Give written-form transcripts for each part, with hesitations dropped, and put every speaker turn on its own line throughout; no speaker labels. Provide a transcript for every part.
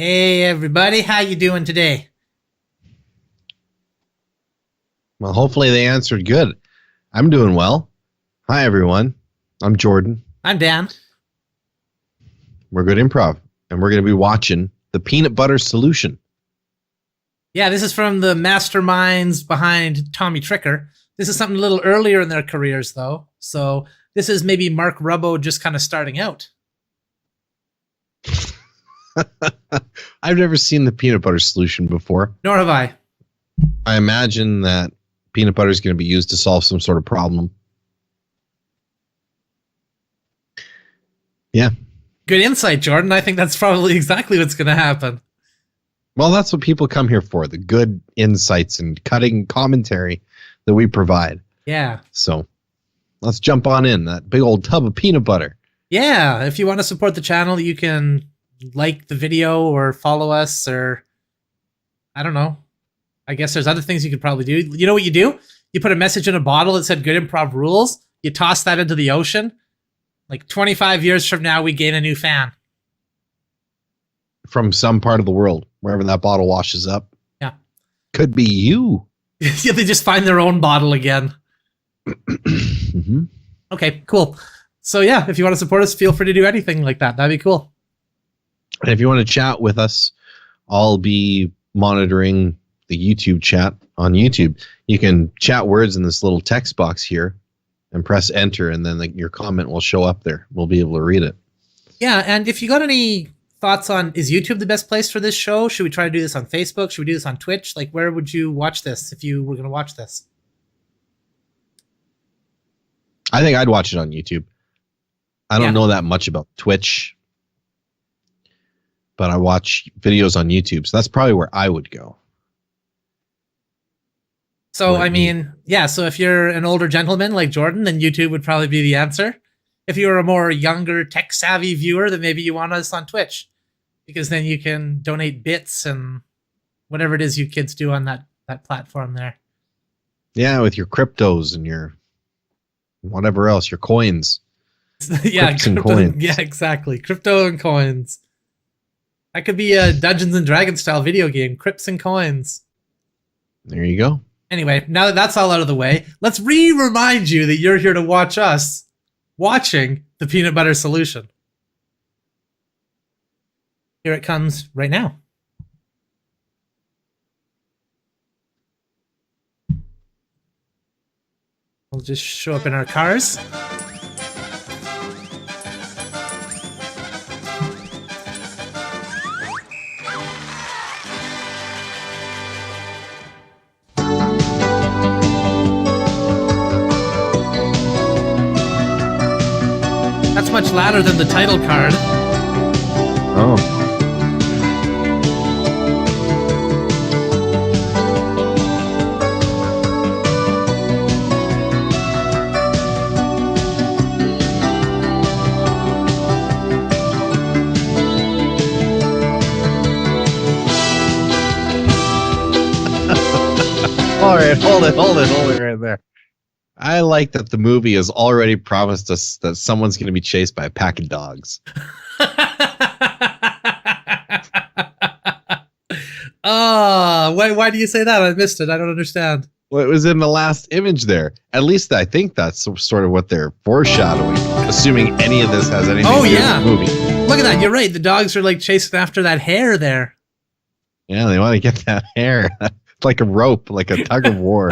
Hey everybody, how you doing today?
Well, hopefully they answered good. I'm doing well. Hi, everyone. I'm Jordan.
I'm Dan.
We're Good Improv, and we're going to be watching The Peanut Butter Solution.
Yeah, this is from the masterminds behind Tommy Tricker. This is something a little earlier in their careers, though. So this is maybe Mark Rubbo just kind of starting out.
I've never seen The Peanut Butter Solution before.
Nor have I.
I imagine that peanut butter is going to be used to solve some sort of problem. Yeah.
Good insight, Jordan. I think that's probably exactly what's going to happen.
Well, that's what people come here for, the good insights and cutting commentary that we provide.
Yeah.
So let's jump on in, that big old tub of peanut butter.
Yeah, if you want to support the channel, you can like the video or follow us, or I don't know. I guess there's other things you could probably do. You know what you do? You put a message in a bottle that said Good Improv Rules. You toss that into the ocean. Like 25 years from now, we gain a new fan.
From some part of the world, wherever that bottle washes up.
Yeah.
Could be you.
Yeah, they just find their own bottle again.
Mm-hmm.
Okay, cool. So yeah, if you want to support us, feel free to do anything like that. That'd be cool.
And if you want to chat with us, I'll be monitoring the YouTube chat on YouTube. You can chat words in this little text box here and press enter, and then your comment will show up there. We'll be able to read it.
Yeah, and if you got any thoughts on, is YouTube the best place for this show? Should we try to do this on Facebook? Should we do this on Twitch? Like, where would you watch this if you were going to watch this?
I think I'd watch it on YouTube. I don't know that much about Twitch, but I watch videos on YouTube, so that's probably where I would go.
So, I mean, yeah, so if you're an older gentleman like Jordan, then YouTube would probably be the answer. If you're a more younger, tech-savvy viewer, then maybe you want us on Twitch, because then you can donate bits and whatever it is you kids do on that platform there.
Yeah, with your cryptos and your whatever else, your coins.
Yeah,
Crypts and coins.
Yeah, exactly. Crypto and coins. That could be a Dungeons and Dragons style video game, Crypts and Coins.
There you go.
Anyway, now that that's all out of the way, let's remind you that you're here to watch us watching The Peanut Butter Solution. Here it comes right now. We'll just show up in our cars. That's much louder than the title card.
Oh. All right, hold it right there. I like that the movie has already promised us that someone's going to be chased by a pack of dogs.
Why do you say that? I missed it. I don't understand.
Well, it was in the last image there. At least I think that's sort of what they're foreshadowing, assuming any of this has anything to do with the movie.
Look at that. You're right. The dogs are like chasing after that hair there.
Yeah, they want to get that hair. It's like a rope, like a tug of war.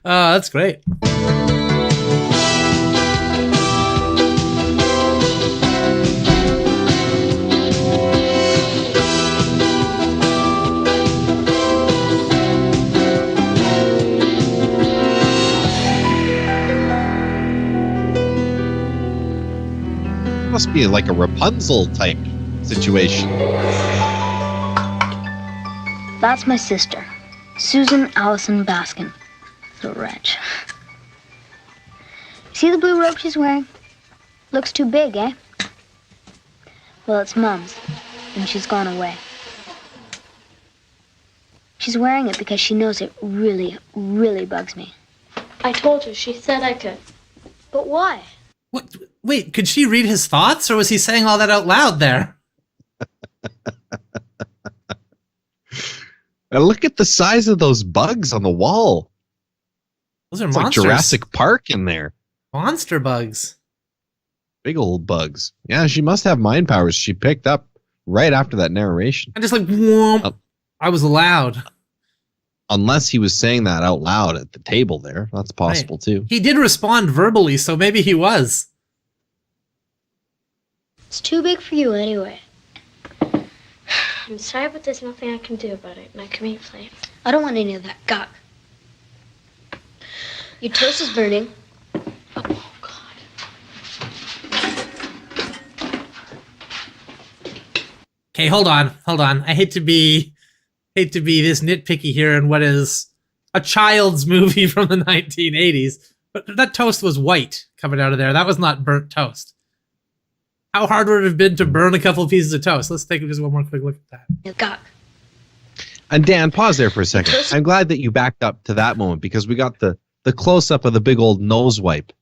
Oh, that's great.
Must be like a Rapunzel type situation.
That's my sister, Susan Allison Baskin. The wretch. See the blue robe she's wearing? Looks too big, eh? Well, it's Mom's, and she's gone away. She's wearing it because she knows it really, really bugs me.
I told her. She said I could.
But why?
What? Wait, could she read his thoughts, or was he saying all that out loud there?
And look at the size of those bugs on the wall.
Those are
It's
monsters.
like Jurassic Park in there.
Monster bugs.
Big old bugs. Yeah, she must have mind powers she picked up right after that narration.
And just like, whoomp,
Oh.
I was loud.
Unless he was saying that out loud at the table there. That's possible too.
He did respond verbally, so maybe he was.
It's too big for you anyway.
I'm sorry, but there's nothing I can do about it. Now come here, play.
I don't want any of that gunk. Your toast is burning.
Oh, God.
Okay, hold on. I hate to be this nitpicky here in what is a child's movie from the 1980s, but that toast was white coming out of there. That was not burnt toast. How hard would it have been to burn a couple of pieces of toast? Let's take just one more quick look at that.
Gunk.
And Dan, pause there for a second. I'm glad that you backed up to that moment because we got the close-up of the big old nose wipe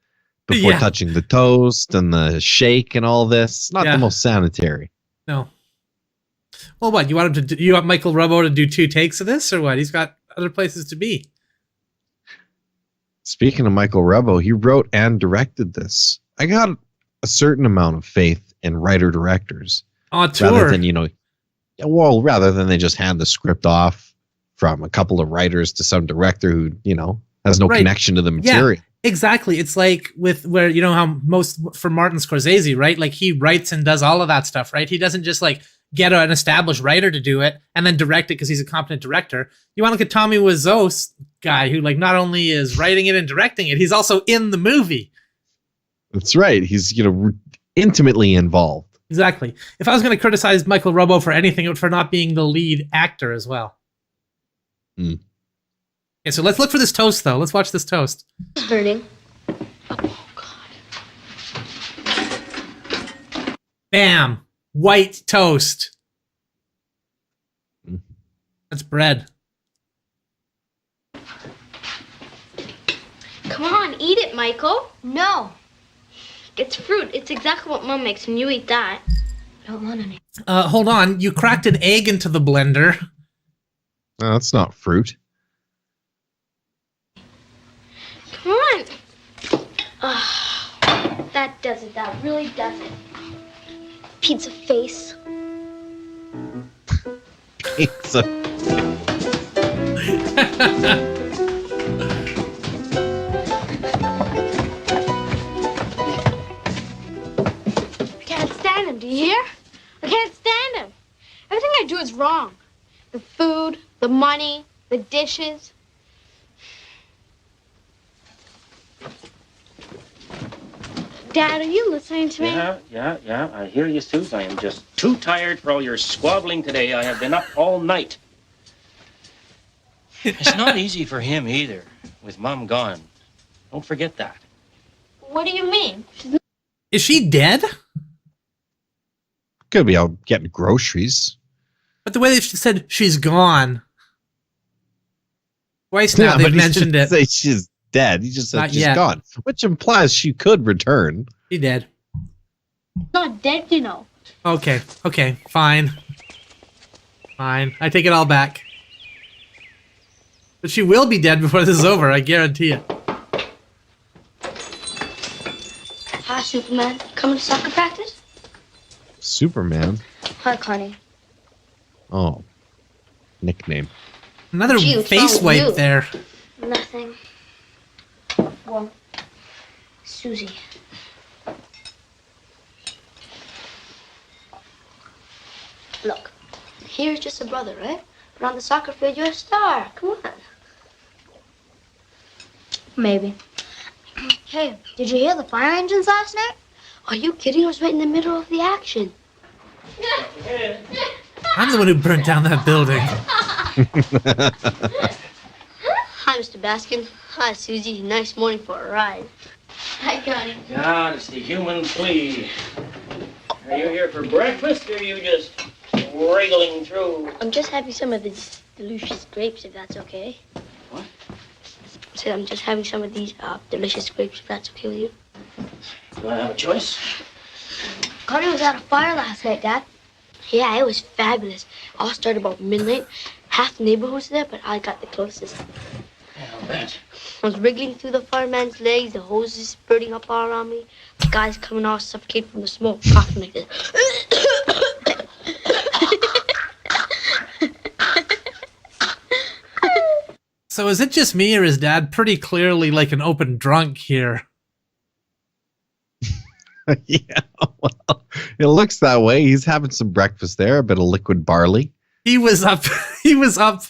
before touching the toast and the shake and all this. Not the most sanitary.
No. Well, what, you want him to do, you want Michael Rubbo to do 2 takes of this or what? He's got other places to be.
Speaking of Michael Rubbo, he wrote and directed this. I got a certain amount of faith in writer-directors.
Auteur.
Rather than they just hand the script off from a couple of writers to some director who, has no connection to the material.
Yeah, exactly. It's like with where, how most for Martin Scorsese, right? Like he writes and does all of that stuff, right? He doesn't just like get an established writer to do it and then direct it because he's a competent director. You want to look at Tommy Wiseau's guy who like not only is writing it and directing it, he's also in the movie.
That's right. He's, intimately involved.
Exactly. If I was going to criticize Michael Rubbo for anything, it would for not being the lead actor as well.
Mm.
Okay, so let's look for this toast, though. Let's watch this toast.
It's burning.
Oh, God.
Bam! White toast.
Mm.
That's bread.
Come on, eat it, Michael.
No.
It's fruit. It's exactly what Mom makes, and you eat that.
I don't want any.
Hold on. You cracked an egg into the blender.
No, that's not fruit.
Come on. That does it. That really does it.
Pizza face.
Pizza.
I can't stand him. Do you hear? I can't stand him. Everything I do is wrong. The food, the money, the dishes. Dad, are you listening to me?
Yeah. I hear you, Suze. I am just too tired for all your squabbling today. I have been up all night. It's not easy for him either, with Mom gone. Don't forget that.
What do you mean?
Is she dead?
Could be out getting groceries.
But the way they said she's gone. Twice now
but
they've
he
mentioned
didn't
it.
say she's dead. He just said
Not
she's
yet.
gone, which implies she could return.
She dead.
Not dead, you know.
Okay, fine. Fine. I take it all back. But she will be dead before this is over, I guarantee it.
Hi, Superman. Coming to soccer practice?
Superman.
Hi, Connie.
Oh, nickname.
Another
Gee, what's
face
wrong with
wipe
you?
there.
Nothing.
Well, Susie.
Look, here's just a brother, right? But on the soccer field, you're a star. Come on.
Maybe. Hey, did you hear the fire engines last night?
Are you kidding? I was right in the middle of the action.
I'm the one who burnt down that building.
Hi, Mr. Baskin. Hi, Susie. Nice morning for a ride. Hi, Connie.
God, it's the human flea. Are you here for breakfast, or are you just wriggling through?
I'm just having some of these delicious grapes, if that's okay.
What?
I said I'm just having some of these delicious grapes, if that's okay with you.
Do I have a choice?
Connie was at a fire last night, Dad.
Yeah, it was fabulous. All started about midnight. Half the neighborhood was there, but I got the closest.
Yeah, I'll bet.
I was wriggling through the fireman's legs, the hoses spurting up all around me. The guys coming off suffocating from the smoke, coughing like this.
So is it just me, or is Dad pretty clearly like an open drunk here?
Yeah, well, it looks that way. He's having some breakfast there, a bit of liquid barley.
He was up. He was up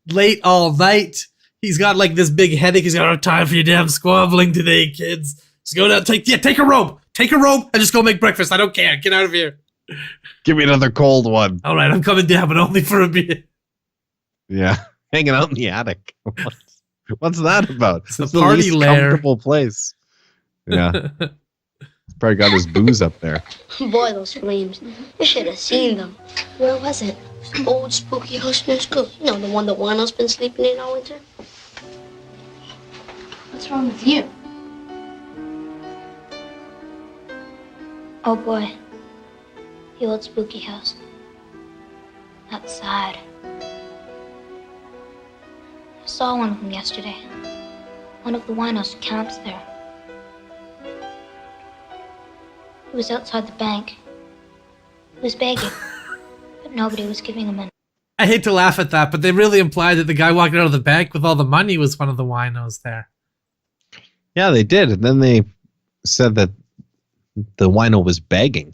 late all night. He's got like this big headache. He's got no time for your damn squabbling today, kids. Just go down. Take a robe. Take a robe and just go make breakfast. I don't care. Get out of here.
Give me another cold one.
All right, I'm coming down, but only for a bit.
Yeah, hanging out in the attic. What's that about?
It's the
It's
party
least
lair.
comfortable place. Yeah, probably got his booze up there.
Boy, those flames. You should have seen them. Where was it? Some old spooky house near school. You know, the one that Wano's been sleeping in all winter. What's wrong with you?
Oh boy. The old spooky house. Outside. I saw one of them yesterday. One of the winos camps there. He was outside the bank. He was begging, but nobody was giving him any.
I hate to laugh at that, but they really implied that the guy walking out of the bank with all the money was one of the winos there.
Yeah, they did. And then they said that the wino was begging.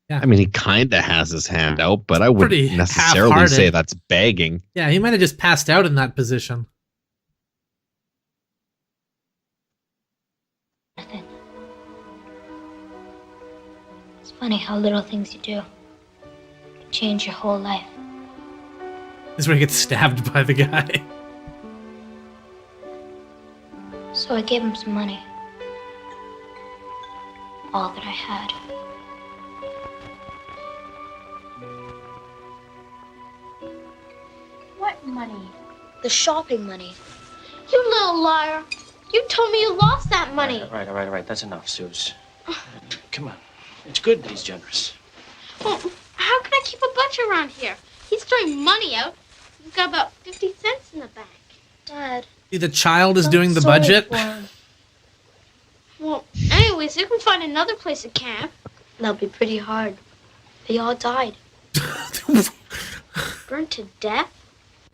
Yeah.
I mean, he kind of has his hand out, but I wouldn't
Pretty
necessarily
half-hearted.
say that's begging.
Yeah, he might have just passed out in that position.
Nothing. It's funny how little things you do can change your whole life.
This is where he gets stabbed by the guy.
So I gave him some money. All that I had.
What money?
The shopping money.
You little liar. You told me you lost that money.
All right. That's enough, Suze. Come on. It's good that he's generous.
Well, how can I keep a butcher around here? He's throwing money out. We've got about 50 cents in the bank.
Dad.
See, the child is doing the
sorry
budget.
for him.
Well, anyways, you can find another place to camp. That'll be pretty hard. They all died. Burned to death?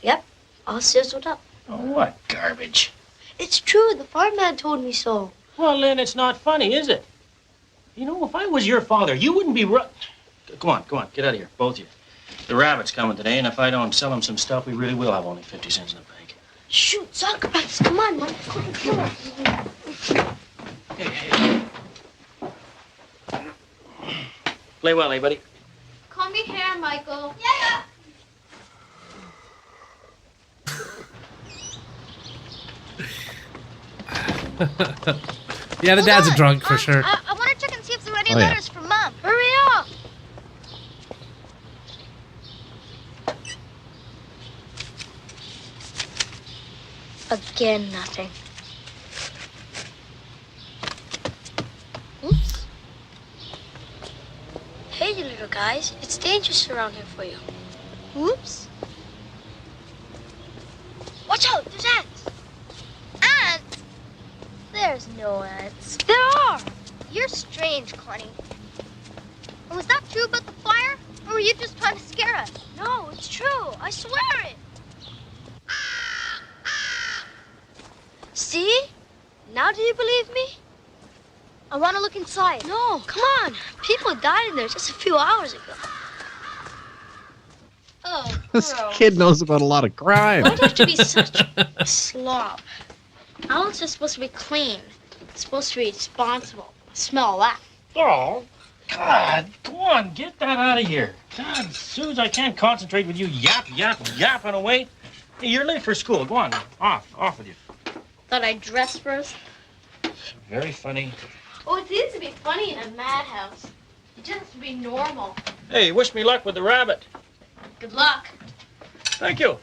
Yep, all sizzled up.
Oh, what garbage.
It's true, the fireman told me so.
Well, Lynn, it's not funny, is it? You know, if I was your father, you wouldn't be Go on, get out of here, both of you. The rabbit's coming today, and if I don't sell him some stuff, we really will have only 50 cents in the bank.
Shoot, soccer practice, come on, Mike. Come on.
Hey. Play well, eh, buddy?
Comb your hair, Michael. Yeah.
Yeah, the dad's a drunk for sure.
I want to check and see if there are any
Oh, yeah.
letters from Mom.
Hurry up.
Again, nothing. Oops. Hey, you little guys. It's dangerous around here for you. Oops. Watch out, there's ants. Ants? There's no ants. There are. You're strange, Connie. And was that true about the fire? Or were you just trying to scare us? No, it's true. I swear it. See? Now do you believe me? I want to look inside. No, come on. People died in there just a few hours ago.
Oh,
This
gross.
kid knows about a lot of crime.
Why do you have to be such a slob? Owls are supposed to be clean. It's supposed to be responsible. Smell that.
Oh, God, go on, get that out of here. God, Suze, I can't concentrate with you yapping away. Hey, you're late for school. Go on, off with you.
Thought I'd dress first.
Very funny.
Oh, it's easy to be funny in a madhouse. You just have to be normal.
Hey, wish me luck with the rabbit.
Good luck.
Thank you.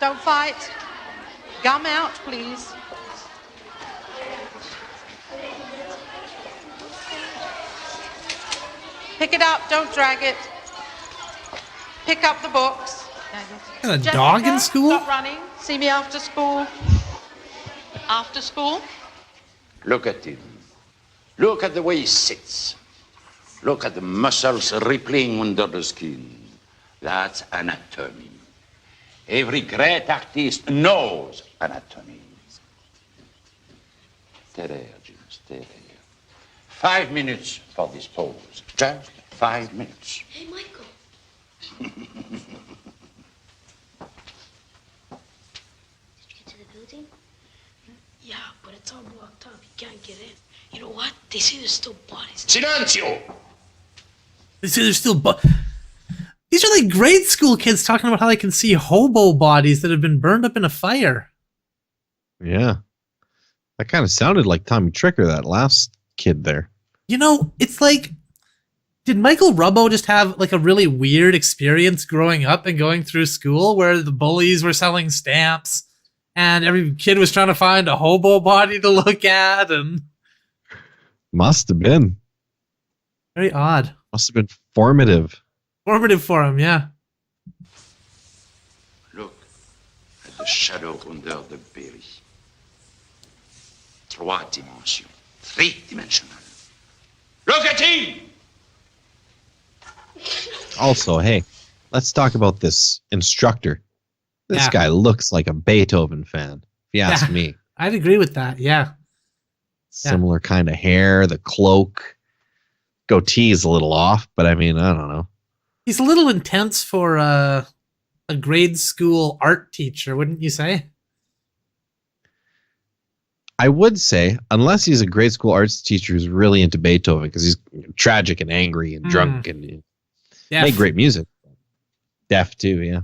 Don't fight. Gum out, please. Pick it up, don't drag it. Pick up the books.
And a dog in
Jessica,
school?
Stop running. See me after school. After school.
Look at him. Look at the way he sits. Look at the muscles rippling under the skin. That's anatomy. Every great artist knows anatomy. Stay there, Jim, stay there. 5 minutes for this pose. Just 5 minutes.
Hey, Michael.
Did you get to the building?
Yeah, but it's all blocked up. You can't get in. You know what? They say there's still bodies.
Silenzio!
They say there's still these are like grade school kids talking about how they can see hobo bodies that have been burned up in a fire.
Yeah. That kind of sounded like Tommy Tricker, that last kid there.
You know, it's like, did Michael Rubbo just have like a really weird experience growing up and going through school where the bullies were selling stamps and every kid was trying to find a hobo body to look at? And
Must have been.
very odd.
Must have been formative.
Formative for him, yeah.
Look at the shadow under the berry. 3 dimensions. 3-dimensional. Look at him!
Also, hey, let's talk about this instructor. This
Yeah.
guy looks like a Beethoven fan, if you ask
Yeah.
me.
I'd agree with that, yeah.
Similar kind of hair, the cloak. Goatee is a little off, but I mean, I don't know.
He's a little intense for a grade school art teacher, wouldn't you say?
I would say, unless he's a grade school arts teacher who's really into Beethoven, because he's tragic and angry and drunk and
Yeah.
made great music. Deaf too, yeah.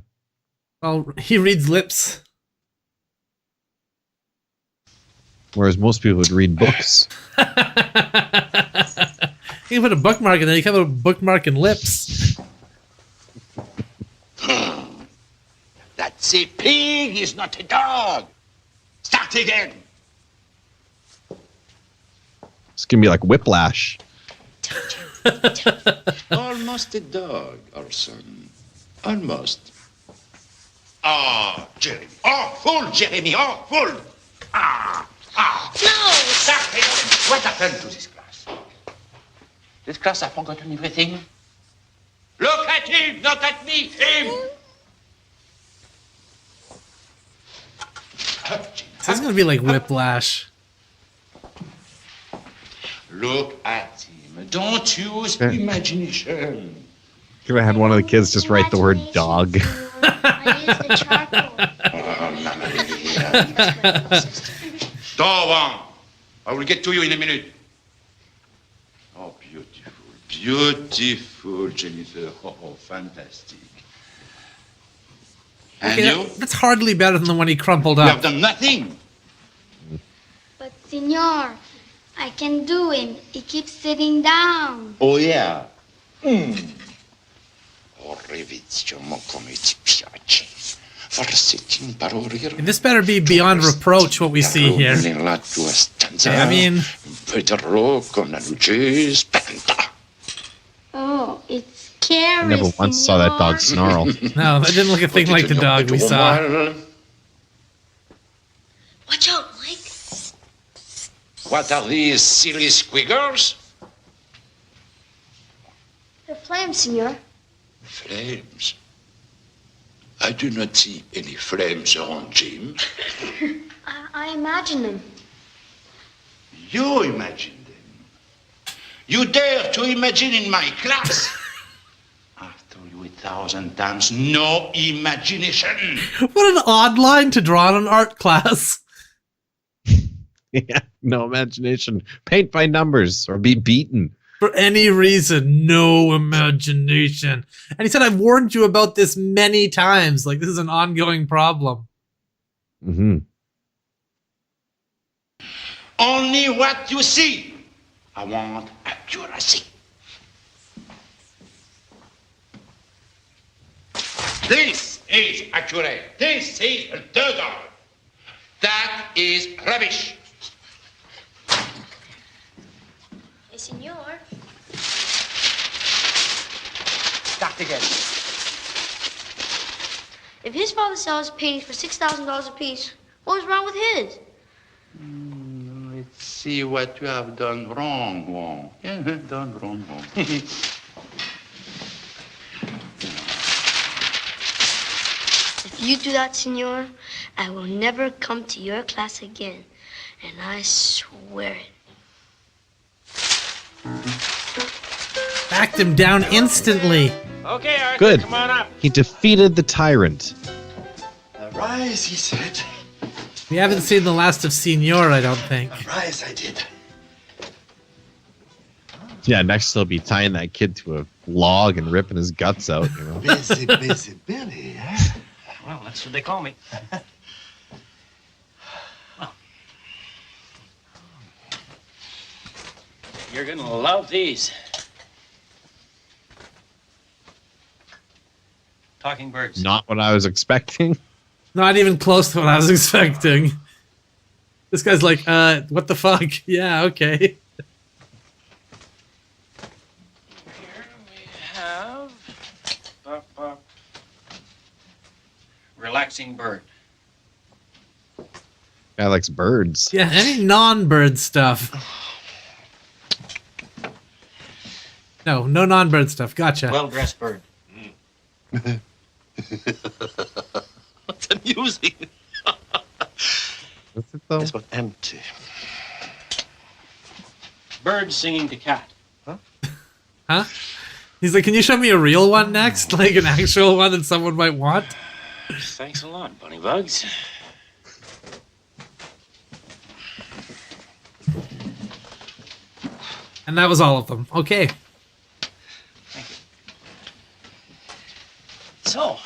Well, he reads lips.
Whereas most people would read books.
You can put a bookmark in there. You can have a bookmark in lips.
That's a pig, is not a dog. Start again.
It's gonna be like Whiplash.
Almost a dog, Orson. Almost. Oh, Jeremy. Oh, full, Jeremy. Oh, full. No! Start again. What happened to this class? This class has forgotten everything. Look at him, not at me. Him.
This is gonna be like Whiplash.
Look at him. Don't use imagination.
Could have had one of the kids just write the word dog.
I used the charcoal.
Go on. I will get to you in a minute. Oh, beautiful. Beautiful, Jennifer. Oh, fantastic. And
Okay,
you?
that's hardly better than the one he crumpled
You have
up.
done nothing.
But, Signor, I can do him. He keeps sitting down.
Oh, yeah. Rivediamo come ti piace. Farsetti imparare.
And this better be beyond reproach what we see here.
Nella tua stanza.
I mean,
Vedrò con la luce spenta.
Oh, it's scary.
I never once saw that dog snarl.
no, that didn't look a thing like the dog we saw.
Watch out, Mike.
What are these silly squiggles?
They're flames, Signor.
Flames. I do not see any flames around Jim.
I imagine them.
You imagine them. You dare to imagine in my class? I've told you 1,000 times, no imagination.
What an odd line to draw in an art class.
Yeah, no imagination. Paint by numbers or be beaten.
For any reason, no imagination. And he said, I've warned you about this many times. Like, this is an ongoing problem.
Mm-hmm.
Only what you see. I want accuracy. This is accurate. This is the dog. That is rubbish.
Hey, Signor.
Start again.
If his father sells paintings for $6,000 a piece, what was wrong with his?
Let's see what you have done wrong, Wong. Yeah, done wrong, Wong.
If you do that, senor, I will never come to your class again. And I swear it.
Backed him down instantly.
Okay, Arthur,
Good.
come on up.
He defeated the tyrant.
Arise, he said.
We haven't seen the last of Senor, I don't think.
Arise, I did.
Yeah, next he'll be tying that kid to a log and ripping his guts out. You know.
Busy, busy Billy, eh?
Well, that's what they call me. Well, you're gonna love these. Talking birds.
Not what I was expecting.
Not even close to what I was expecting. This guy's like, what the fuck? Yeah, okay.
Here we have relaxing bird.
Guy likes birds.
Yeah, any non-bird stuff. No non-bird stuff. Gotcha.
Well-dressed bird.
What's amusing?
What's it though?
It's but empty.
Bird singing to cat.
Huh? He's like, can you show me a real one next? Like an actual one that someone might want?
Thanks a lot, Bunny Bugs.
And that was all of them. Okay.
So,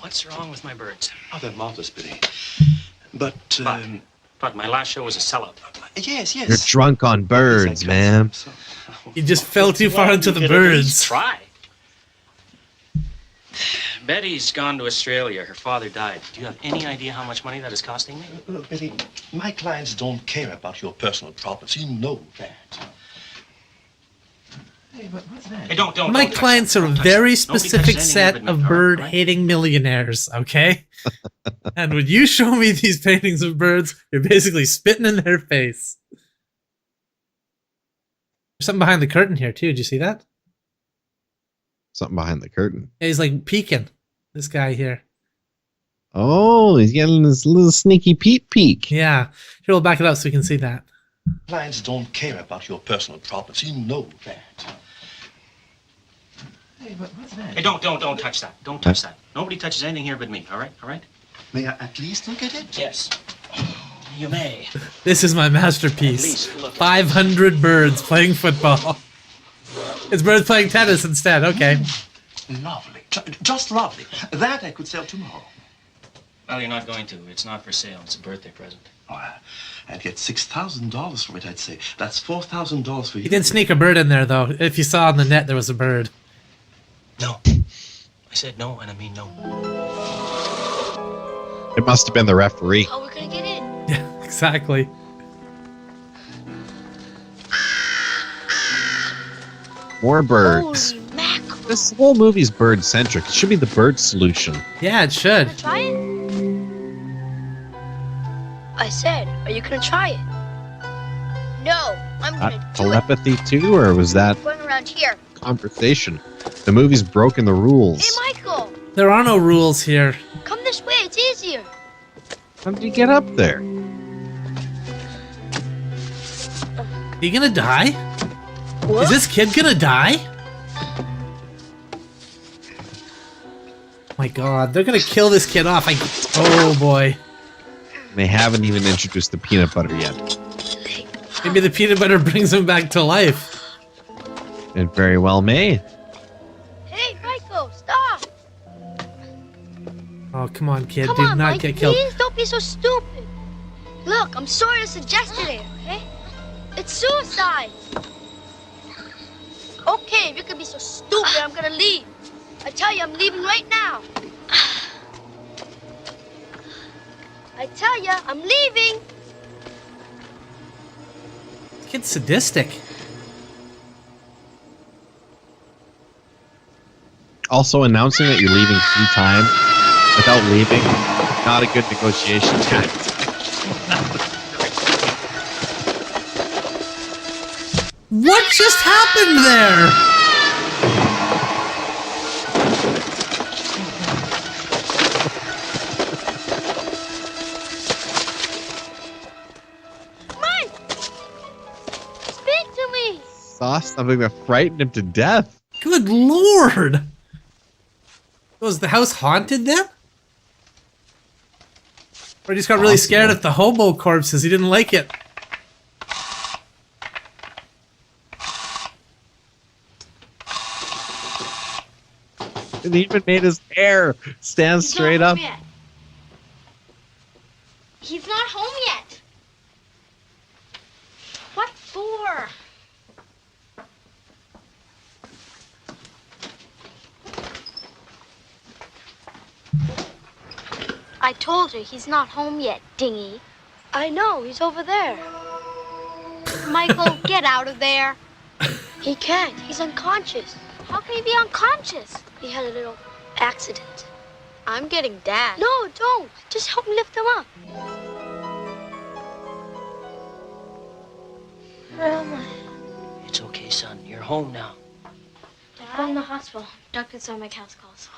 what's wrong with my birds?
Oh, they're marvelous, Billy. But,
But my last show was a sellout.
yes, yes.
You're drunk on birds, man.
You just fell too far into the
You could at least
birds.
Try. Betty's gone to Australia. Her father died. Do you have any idea how much money that is costing me?
Look, Billy, my clients don't care about your personal problems. You know that. Hey, but what's that?
Hey, don't
My
touch
clients
that.
are a
Don't touch
very
that. Nobody
specific
touches
set
anything but
of
me, all right?
bird-hating millionaires, okay? And when you show me these paintings of birds, you're basically spitting in their face. There's something behind the curtain here, too. Did you see that?
Something behind the curtain.
Yeah, he's like peeking. This guy here.
Oh, he's getting this little sneaky peek.
Yeah. Here, we'll back it up so we can see that.
Clients don't care about your personal problems. You know that. Hey, but what's that?
Hey, don't touch that. Don't touch that. Nobody touches anything here but me, all right? All right?
May I at least look at it?
Yes. You may.
This is my masterpiece.
Please, look.
500 birds playing football. It's birds playing tennis instead. Okay.
Lovely. Just lovely. That I could sell tomorrow.
Well, you're not going to. It's not for sale. It's a birthday present.
Oh, I'd get $6,000 for it, I'd say. That's $4,000 for you.
He did sneak a bird in there, though. If you saw on the net, there was a bird.
No. I said no, and I mean no.
It must have been the referee.
How are we gonna get in?
Yeah, exactly.
More birds.
Holy mackerel.
This whole movie's bird centric. It should be the bird solution.
Yeah, it should.
Gonna try it? I said, are you gonna try it? No, I'm gonna do
Telepathy too, or was that
it. Going around here.
conversation? The movie's broken the rules.
Hey, Michael,
There are no rules here.
come this way. It's easier.
How did you get up there?
Are you gonna die?
What?
Is this kid gonna die? My god, they're gonna kill this kid off. Oh boy.
They haven't even introduced the peanut butter yet.
Maybe the peanut butter brings him back to life.
It very well may.
Hey, Michael, stop.
Oh, come on, kid.
Come
Do
on,
not
Mike,
get killed.
please don't be so stupid. Look, I'm sorry to suggest it, okay? It's suicide. Okay, if you can be so stupid, I'm gonna leave. I tell you, I'm leaving right now. I tell you, I'm leaving.
This kid's sadistic.
Also announcing that you're leaving 3 times without leaving. Not a good negotiation tactic.
What just happened there?
Mike! Speak to me!
Saw something that frightened him to death.
Good lord! Was the house haunted then? Or he just got really scared at the hobo corpses. He didn't like it.
It even made his hair stand straight up.
He's not home yet. What for?
I told her he's not home yet, dingy. I know, he's over there. Michael, get out of there. He can't. He's unconscious. How can he be unconscious? He had a little accident. I'm getting Dad. No, don't. Just help me lift him up. Where am I?
It's okay, son. You're home now.
I'm in the hospital. Doctor saw my cast calls.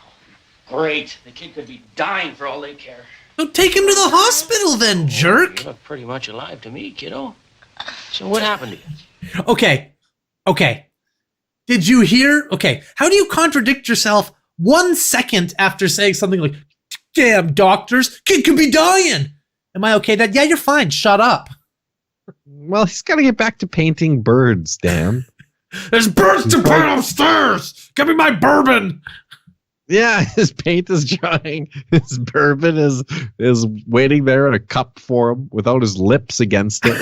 Great. The kid could be dying for all they care.
So take him to the hospital then, jerk!
You look pretty much alive to me, kiddo. So what happened to you?
Okay. Did you hear? Okay, how do you contradict yourself 1 second after saying something like, damn doctors, kid could be dying? Am I okay, Dad? Yeah, you're fine. Shut up.
Well, he's got to get back to painting birds, Dan.
There's birds to paint upstairs! Give me my bourbon!
Yeah, his paint is drying. His bourbon is waiting there in a cup for him without his lips against it.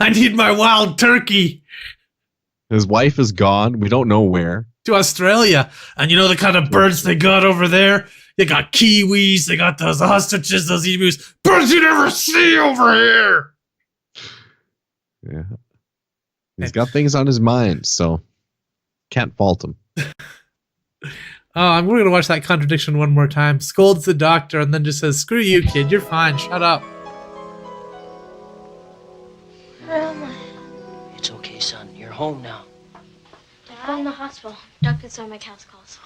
I need my wild turkey.
His wife is gone. We don't know where.
To Australia. And you know the kind of birds they got over there? They got kiwis, they got those ostriches, those emus. Birds you never see over here!
Yeah. He's got things on his mind, so can't fault him.
Oh, I'm going to watch that contradiction one more time. Scolds the doctor and then just says, screw you, kid. You're fine. Shut up.
Where am I?
It's okay, son. You're home now.
I'm in the hospital. Doctor saw my cast calls.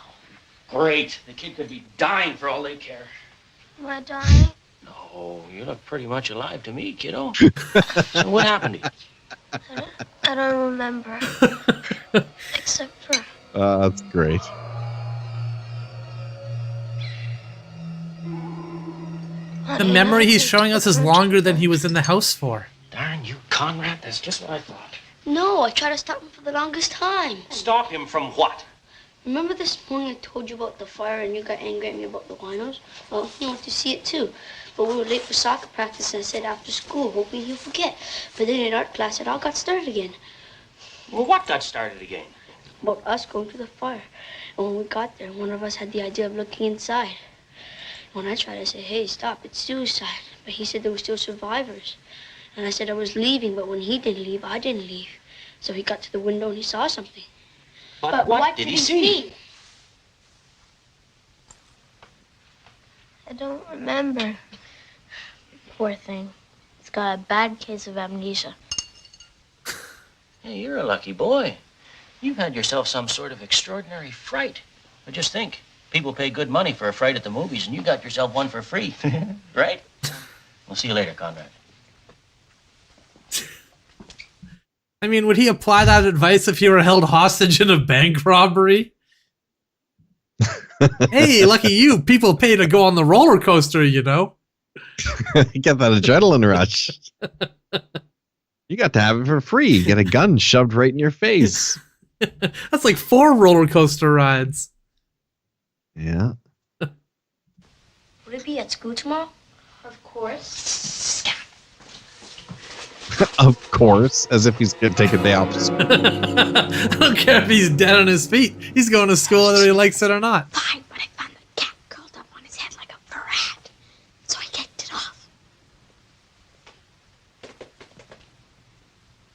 Great. The kid could be dying for all they care.
Am I dying?
No, you look pretty much alive to me, kiddo. So what happened to you?
I don't remember. Except for...
That's great.
The memory he's showing us is longer than he was in the house for.
Darn you, Conrad. That's just what I thought.
No, I tried to stop him for the longest time.
Stop him from what?
Remember this morning I told you about the fire and you got angry at me about the winos? Well, you want to see it too. But we were late for soccer practice and I said after school, hoping he'll forget. But then in art class, it all got started again.
Well, what got started again?
About us going to the fire. And when we got there, one of us had the idea of looking inside. When I tried, I said, hey, stop, it's suicide. But he said there were still survivors. And I said I was leaving, but when he didn't leave, I didn't leave. So he got to the window and he saw something.
But what did he see?
I don't remember. Poor thing. He's got a bad case of amnesia.
Hey, you're a lucky boy. You've had yourself some sort of extraordinary fright. But just think, people pay good money for a fright at the movies, and you got yourself one for free. Right? We'll see you later, Conrad.
I mean, would he apply that advice if he were held hostage in a bank robbery? Hey, lucky you. People pay to go on the roller coaster, you know?
You get that adrenaline rush. You got to have it for free. You get a gun shoved right in your face.
That's like 4 roller coaster rides.
Yeah.
Would it be at school tomorrow?
Of course.
Of course, as if he's going to take a day off.
I don't care if he's dead on his feet. He's going to school whether he likes it or not.
Fine, but I found the cat curled up on his head like a fur hat. So I kicked it off.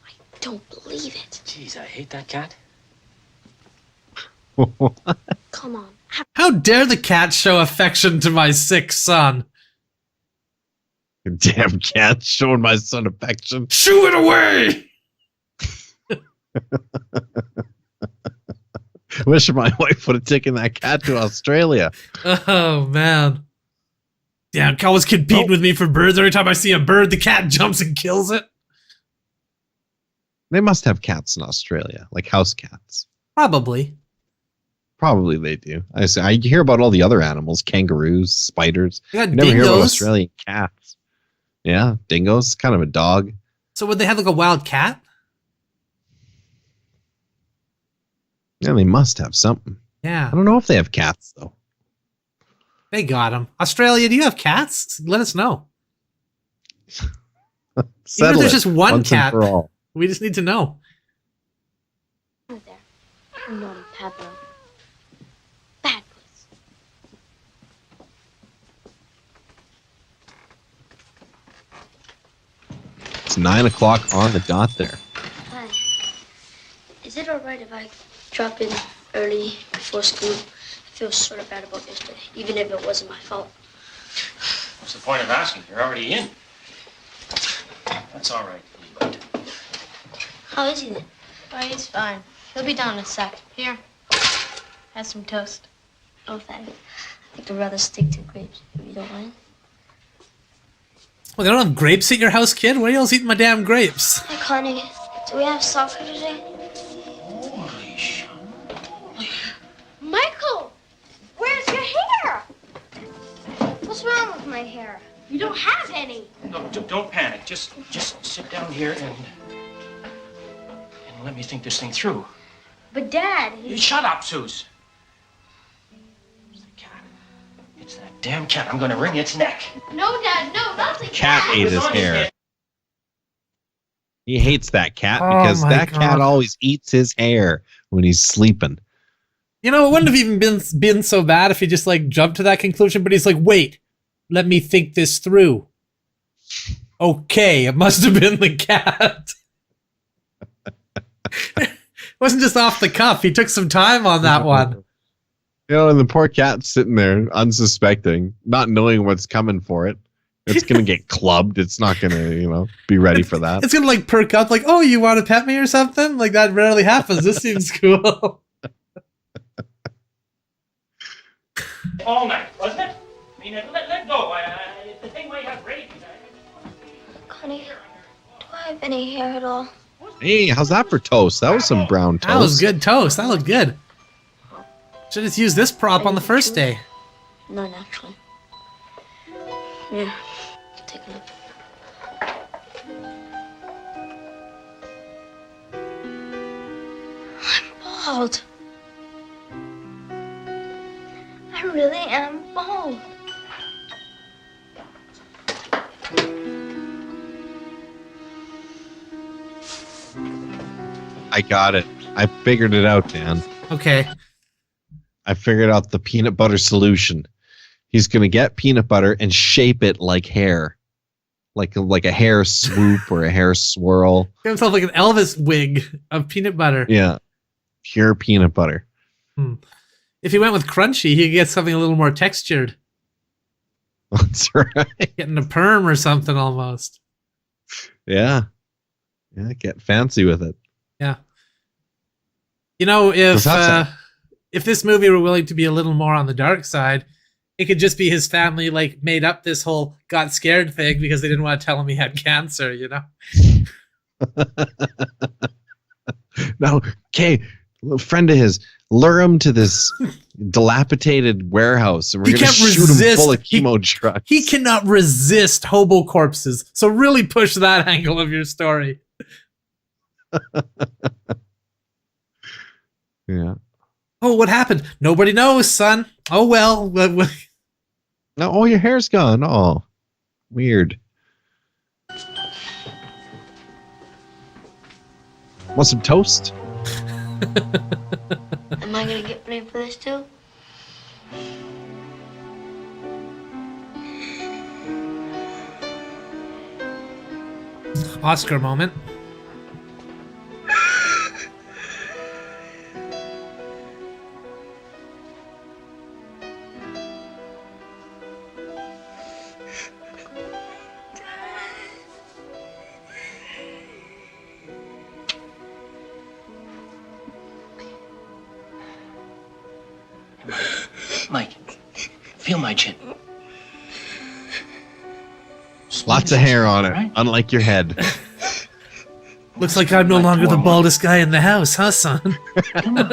I don't believe it.
Jeez, I hate that cat.
Come on,
How dare the cat show affection to my sick son?
Damn cat showing my son affection.
Shoo it away!
Wish my wife would have taken that cat to Australia.
Oh, man. Damn, Cal was competing with me for birds. Every time I see a bird, the cat jumps and kills it.
They must have cats in Australia, like house cats.
Probably.
Probably they do. I hear about all the other animals, kangaroos, spiders.
They got
You never hear about
dingoes.
Australian cats. Yeah, dingoes, kind of a dog.
So would they have like a wild cat?
Yeah, they must have something.
Yeah,
I don't know if they have cats though.
they got them. Australia, do you have cats? Let us know. Even if
Settle
there's
it
just one
once and
cat,
for all.
we just need to know.
There. Naughty Pablo. Bad boys.
It's 9 o'clock on the dot there.
Hi. Is it alright if I drop in early before school? I feel sort of bad about yesterday, even if it wasn't my fault.
What's the point of asking? You're already in. That's all right. Leave it.
How is he then?
Oh, he's fine. He'll be down in a sec. Here. Have some toast.
Oh, thanks. I think I'd rather stick to grapes, if you don't mind.
Well, they don't have grapes at your house, kid? Why are you always eating my damn grapes?
Hey, Connie, do we have soccer today?
Holy shit.
Michael! Where's your hair?
What's wrong with my hair?
You don't have any.
No, don't panic. Just sit down here and let me think this thing through.
But, Dad,
You shut up, Suze. It's the cat. It's that damn cat. I'm gonna wring its neck.
No, Dad, no, not the
Cat ate
It's
his
on
hair.
head.
He hates that cat
Oh
because
my
that cat
God.
always eats his hair when he's sleeping.
You know, it wouldn't have even been so bad if he just like jumped to that conclusion, but he's like, wait, let me think this through. Okay, it must have been the cat. It wasn't just off the cuff. He took some time on that one.
You know, and the poor cat's sitting there unsuspecting, not knowing what's coming for it. It's going to get clubbed. It's not going to, be ready for that.
It's gonna like perk up, like, oh, you want to pet me or something? Like that rarely happens. This seems cool.
All night, wasn't it? I mean, let go. The thing might have rabies.
Connie, do I have any hair at all?
Hey, how's that for toast? That was some brown toast.
That was good toast. That looked good. Should just use this prop on the first day.
None, actually. Yeah, take a look. I'm bald. I really am bald.
I got it. I figured it out, Dan.
Okay.
I figured out the peanut butter solution. He's going to get peanut butter and shape it like hair. Like a hair swoop or a hair swirl.
Give himself like an Elvis wig of peanut butter.
Yeah. Pure peanut butter.
If he went with crunchy, he could get something a little more textured.
That's right.
Getting a perm or something almost.
Yeah. Yeah, get fancy with it.
Yeah. You know,
What's that
if this movie were willing to be a little more on the dark side, it could just be his family like made up this whole got scared thing because they didn't want to tell him he had cancer, you know?
No, okay, a friend of his, lure him to this dilapidated warehouse and we're
He
going to
can't
shoot him
resist.
full of chemo drugs.
He cannot resist hobo corpses. So really push that angle of your story.
Yeah.
Oh, what happened? Nobody knows, son. Oh, well.
No, oh, your hair's gone. Oh, weird. Want some toast?
Am I gonna get blamed for this too?
Oscar moment.
Mike, feel my chin.
Lots of hair on it,
Right?
unlike your head.
Looks like I'm no longer the baldest guy in the house, huh, son?
Come on.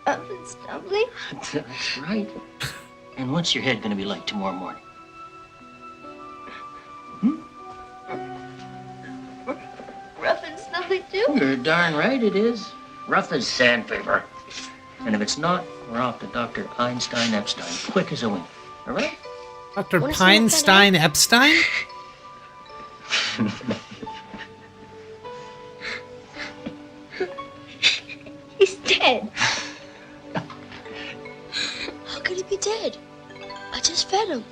Up and stumbly?
That's right. And what's your head going to be like tomorrow morning?
Rough and snuffly too?
You're darn right it is. Rough as sandpaper. And if it's not, we're off to Dr. Einstein Epstein, quick as a wink. All right?
Dr.
Wanna see what
Peinstein Epstein?
He's dead. How could he be dead? I just fed him.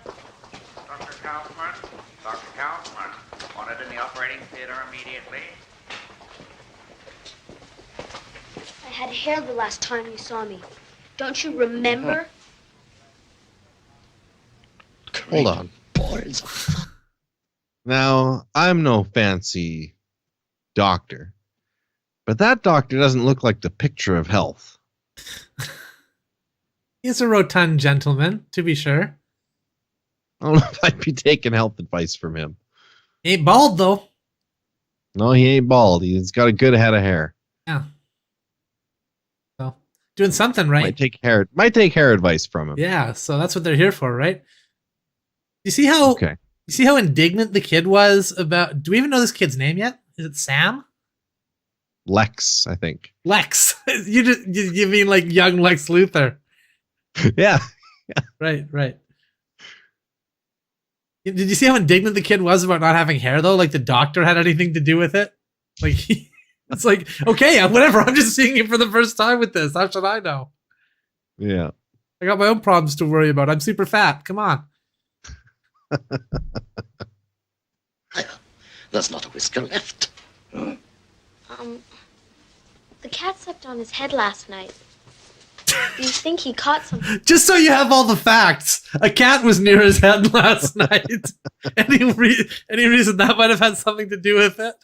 Dr. Kaufman? Dr. Kaufman? Wanted in the operating theater immediately.
I had hair the last time you saw me. Don't you remember?
Hold on. Now, I'm no fancy doctor, but that doctor doesn't look like the picture of health.
He's a rotund gentleman, to be sure.
I don't know if I'd be taking health advice from him.
He ain't bald, though.
No, he ain't bald. He's got a good head of hair.
Yeah. So, doing something right.
Might take hair advice from him.
Yeah, so that's what they're here for, right? You see how
Okay.
you see how indignant the kid was about? Do we even know this kid's name yet? Is it Sam?
Lex, I think.
Lex. You mean like young Lex Luthor?
Yeah.
Right. Did you see how indignant the kid was about not having hair though? Like the doctor had anything to do with it? Like it's like, okay, whatever. I'm just seeing you for the first time with this. How should I know?
Yeah.
I got my own problems to worry about. I'm super fat. Come on.
There's not a whisker left.
The cat slept on his head last night. Do you think he caught something?
Just so you have all the facts, a cat was near his head last night. Any reason that might have had something to do with it?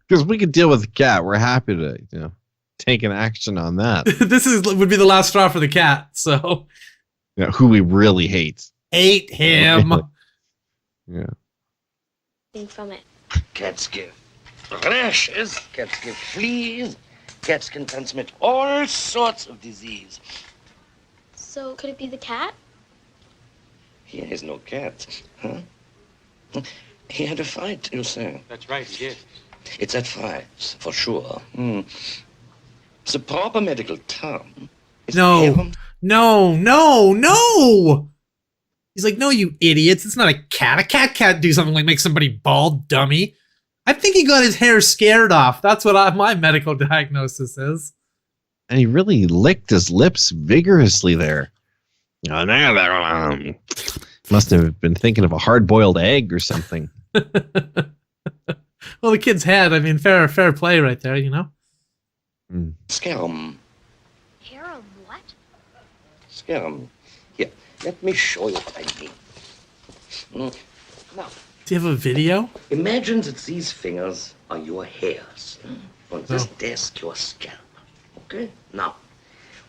Because we could deal with the cat. We're happy to, take an action on that.
This would be the last straw for the cat. So,
Who we really hate.
Hate him.
Yeah.
From it.
Cats give rashes, cats give fleas, cats can transmit all sorts of disease.
So could it be the cat?
He has no cat, huh? He had a fight, you say.
That's right, he did.
It's at fights, for sure. The proper medical term is
No. He's like, no, you idiots. It's not a cat. A cat can't do something like make somebody bald, dummy. I think he got his hair scared off. That's what my medical diagnosis is.
And he really licked his lips vigorously there. Must have been thinking of a hard-boiled egg or something.
Well, the kid's head. I mean, fair play right there,
Scarum.
Harem what?
Scarum. Here, let me show you what I mean. Now,
Do you have a video?
imagine that these fingers are your hairs. On this desk, your scalp. Okay? Now,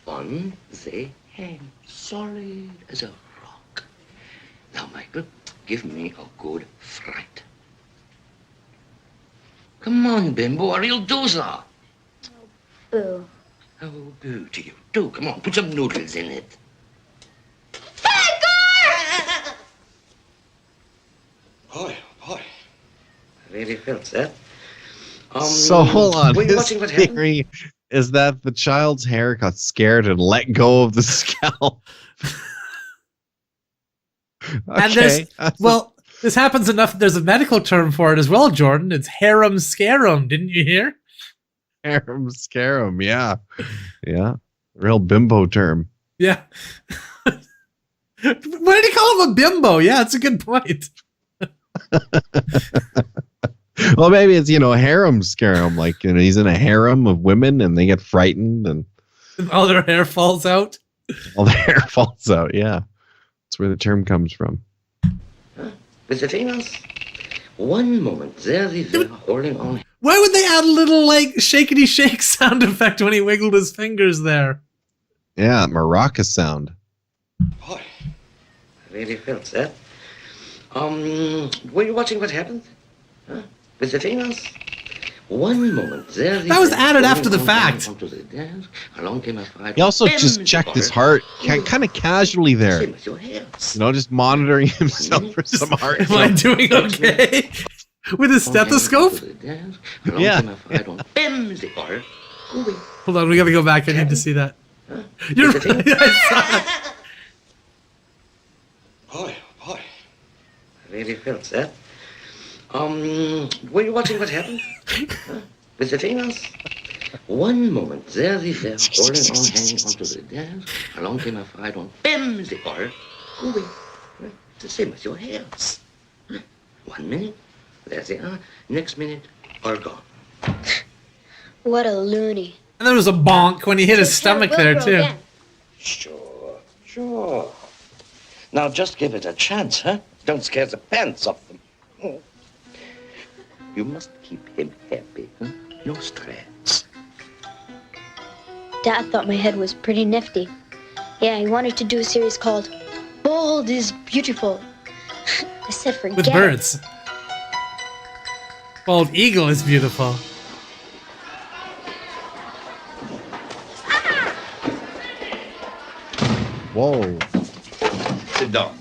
on they hang solid as a rock. Now, Michael, give me a good fright. Come on, Bimbo, a real doozer.
Boo.
Oh, boo to you. Do, come on, put some noodles in it. Boy, I really felt that.
So hold on.
Were you
His
watching what happened?
theory is that the child's hair got scared and let go of the scalp.
And this happens enough. There's a medical term for it as well, Jordan. It's harem scarum. Didn't you hear?
harem scarum. Yeah. Real bimbo term.
Yeah. Why did he call him a bimbo? Yeah, it's a good point.
Well, maybe it's, harem scarum. Like, he's in a harem of women and they get frightened and
All their hair falls out.
all their hair falls out. Yeah. That's where the term comes from.
With the fingers. One moment, there they were holding on.
Why would they add a little like shakety shake sound effect when he wiggled his fingers there?
Yeah, maraca sound.
Boy, I really felt that. Were you watching what happened? Huh? With the fingers? One moment, there
That was added after the fact.
Along came a fright.
He also just checked his heart, kind of casually there.
Same as your hands.
You know, just monitoring himself for some heart.
Am I doing okay? With his stethoscope?
Yeah.
Hold on, we gotta go back. I need to see that. You're right. I saw it.
Boy, boy. I really felt that. Were you watching what happened? Huh? With the fingers? One moment, there they were, holding on, hanging onto the dance. Along came a fright on. Bam! They are moving. The same as your hairs. 1 minute, there they are. Next minute, all gone.
What a loony.
And there was a bonk when he hit his stomach there, too.
Sure. Now just give it a chance, huh? Don't scare the pants off them. You must keep him happy, huh? No stress.
Dad thought my head was pretty nifty. Yeah, he wanted to do a series called Bold is Beautiful. I said forget
With
it.
birds. Bald eagle is beautiful.
Whoa.
Sit down.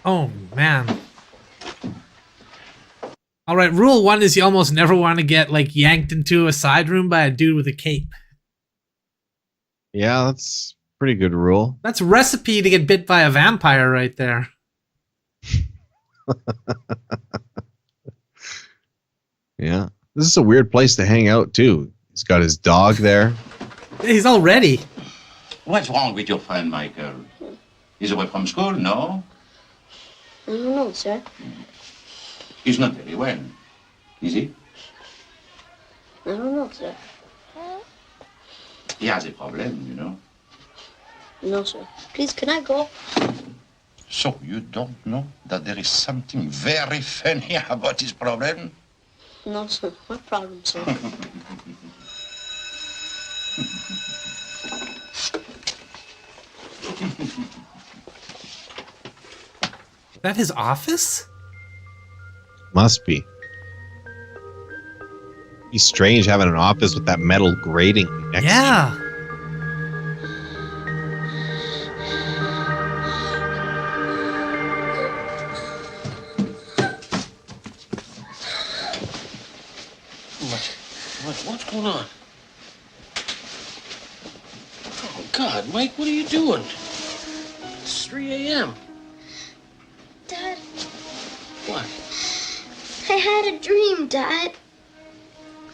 Oh, man. All right, rule 1 is you almost never want to get, like, yanked into a side room by a dude with a cape.
Yeah, that's a pretty good rule.
That's recipe to get bit by a vampire right there.
Yeah. This is a weird place to hang out, too. He's got his dog there.
He's all ready.
What's wrong with your friend, Michael? He's away from school, no?
I don't know, sir.
He's not very well, is he?
I don't know, sir.
He has a problem, you know.
No, sir. Please, can I go?
So you don't know that there is something very funny about his problem?
No, sir. What problem, sir?
Is that his office?
Must be. He's strange having an office with that metal grating next to
Yeah.
What's going on? Oh, God, Mike, what are you doing? It's 3 a.m.
Dad,
What?
I had a dream, Dad.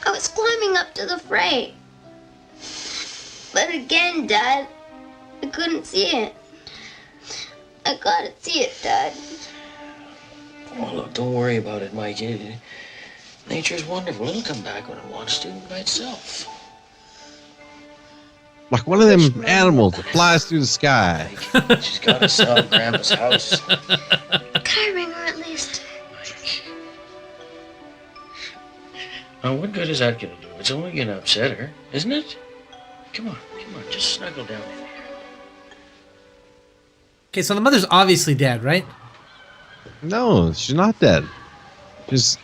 I was climbing up to the freight. But again, Dad, I couldn't see it. I gotta see it, Dad.
Oh, look, don't worry about it, Mike. Nature's wonderful. It'll come back when it wants to by itself.
Like one of them animals that flies through the sky.
She's got to sell Grandpa's house.
Can I ring her at least?
Now, what good is that going to do? It's only going to upset her, isn't it? Come on, just snuggle down in here.
Okay, so the mother's obviously dead, right?
No, she's not dead. She's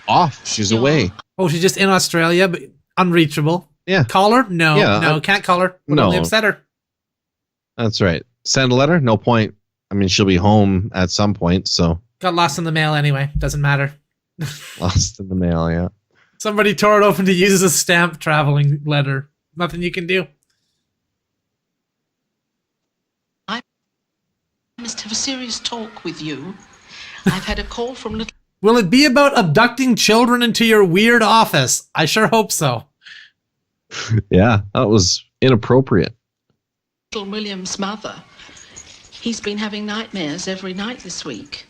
off. She's away.
Oh, she's just in Australia, but unreachable.
Yeah.
Call her? No,
Yeah,
no, can't call her. Would
no.
only upset her.
That's right. Send a letter? No point. I mean, she'll be home at some point, so.
Got lost in the mail anyway. Doesn't matter.
Lost in the mail, yeah.
Somebody tore it open to use as a stamp traveling letter. Nothing you can do.
I must have a serious talk with you. I've had a call from little
Will it be about abducting children into your weird office? I sure hope so.
Yeah, that was inappropriate.
William's mother. He's been having nightmares every night this week.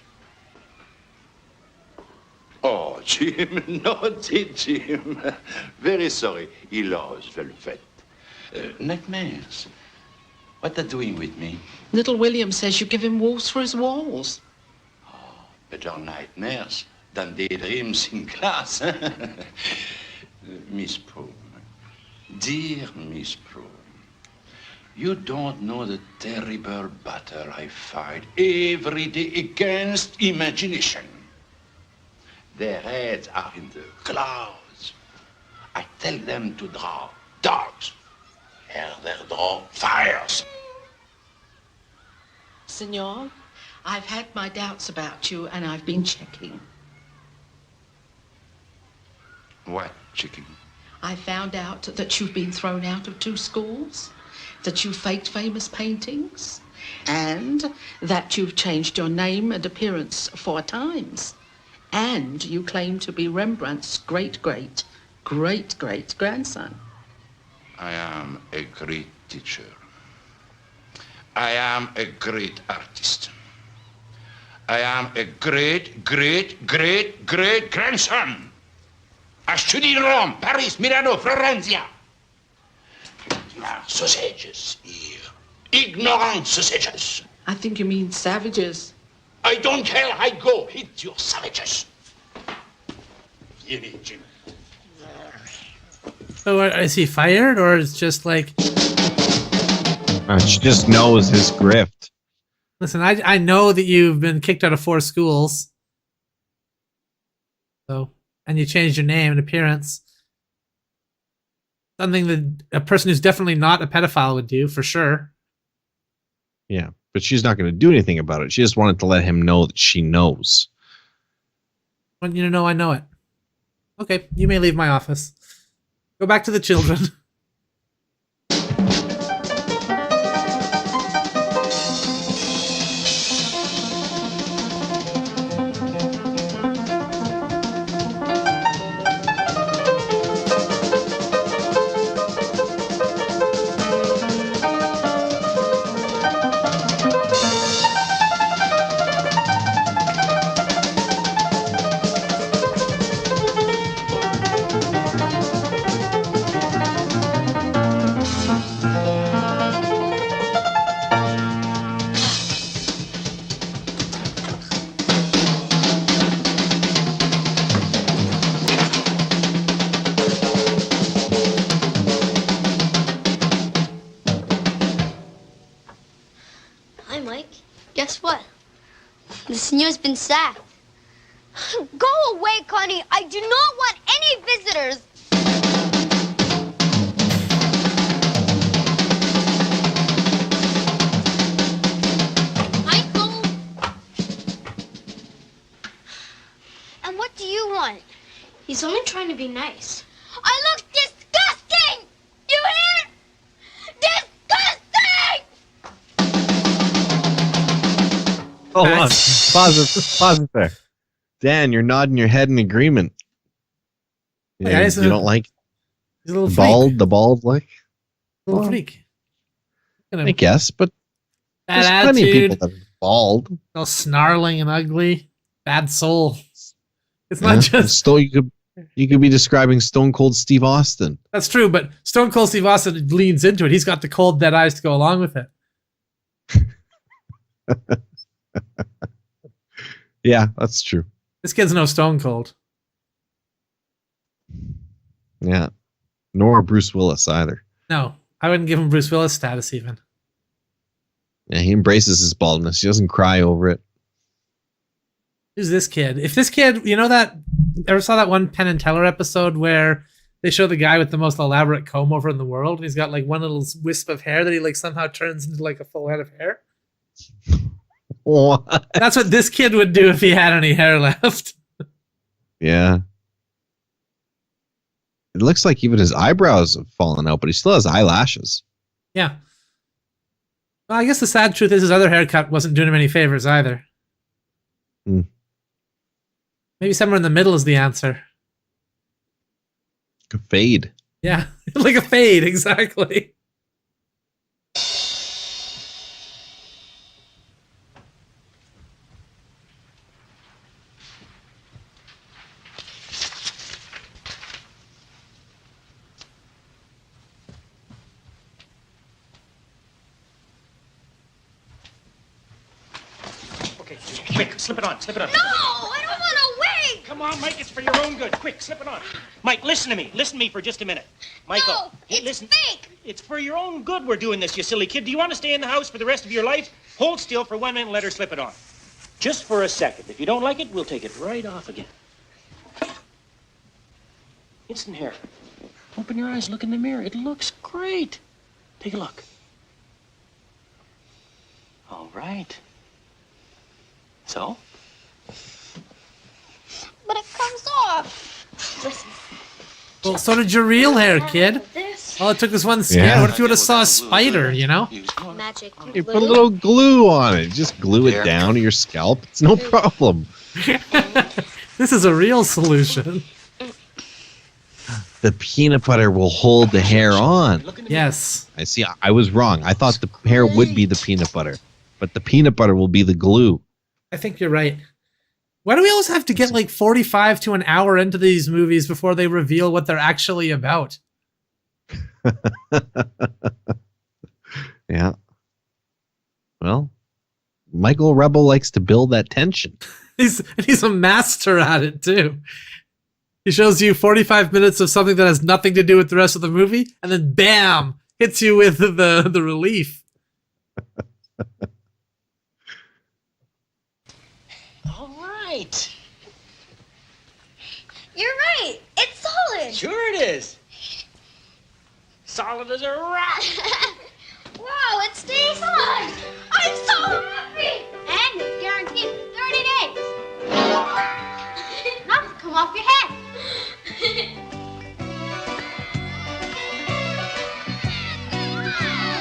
Oh, Jim, naughty Jim. Very sorry. He loves velvet. Nightmares. What are doing with me?
Little William says you give him wolves for his walls.
Better nightmares. than daydreams in class. Miss Prue, dear Miss Prue, you don't know the terrible battle I fight every day against imagination. Their heads are in the clouds. I tell them to draw dogs, and they draw fires.
Senor, I've had my doubts about you and I've been checking.
What, chicken?
I found out that you've been thrown out of 2 schools, that you faked famous paintings, and that you've changed your name and appearance 4 times. And you claim to be Rembrandt's great-great-great-great-grandson.
I am a great teacher. I am a great artist. I am a great-great-great-great-grandson. I studied in Rome, Paris, Milano, Florencia. Sausages here. Ignorant sausages.
I think you mean savages.
I don't care. I go hit your savages. Jim.
So is he fired, or is just like?
She just knows his grift.
Listen, I know that you've been kicked out of 4 schools. So, and you changed your name and appearance. Something that a person who's definitely not a pedophile would do, for sure.
Yeah, but she's not going to do anything about it. She just wanted to let him know that she knows.
I want you to know I know it. Okay, you may leave my office. Go back to the children.
Hi, Mike. Guess what? The senor's been sacked. Go away, Connie. I do not want any visitors. Michael! And what do you want?
He's only trying to be nice.
I look disgusting! You hear? Disgusting!
Hold on. Pause it there. Dan, you're nodding your head in agreement. You,
Yeah,
you don't like
He's a little
the bald look?
Little freak.
I guess, but
Bad
there's plenty of
attitude.
people that are bald.
All snarling and ugly. Bad soul. It's not just...
You could be describing Stone Cold Steve Austin.
That's true, but Stone Cold Steve Austin leans into it. He's got the cold, dead eyes to go along with it.
Yeah, that's true.
This kid's no Stone Cold.
Yeah. Nor Bruce Willis either.
No, I wouldn't give him Bruce Willis status even.
Yeah, he embraces his baldness. He doesn't cry over it.
Who's this kid? If this kid, you know that, ever saw that one Penn and Teller episode where they show the guy with the most elaborate comb over in the world, and he's got like one little wisp of hair that he like somehow turns into like a full head of hair?
What?
That's what this kid would do if he had any hair left.
Yeah. It looks like even his eyebrows have fallen out, but he still has eyelashes.
Yeah. Well, I guess the sad truth is his other haircut wasn't doing him any favors either.
Hmm.
Maybe somewhere in the middle is the answer.
Like a fade.
Yeah, like a fade, exactly.
Okay, quick, slip it on, slip it on.
No, I don't want to wait.
come on, Mike. It's for your own good. Quick, slip it on. Mike, listen to me. Listen to me for just a minute. Michael.
No,
hey,
it's
listen.
fake.
It's for your own good we're doing this, you silly kid. Do you want to stay in the house for the rest of your life? Hold still for 1 minute and let her slip it on. Just for a second. If you don't like it, we'll take it right off again. Instant hair. Open your eyes, look in the mirror. It looks great. Take a look. All right. So?
But it comes off. Listen.
Well, so did your real hair, kid.
This
All it took was one scan.
Yeah.
What if you would have saw a spider, you know?
magic.
You put a little glue on it. Just glue it down to your scalp. It's no problem.
This is a real solution.
The peanut butter will hold the hair on.
Yes.
I see. I was wrong. I thought the hair would be the peanut butter, but the peanut butter will be the glue.
I think you're right. Why do we always have to get like 45 to an hour into these movies before they reveal what they're actually about?
Yeah. Well, Michael Rebel likes to build that tension.
He's a master at it too. He shows you 45 minutes of something that has nothing to do with the rest of the movie, and then bam, hits you with the relief.
All right.
You're right. It's solid.
Sure it is. Solid as a rock.
Wow, it stays on. I'm so happy. And it's guaranteed for 30 days. Not to come off your head.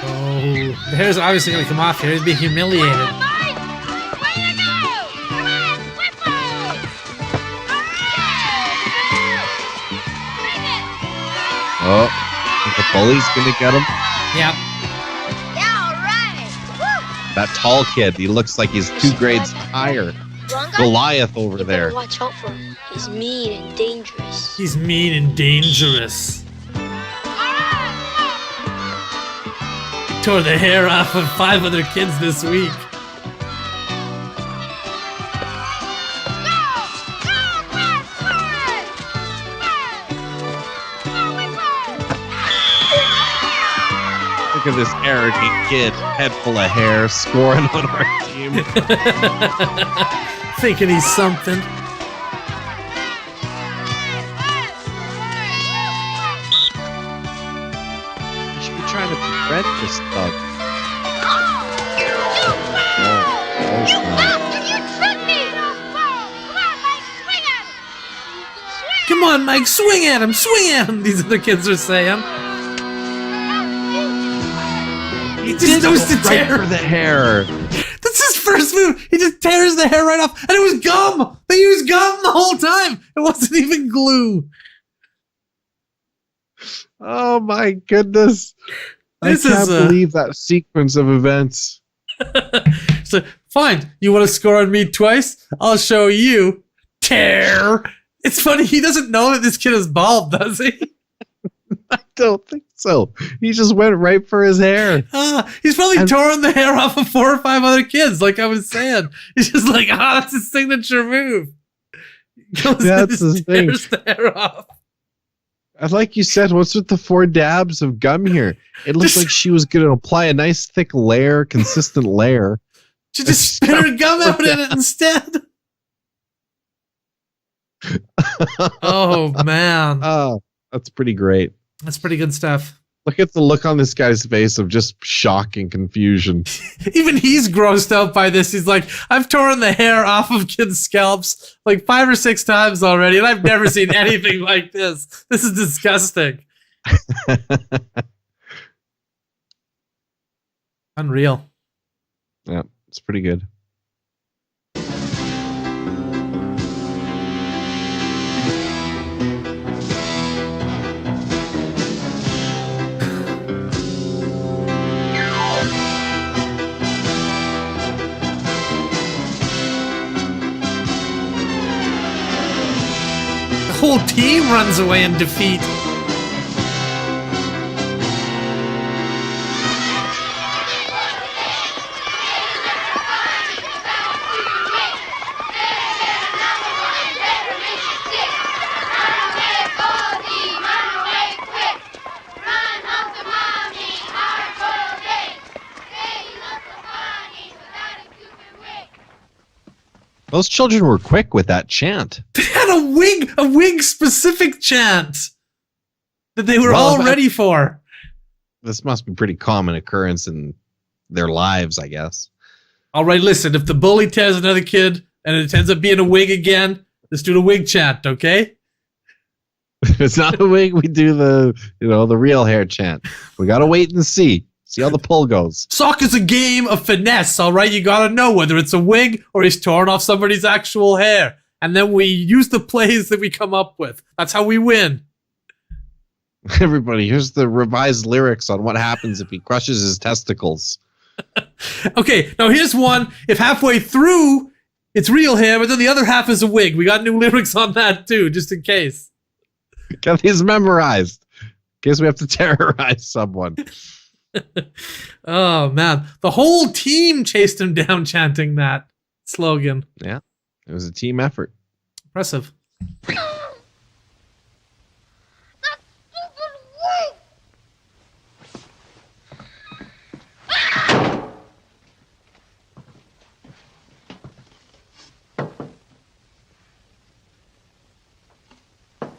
Oh, the hair's obviously going to come off here. He'd be humiliated.
Mike, way to go. Come on, flip those. All right. Bring it.
Oh, the bully's gonna get him.
Yep.
Yeah, all right. Woo.
That tall kid. He looks like he's 2 grades higher.
Wrong guy?
Goliath over
You
there.
better watch out for him. He's mean and dangerous.
He's mean and dangerous. Tore the hair off of 5 other kids this week.
Look at this arrogant kid, head full of hair, scoring on our team.
Thinking he's something.
You should be trying to befriend this thug.
Come on, Mike, swing at him, swing at him, these other kids are saying. He just knows to
right
tear
for the hair.
That's his first move. He just tears the hair right off, and it was gum. They used gum the whole time. It wasn't even glue.
Oh my goodness.
This
I can't
is,
believe that sequence of events.
So, fine. You want to score on me twice? I'll show you. Tear. It's funny. He doesn't know that this kid is bald, does he?
I don't think so. He just went right for his hair.
He's probably torn the hair off of 4 or 5 other kids, like I was saying. He's just like, that's his signature move. He goes
That's his thing.
tears the hair off.
And like you said, what's with the 4 dabs of gum here? It looks like she was going to apply a nice thick layer, consistent layer.
She just spit her gum out in it instead. Oh, man.
Oh, that's pretty great.
That's pretty good stuff.
Look at the look on this guy's face of just shock and confusion.
Even he's grossed out by this. He's like, I've torn the hair off of kids' scalps like 5 or 6 times already, and I've never seen anything like this. This is disgusting. Unreal.
Yeah, it's pretty good.
The whole team runs away in defeat.
Those children were quick with that chant.
They had a wig specific chant that they were
Well,
all ready for.
This must be pretty common occurrence in their lives, I guess.
All right, listen, if the bully tears another kid and it ends up being a wig again, let's do the wig chant, okay?
If it's not a wig, we do the real hair chant. We gotta wait and see. See how the pull goes.
Soccer's a game of finesse, all right? You gotta know whether it's a wig or he's torn off somebody's actual hair. And then we use the plays that we come up with. That's how we win.
Everybody, here's the revised lyrics on what happens if he crushes his testicles.
Okay, now here's one. If halfway through it's real hair, but then the other half is a wig. We got new lyrics on that too, just in case.
Got these memorized. In case we have to terrorize someone.
Oh man, the whole team chased him down chanting that slogan.
Yeah, it was a team effort.
Impressive.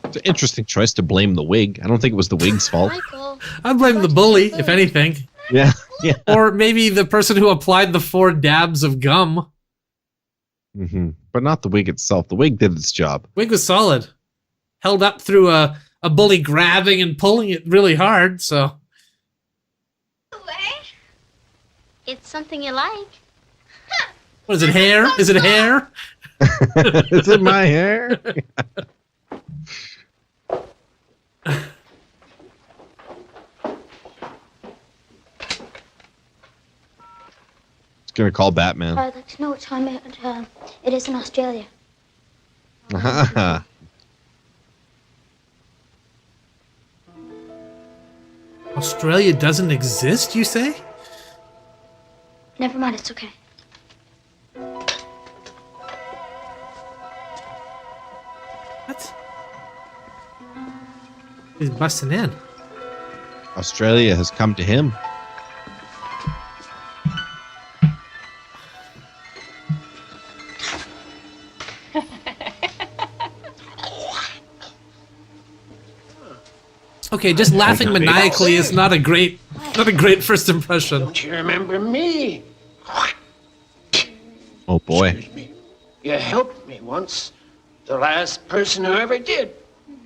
It's an interesting choice to blame the wig. I don't think it was the wig's fault.
Michael,
I'd blame the bully, if anything.
Yeah, yeah.
Or maybe the person who applied the 4 dabs of gum.
Mm-hmm. But not the wig itself. The wig did its job.
Wig was solid. Held up through a bully grabbing and pulling it really hard, so.
it's something you like.
What is it, hair? Is it hair?
Is it my hair? It's gonna call Batman.
I'd like to know what time it is in Australia.
Australia doesn't exist, you say?
Never mind, it's okay.
What? He's busting in.
Australia has come to him.
Okay, just laughing maniacally is not a great first impression.
Don't you remember me?
Oh boy.
Excuse me. You helped me once. The last person who ever did.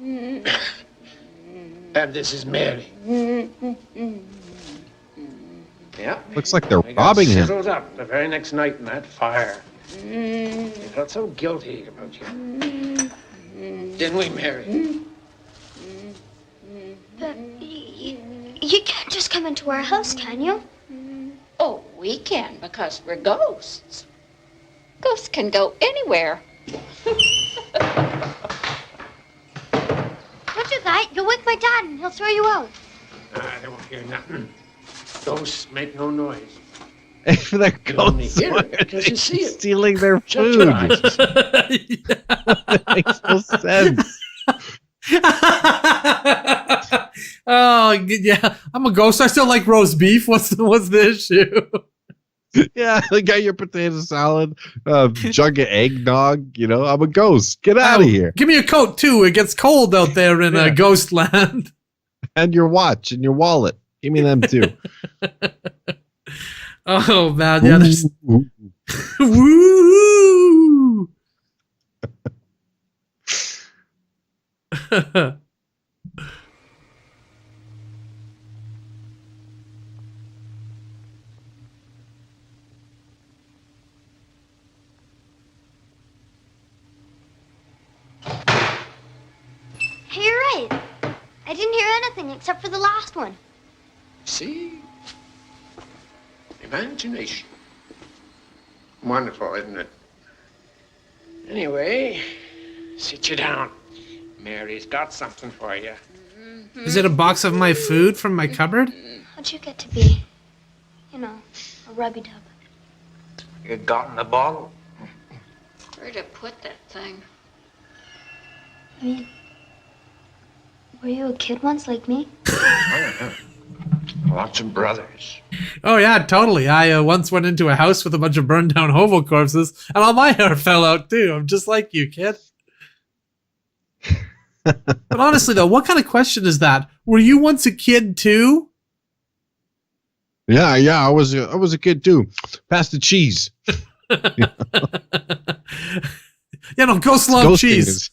And this is Mary. Yeah.
Looks like they're
I got
robbing him.
sizzled up the very next night in that fire. I felt so guilty about you. Didn't we, Mary?
But you can't just come into our house, can you?
Oh, we can because we're ghosts. Ghosts can go anywhere.
Don't do that. You'll wake my dad and he'll throw you out.
They won't hear nothing. Ghosts make no noise.
If they're
You only
ghosts,
hear
why
it
are
because
they
you see it.
stealing their
Shut
food?
your eyes.
That makes no sense.
Oh yeah, I'm a ghost. I still like roast beef. What's the issue?
Yeah, they got your potato salad, jug of eggnog. You know, I'm a ghost. Get out of here.
Give me a coat too. It gets cold out there in ghost land.
And your watch and your wallet. Give me them too.
Oh man, yeah. There's...
Ooh.
Woo!
Hey, you're right. I didn't hear anything except for the last one.
See? Imagination. Wonderful, isn't it? Anyway, sit you down. Mary's got something for you.
Is it a box of my food from my cupboard?
How'd you get to be, you know, a rubby dub?
You got in the bottle?
Where'd you put that thing?
I mean, were you a kid once like me?
Oh, yeah.
I want some brothers.
Oh yeah, totally. I once went into a house with a bunch of burned down hobo corpses, and all my hair fell out too. I'm just like you, kid. But honestly, though, what kind of question is that? Were you once a kid too?
Yeah, I was a kid too. Pass the cheese.
Yeah, no, ghosts love cheese.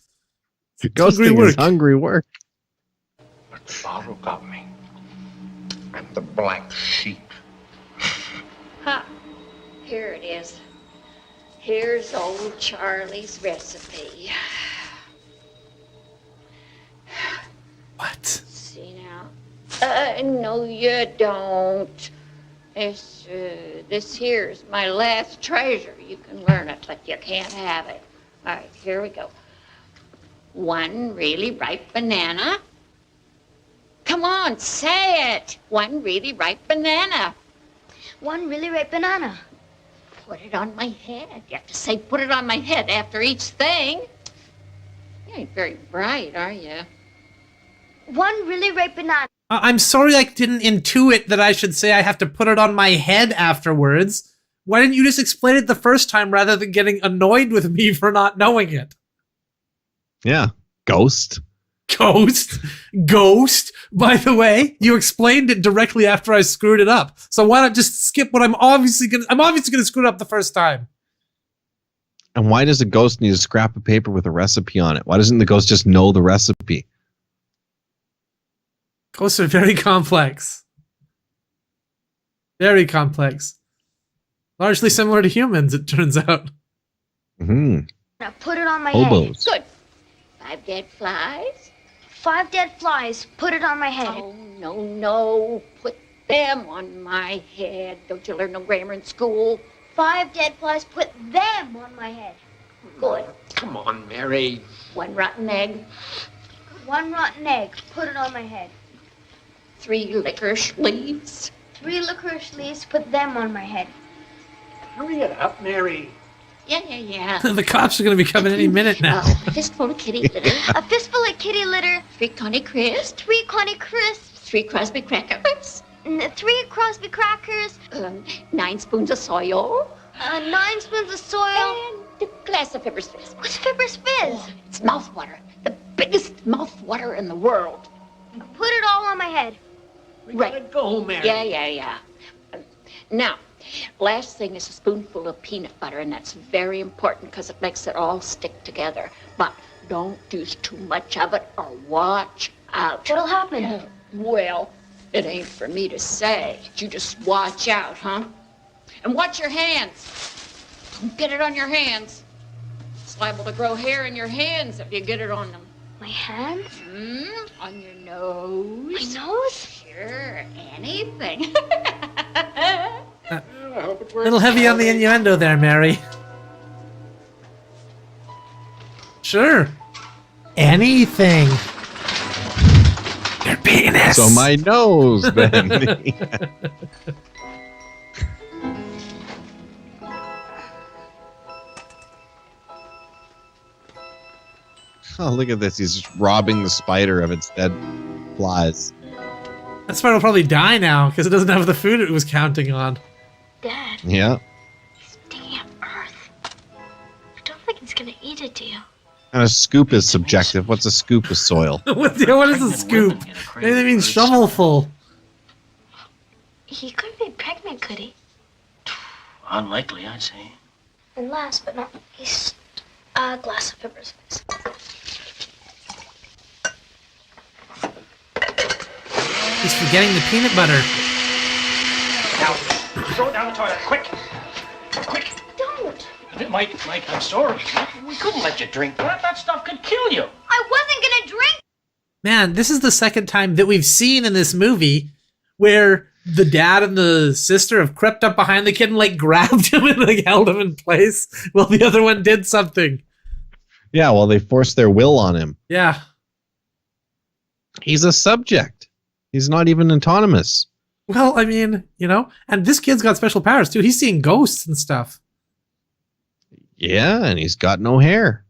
Ghosting is hungry work.
But sorrow got me. I'm the black sheep.
Ha! Here it is. Here's old Charlie's recipe.
What?
See now. No, you don't. This here's my last treasure. You can learn it, but you can't have it. All right, here we go. 1 really ripe banana. Come on, say it. 1 really ripe banana.
1 really ripe banana.
Put it on my head. You have to say, put it on my head after each thing. You ain't very bright, are you?
1 really ripe banana.
I'm sorry I didn't intuit that I should say I have to put it on my head afterwards. Why didn't you just explain it the first time rather than getting annoyed with me for not knowing it?
Yeah, ghost.
Ghost. By the way, you explained it directly after I screwed it up. So why not just skip what I'm obviously gonna screw it up the first time.
And why does a ghost need a scrap of paper with a recipe on it? Why doesn't the ghost just know the recipe?
Ghosts are very complex. Very complex. Largely similar to humans, it turns out.
Mm-hmm.
Now put it on my
Hobos.
head.
Good. 5 dead flies.
5 dead flies. Put it on my head.
Oh, no. Put them on my head. Don't you learn no grammar in school?
5 dead flies. Put them on my head.
Good.
Come on, Mary.
1 rotten egg.
1 rotten egg. Put it on my head.
3 licorice leaves.
3 licorice leaves. Put them on my head.
Hurry it up, Mary.
Yeah.
The cops are going to be coming any minute now.
A fistful of kitty litter.
A fistful of kitty litter.
3 Connie crisps.
3 Connie crisps.
3 Crosby crackers.
3 Crosby crackers.
9 spoons of soil.
9 spoons of soil.
And a glass of Fibber's Fizz.
What's Fibber's Fizz?
It's mouthwater. The biggest mouthwater in the world.
Put it all on my head.
We gotta go, Mary.
Yeah. Now, last thing is a spoonful of peanut butter, and that's very important because it makes it all stick together. But don't use too much of it or watch out.
What'll happen?
Well, it ain't for me to say. You just watch out, huh? And watch your hands. Don't get it on your hands. It's liable to grow hair in your hands if you get it on them.
My hands?
On your nose.
My nose?
Sure, anything.
A little heavy on the innuendo there, Mary. Sure. Anything. Your penis.
So my nose, then. Oh, look at this. He's just robbing the spider of its dead flies.
That spider will probably die now because it doesn't have the food it was counting on.
Dad.
Yeah.
He's digging up earth. I don't think he's gonna eat it, do you?
And a scoop is subjective. What's a scoop of soil?
what is a scoop? Maybe that means shovelful.
He couldn't be pregnant, could he?
Unlikely, I'd say.
And last but not least, a glass of Fibber's Fizz.
He's forgetting the peanut butter.
Now, throw it down the toilet, quick.
Don't.
Mike, I'm sorry. We couldn't let you drink that. That stuff could kill you.
I wasn't gonna drink.
Man, this is the second time that we've seen in this movie where the dad and the sister have crept up behind the kid and like grabbed him and like held him in place while the other one did something.
Yeah, well, they forced their will on him.
Yeah.
He's a subject. He's not even autonomous.
Well, I mean, you know, and this kid's got special powers too. He's seeing ghosts and stuff.
Yeah, and he's got no hair.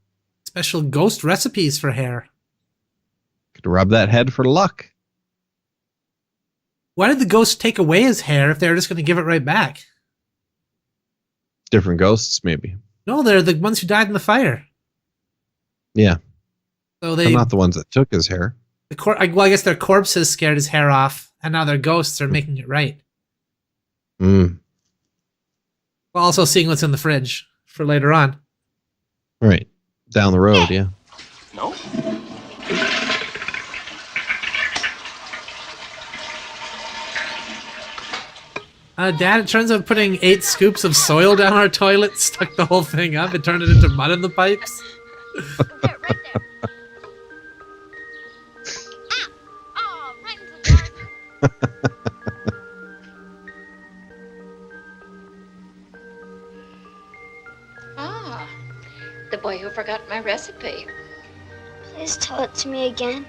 Special ghost recipes for hair.
Could rub that head for luck.
Why did the ghost take away his hair if they were just going to give it right back?
Different ghosts, maybe.
No, they're the ones who died in the fire.
Yeah.
So
They're not the ones that took his hair.
Well, I guess their corpses scared his hair off, and now their ghosts are making it right.
Mm.
While also seeing what's in the fridge for later on.
Right. Down the road, yeah.
No?
Dad, it turns out putting 8 scoops of soil down our toilet stuck the whole thing up. It turned it into mud in the pipes.
Right there. Ah! Oh, right into the dark.
Ah, the boy who forgot my recipe.
Please tell it to me again.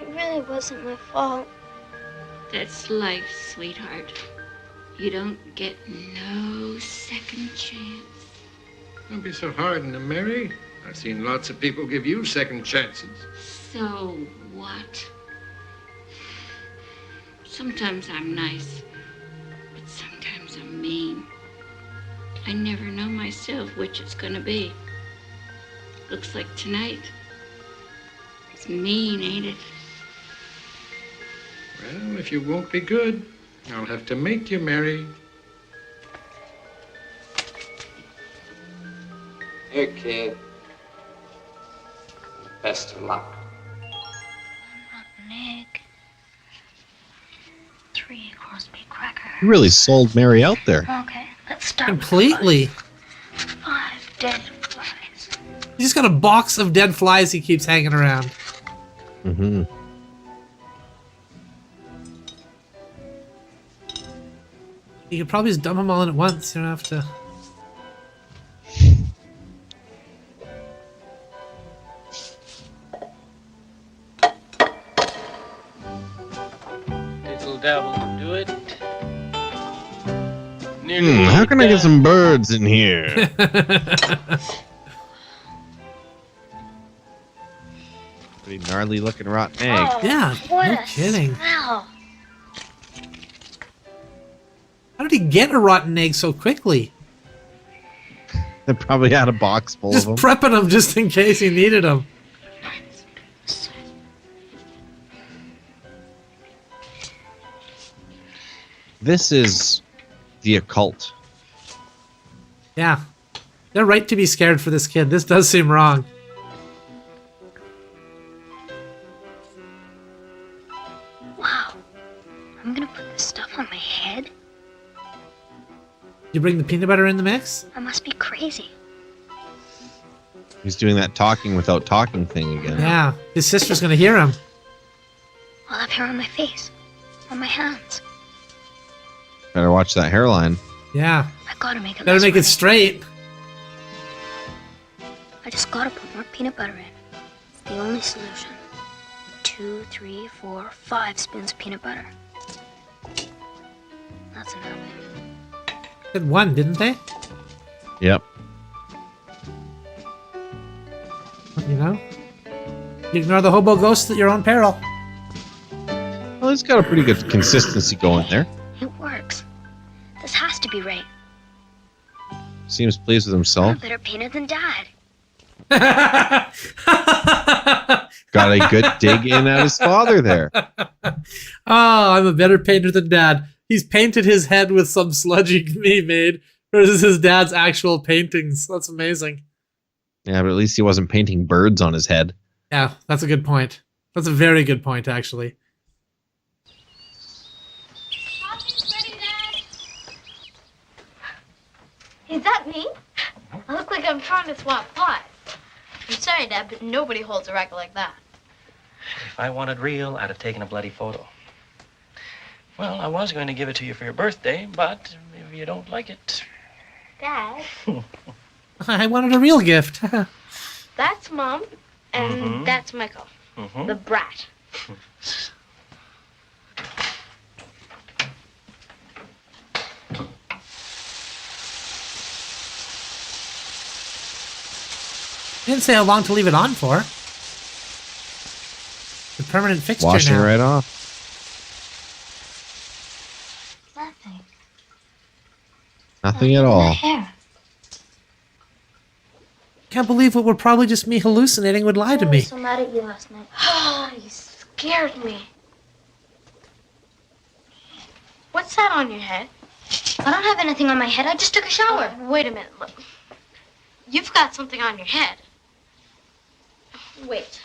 It really wasn't my fault.
That's life, sweetheart. You don't get no second chance.
Don't be so hard on them, Mary. I've seen lots of people give you second chances.
So what? Sometimes I'm nice, but sometimes I'm mean. I never know myself which it's gonna be. Looks like tonight. It's mean, ain't it?
Well, if you won't be good, I'll have to make you, Mary.
Here, kid. Best of luck.
Rotten egg. 3 Crosby cracker.
You really sold Mary out there.
Okay, let's start
Completely.
with 5 dead flies.
He's just got a box of dead flies he keeps hanging around.
Mm-hmm.
You could probably just dump them all in at once. You don't have to.
Little dabble will do it.
How can I get some birds in here? Pretty gnarly looking rotten egg.
Oh,
Yeah,
what
no
a
kidding.
smell.
How did he get a rotten egg so quickly?
They probably had a box full
Just
of them.
prepping them just in case he needed them.
This is the occult.
Yeah. They're right to be scared for this kid. This does seem wrong.
Wow. I'm gonna put this stuff on my head?
You bring the peanut butter in the mix?
I must be crazy.
He's doing that talking without talking thing again.
Yeah. His sister's gonna hear him.
I'll have hair on my face. On my hands.
Better watch that hairline.
Yeah.
I gotta make it
Better
less
make it
runny.
straight.
I just gotta put more peanut butter in. It's the only solution. 2, 3, 4, 5 spoons of peanut butter. That's enough.
Did one, didn't they?
Yep.
You know? You ignore the hobo ghosts at your own peril.
Well, he's got a pretty good consistency going there.
It works. This has to be right.
Seems pleased with
I'm
himself.
a better painter than Dad.
Got a good dig in at his father there.
Oh, I'm a better painter than Dad. He's painted his head with some sludgy he made versus his dad's actual paintings. That's amazing.
Yeah, but at least he wasn't painting birds on his head.
Yeah, that's a good point. That's a very good point, actually.
Is that me? I look like I'm trying to swap pies. I'm sorry, Dad, but nobody holds a racket like that.
If I wanted real, I'd have taken a bloody photo. Well, I was going to give it to you for your birthday, but if you don't like it...
Dad,
I wanted a real gift.
that's Mom, and
Mhm.
that's Michael,
Mhm.
the brat.
You didn't say how long to leave it on for. The permanent fixture
Washing
now.
right off. Nothing at all.
Hair.
Can't believe what were probably just me hallucinating would lie to
I
me.
was so mad at you last night.
You scared me. What's that on your head?
I don't have anything on my head. I just took a shower.
Wait a minute. Look. You've got something on your head. Wait.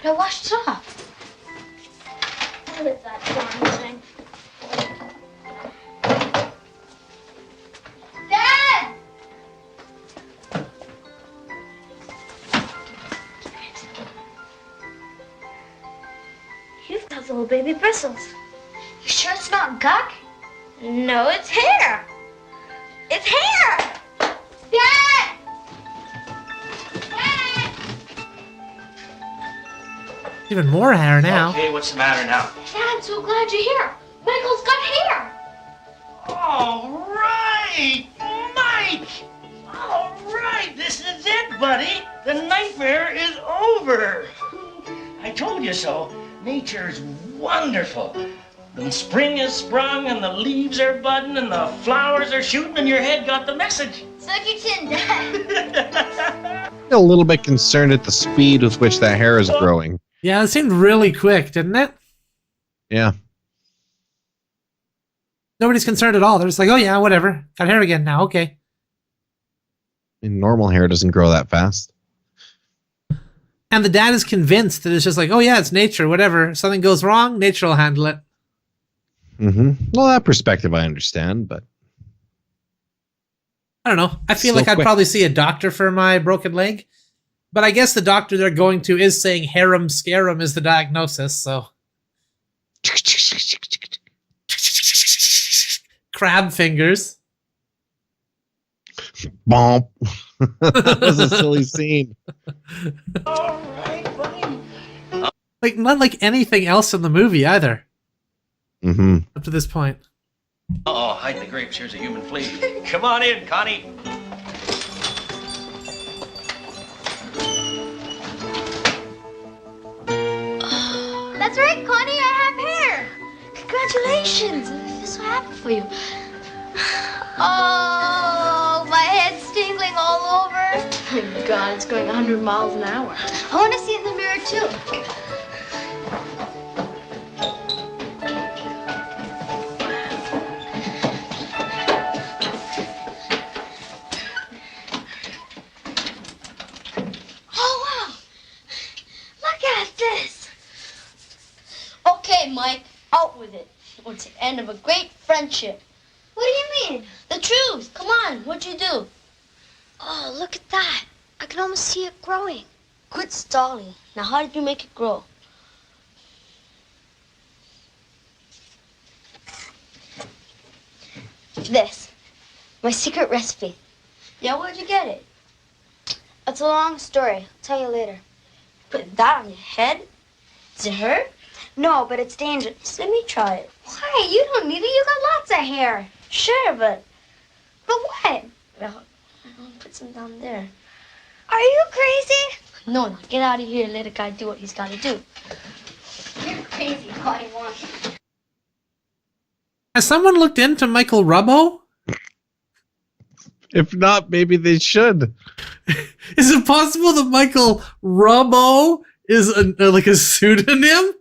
But I washed it off. What is that darn thing? Dad! You've got little baby bristles. You sure it's not gunk?
No, it's hair. It's hair!
Dad!
Even more hair now.
Okay, what's the matter now?
Dad, I'm so glad you're here. Michael's got hair.
All right, Mike. All right, this is it, buddy. The nightmare is over. I told you so. Nature's wonderful. The spring has sprung and the leaves are budding and the flowers are shooting and your head got the message.
Suck your chin, Dad.
A little bit concerned at the speed with which that hair is growing.
Yeah, it seemed really quick, didn't it?
Yeah.
Nobody's concerned at all. They're just like, oh yeah, whatever. Got hair again now, okay.
I mean, normal hair doesn't grow that fast.
And the dad is convinced that it's just like, oh yeah, it's nature, whatever. If something goes wrong, nature will handle it.
Well, that perspective I understand, but
I don't know. I feel
So
like I'd
quick.
probably see a doctor for my broken leg. But I guess the doctor they're going to is saying harem scarum is the diagnosis, so. Crab fingers.
Bomp. That was a silly scene.
All right, buddy.
Like, not like anything else in the movie either, up to this point.
Uh-oh, hide the grapes. Here's a human flea. Come on in, Connie.
That's right, Connie. I have hair. Congratulations. I feel so happy for you. Oh, my head's tingling all over.
Oh, my God, it's going 100 miles an hour.
I want to see in the mirror, too. Oh, wow. Look at this.
Okay, Mike, out with it. It's the end of a great friendship.
What do you mean?
The truth. Come on, what'd you do?
Oh, look at that. I can almost see it growing.
Quit stalling. Now, how did you make it grow?
This. My secret recipe.
Yeah, where'd you get it?
It's a long story. I'll tell you later.
Put that on your head? Does it hurt?
No, but it's dangerous.
Let me try it.
Why? You don't need it. You got lots of hair.
Sure, but
But what?
well, I'll put some down there.
Are you crazy?
No, get out of here and let a guy do what he's got to do.
You're crazy, Connie One.
Has someone looked into Michael Rubbo?
If not, maybe they should.
Is it possible that Michael Rubbo is like a pseudonym?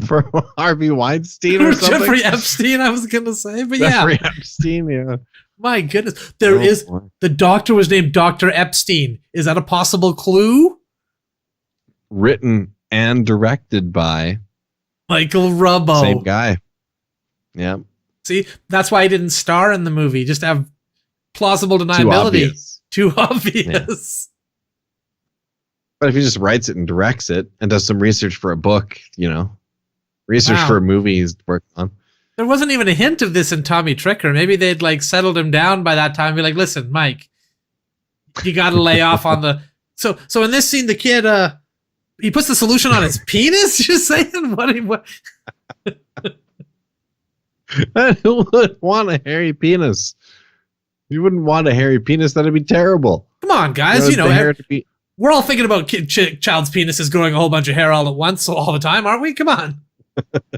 For Harvey Weinstein
Or
or something?
Jeffrey Epstein, I was going to say. But
Jeffrey
yeah,
Epstein, yeah.
my goodness. There
Oh,
is,
boy.
the doctor was named Dr. Epstein. Is that a possible clue?
Written and directed by
Michael Rubbo.
same guy. Yeah.
See, that's why he didn't star in the movie. Just to have plausible
Too
deniability.
obvious.
Too obvious.
But if he just writes it and directs it and does some research for a book, you know, research
Wow.
for a movie he's working on.
There wasn't even a hint of this in Tommy Tricker. Maybe they'd like settled him down by that time. Be like, listen, Mike, you got to lay off on the. So in this scene, the kid, he puts the solution on his penis. You're saying what?
Who would want a hairy penis? You wouldn't want a hairy penis. That'd be terrible.
Come on, guys. You know,
the hair to be
we're all thinking about child's penises growing a whole bunch of hair all at once, all the time, aren't we? Come on.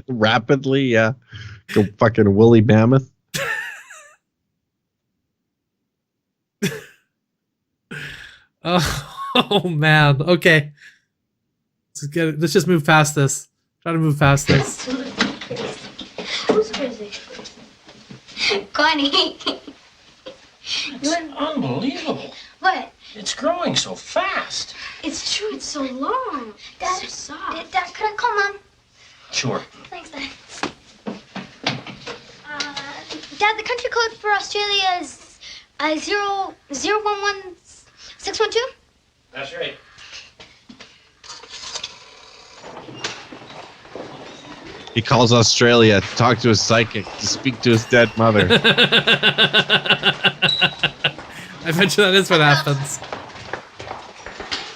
rapidly. Yeah. Go fucking woolly mammoth.
Oh man. Okay. Let's just move past this. Try to move past this.
Who's crazy? Connie.
It's unbelievable.
What?
It's growing so fast.
It's true, it's so long.
Dad,
so soft.
Dad, can I call Mom?
Sure.
Thanks, Dad. Dad, the country code for Australia is 011612?
That's right.
He calls Australia to talk to his psychic, to speak to his dead mother.
I bet you that is what happens.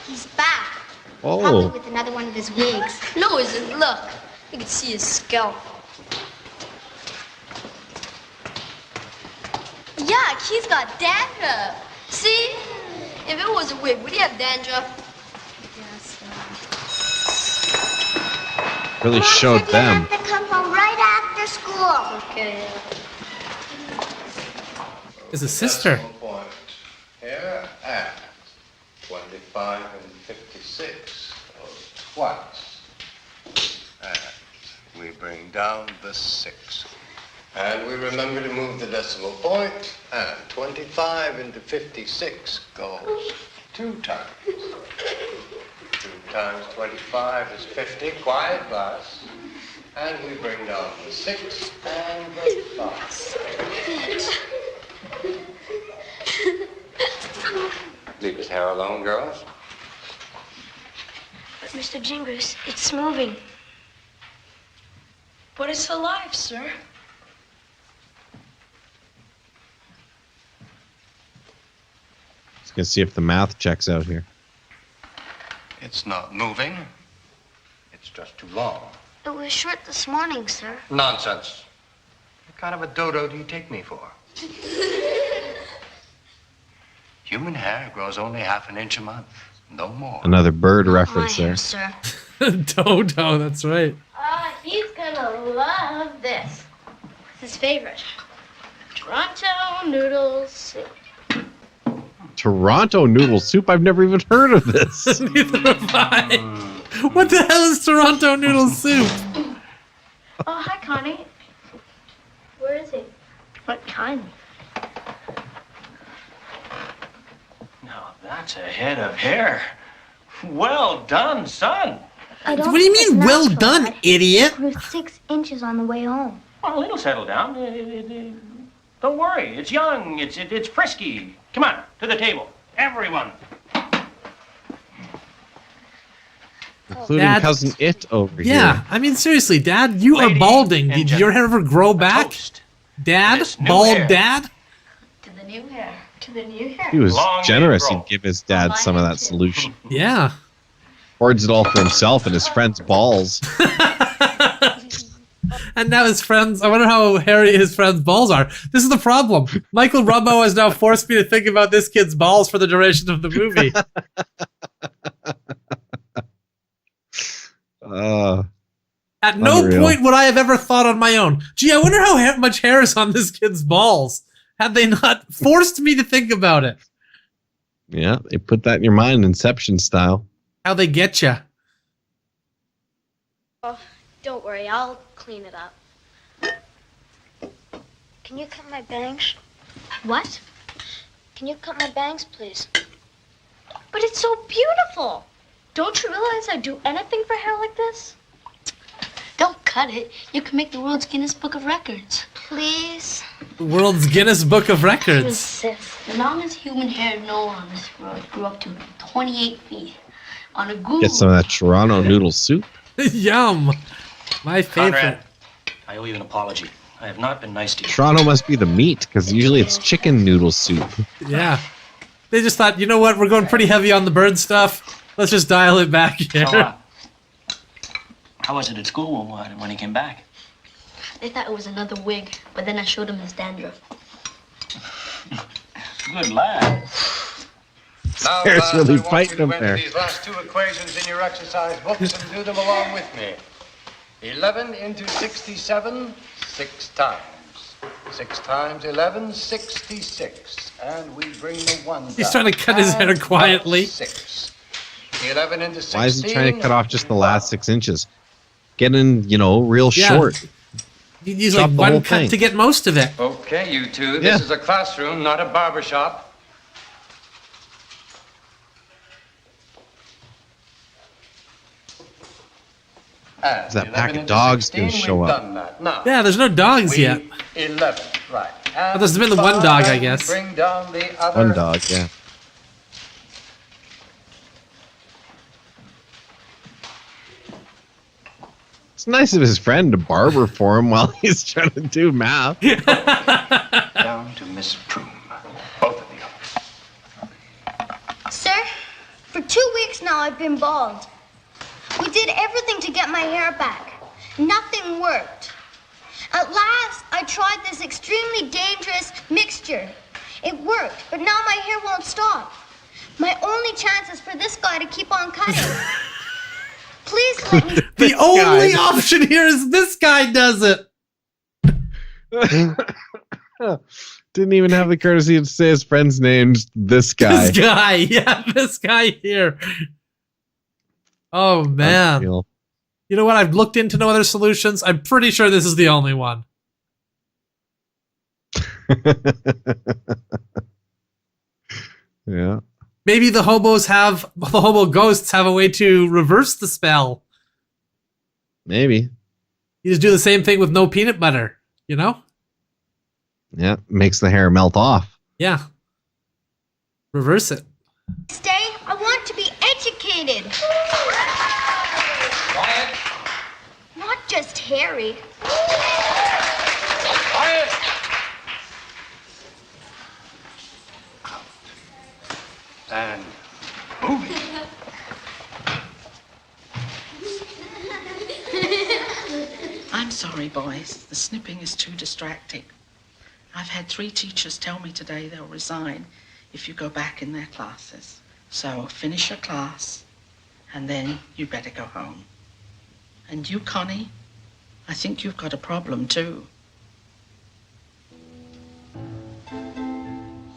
He's back.
Oh.
Probably with another one of his wigs. No, he isn't. Look. You can see his scalp. Yuck, he's got dandruff. See? If it was a wig, would he have dandruff?
Really showed them.
To come home right after school.
Okay.
It's a sister.
Decimal point here at 25 and 56 goes twice. And we bring down the 6. And we remember to move the decimal point, and 25 into 56 goes 2 times. 2 times 25 is 50. Quiet, class. And we bring down the 6 and the 5. Leave his hair alone, girls.
But Mr. Jingers, it's moving.
But it's alive, sir.
Just gonna see if the math checks out here.
It's not moving. It's just too long.
It was short this morning, sir.
Nonsense. What kind of a dodo do you take me for? Human hair grows only half an inch a month. No more.
Another bird reference there.
Sir.
Dodo, that's right.
He's gonna love this.
His favorite.
Toronto noodle soup.
Toronto noodle soup? I've never even heard of this.
Neither have I. What the hell is Toronto noodle soup?
Oh, hi, Connie.
Where is he?
What kind?
Now that's a head of hair. Well done, son.
I don't
What do you
think
mean,
it's
well
natural,
done,
Dad.
idiot?
It grew 6 inches on the way home.
Well, it'll settle down. Don't worry. It's young. It's frisky. Come on, to the table. Everyone.
Including
Dad-
cousin It over
Yeah,
here.
I mean, seriously, Dad, you
Ladies
are balding.
and
Did your hair ever grow back?
Toast.
Dad?
This new
Bald
hair.
dad?
To the new hair. To the new hair.
He was
Long
generous.
may it
He'd give his dad some of that solution.
Yeah.
Hoards it all for himself and his friend's balls.
And now his friends, I wonder how hairy his friends' balls are. This is the problem. Michael Rumbo has now forced me to think about this kid's balls for the duration of the movie. At no
Unreal.
point would I have ever thought on my own, gee, I wonder how much hair is on this kid's balls. Had they not forced me to think about it.
Yeah, they put that in your mind, Inception style.
How they get you.
Oh, don't worry, I'll clean it up. Can you cut my bangs? What? Can you cut my bangs, please?
But it's so beautiful. Don't you realize I'd do anything for hair like this?
Don't cut it. You can make the world's Guinness Book of Records. Please?
The world's Guinness Book of Records.
Insist. The longest human haired known on this world grew up to 28 feet. On a Google.
Get some of that Toronto noodle soup.
Yum. My favorite.
Conrad, I owe you an apology. I have not been nice to you.
Toronto must be the meat, because usually it's chicken noodle soup.
Yeah. They just thought, you know what, we're going pretty heavy on the bird stuff. Let's just dial it back here.
So, how was it at school when he came back?
They thought it was another wig, but then I showed them his dandruff.
Good lad.
Now,
There's
lads,
really
I want
fighting
you to
them
enter
there.
these last 2 equations in your exercise books and do them along with me. 11 into 67, 6 times. 6 times 11, 66. And we bring the 1 down.
He's trying to cut his hair quietly.
6. The 11 into 16.
Why is he trying to cut off just the last 6 inches? Get in, real short.
You use
Chop
like
the whole
one cut
thing.
to get most of it.
Okay, you two. This is a classroom, not a barber shop.
Is that pack of dogs going to show up?
Yeah, there's no dogs yet.
11, right.
Oh, there's been the one dog, I guess.
Bring down the other.
One dog, yeah. It's nice of his friend to barber for him while he's trying to do math.
Down to Miss Broom. Both of you.
Sir, for 2 weeks now I've been bald. We did everything to get my hair back. Nothing worked. At last, I tried this extremely dangerous mixture. It worked, but now my hair won't stop. My only chance is for this guy to keep on cutting. Please let me...
The only option here is this guy does it.
Didn't even have the courtesy to say his friend's name's this guy.
This guy, yeah, this guy here. Oh, man. You know what? I've looked into no other solutions. I'm pretty sure this is the only one.
Yeah.
Maybe the hobo ghosts have a way to reverse the spell.
Maybe.
You just do the same thing with no peanut butter,
Yeah, makes the hair melt off.
Yeah. Reverse it.
Stay. I want to be educated.
Quiet.
Not just hairy.
Quiet.
And moving.
I'm sorry, boys. The snipping is too distracting. I've had 3 teachers tell me today they'll resign if you go back in their classes. So finish your class, and then you better go home. And you, Connie, I think you've got a problem, too.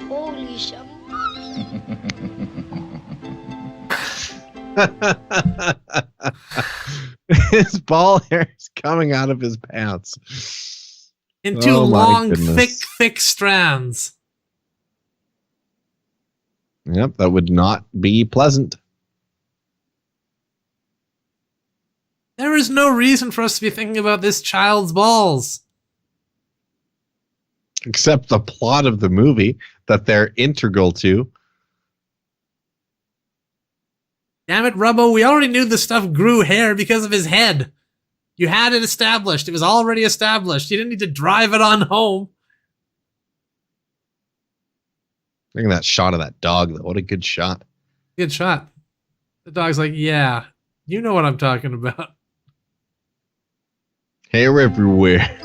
Holy shit.
His ball hair is coming out of his pants.
Into
Oh, my
long,
goodness.
thick strands.
Yep, that would not be pleasant.
There is no reason for us to be thinking about this child's balls.
Except the plot of the movie that they're integral to.
Damn it, Rubbo, we already knew the stuff grew hair because of his head. You had it established. It was already established. You didn't need to drive it on home.
Look at that shot of that dog, though. What a good shot.
Good shot. The dog's like, yeah, you know what I'm talking about.
Hair everywhere.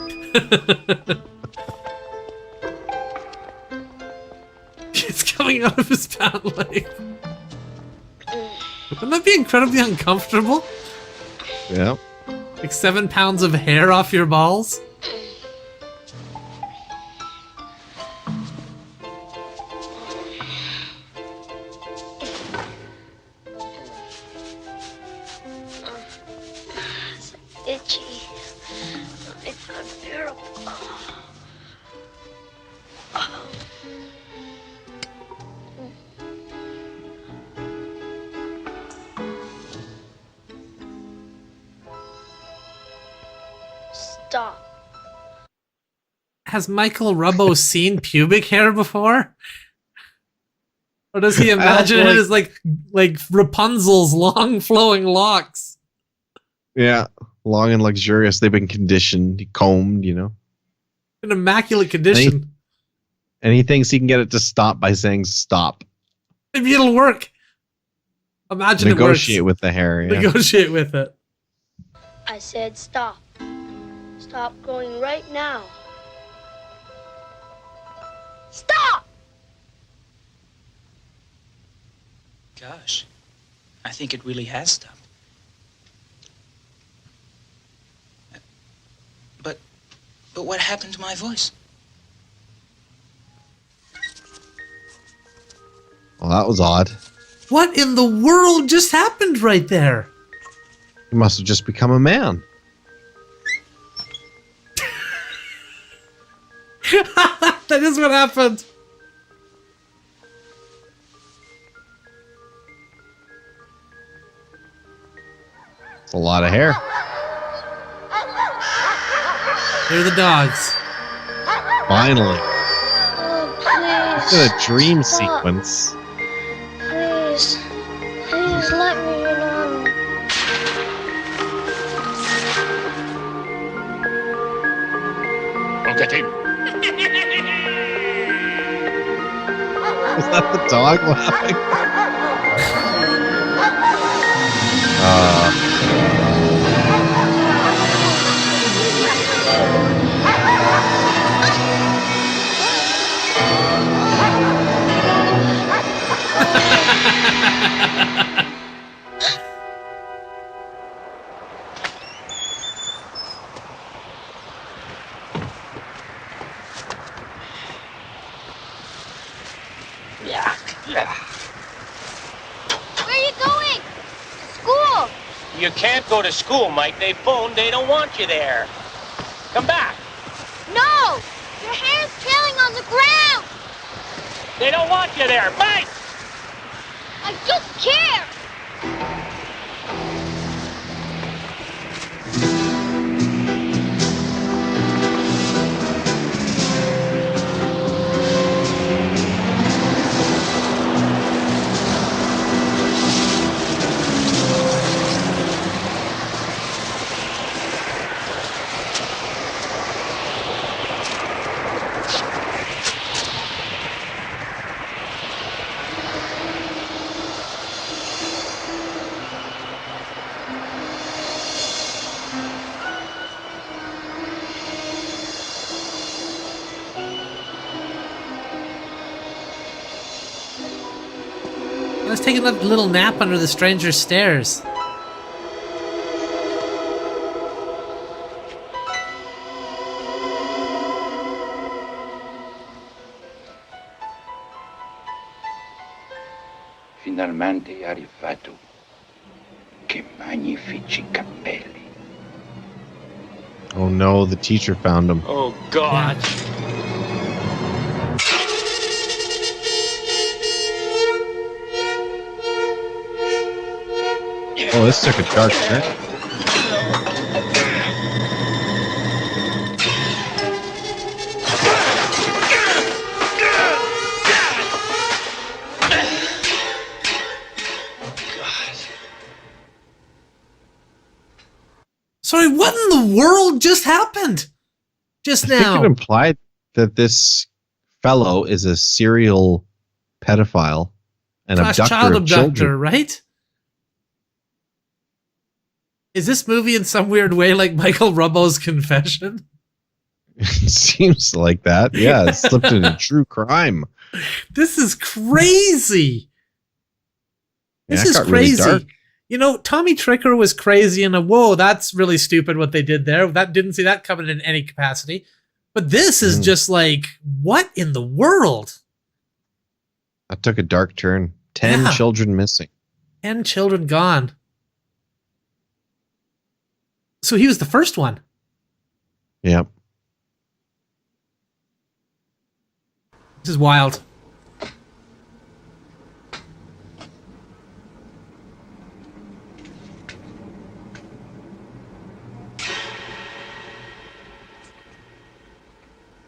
It's coming out of his pant leg. Wouldn't that be incredibly uncomfortable?
Yeah.
Like 7 pounds of hair off your balls?
It's itchy. It's unbearable. Stop.
Has Michael Rubbo seen pubic hair before? Or does he imagine it as like Rapunzel's long flowing locks?
Yeah. Long and luxurious. They've been conditioned, combed,
In immaculate condition.
And he thinks he can get it to stop by saying stop.
Maybe it'll work. Imagine
Negotiate
it works.
with the hair. Yeah.
Negotiate with it.
I said stop. Stop growing right now. Stop!
Gosh, I think it really has stopped. But what happened to my voice?
Well, that was odd.
What in the world just happened right there?
He must have just become a man.
That is what happened.
It's a lot of hair.
They're the dogs.
Finally.
Oh,
It's a dream sequence.
Please. Please let me alone.
Look at him.
Was that the dog laughing?
Where are you going? School.
You can't go to school, Mike. They phoned. They don't want you there. Come back.
No! Your hair's trailing on the ground!
They don't want you there. Mike!
I don't care!
I was taking a little nap under the stranger's stairs.
Finalmente è arrivato. Che magnifici capelli.
Oh no, the teacher found him.
Oh, God.
Oh, this took a dark turn.
Sorry, what in the world just happened? Just
I think
now.
it implied that this fellow is a serial pedophile and
Slash
abductor
child
of
abductor,
children.
right? Is this movie in some weird way like Michael Rubbo's Confession?
It seems like that. Yeah, it slipped into true crime.
This is crazy. This
Yeah, it
is
got really
crazy.
dark.
You know, Tommy Tricker was crazy and whoa, that's really stupid what they did there. That didn't see that coming in any capacity. But this is just like, what in the world?
That took a dark turn. 10
Yeah.
children missing.
10 children gone. So he was the first one.
Yep.
This is wild.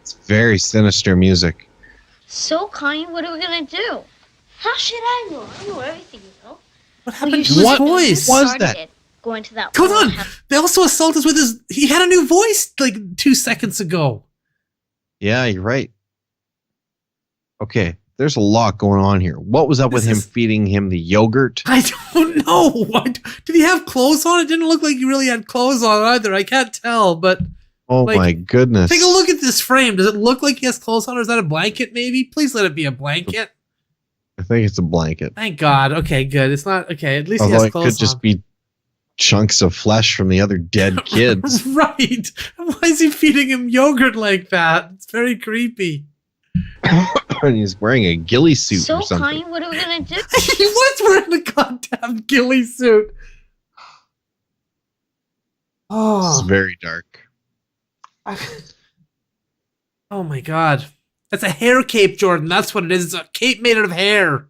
It's very sinister music.
So, Connie, what are we gonna do? How should I know? I know everything, you know.
What happened to his voice?
was that?
Going to that.
Hold
one
on. They also assaulted us with his. He had a new voice like 2 seconds ago.
Yeah, you're right. Okay, there's a lot going on here. What was up with him feeding him the yogurt?
I don't know. What did he have clothes on? It didn't look like he really had clothes on either. I can't tell, but
Oh
like,
my goodness.
take a look at this frame. Does it look like he has clothes on, or is that a blanket? Maybe. Please let it be a blanket.
I think it's a blanket.
Thank God. Okay, good. It's not okay. At least he
Although
has
it
clothes
could just
on.
be chunks of flesh from the other dead kids.
Right. Why is he feeding him yogurt like that? It's very creepy.
And he's wearing a ghillie suit
So,
or something.
Connie, what are we gonna do?
He was wearing a goddamn ghillie suit.
It's
Oh.
very dark.
Oh my god. That's a hair cape, Jordan. That's what it is. It's a cape made out of hair.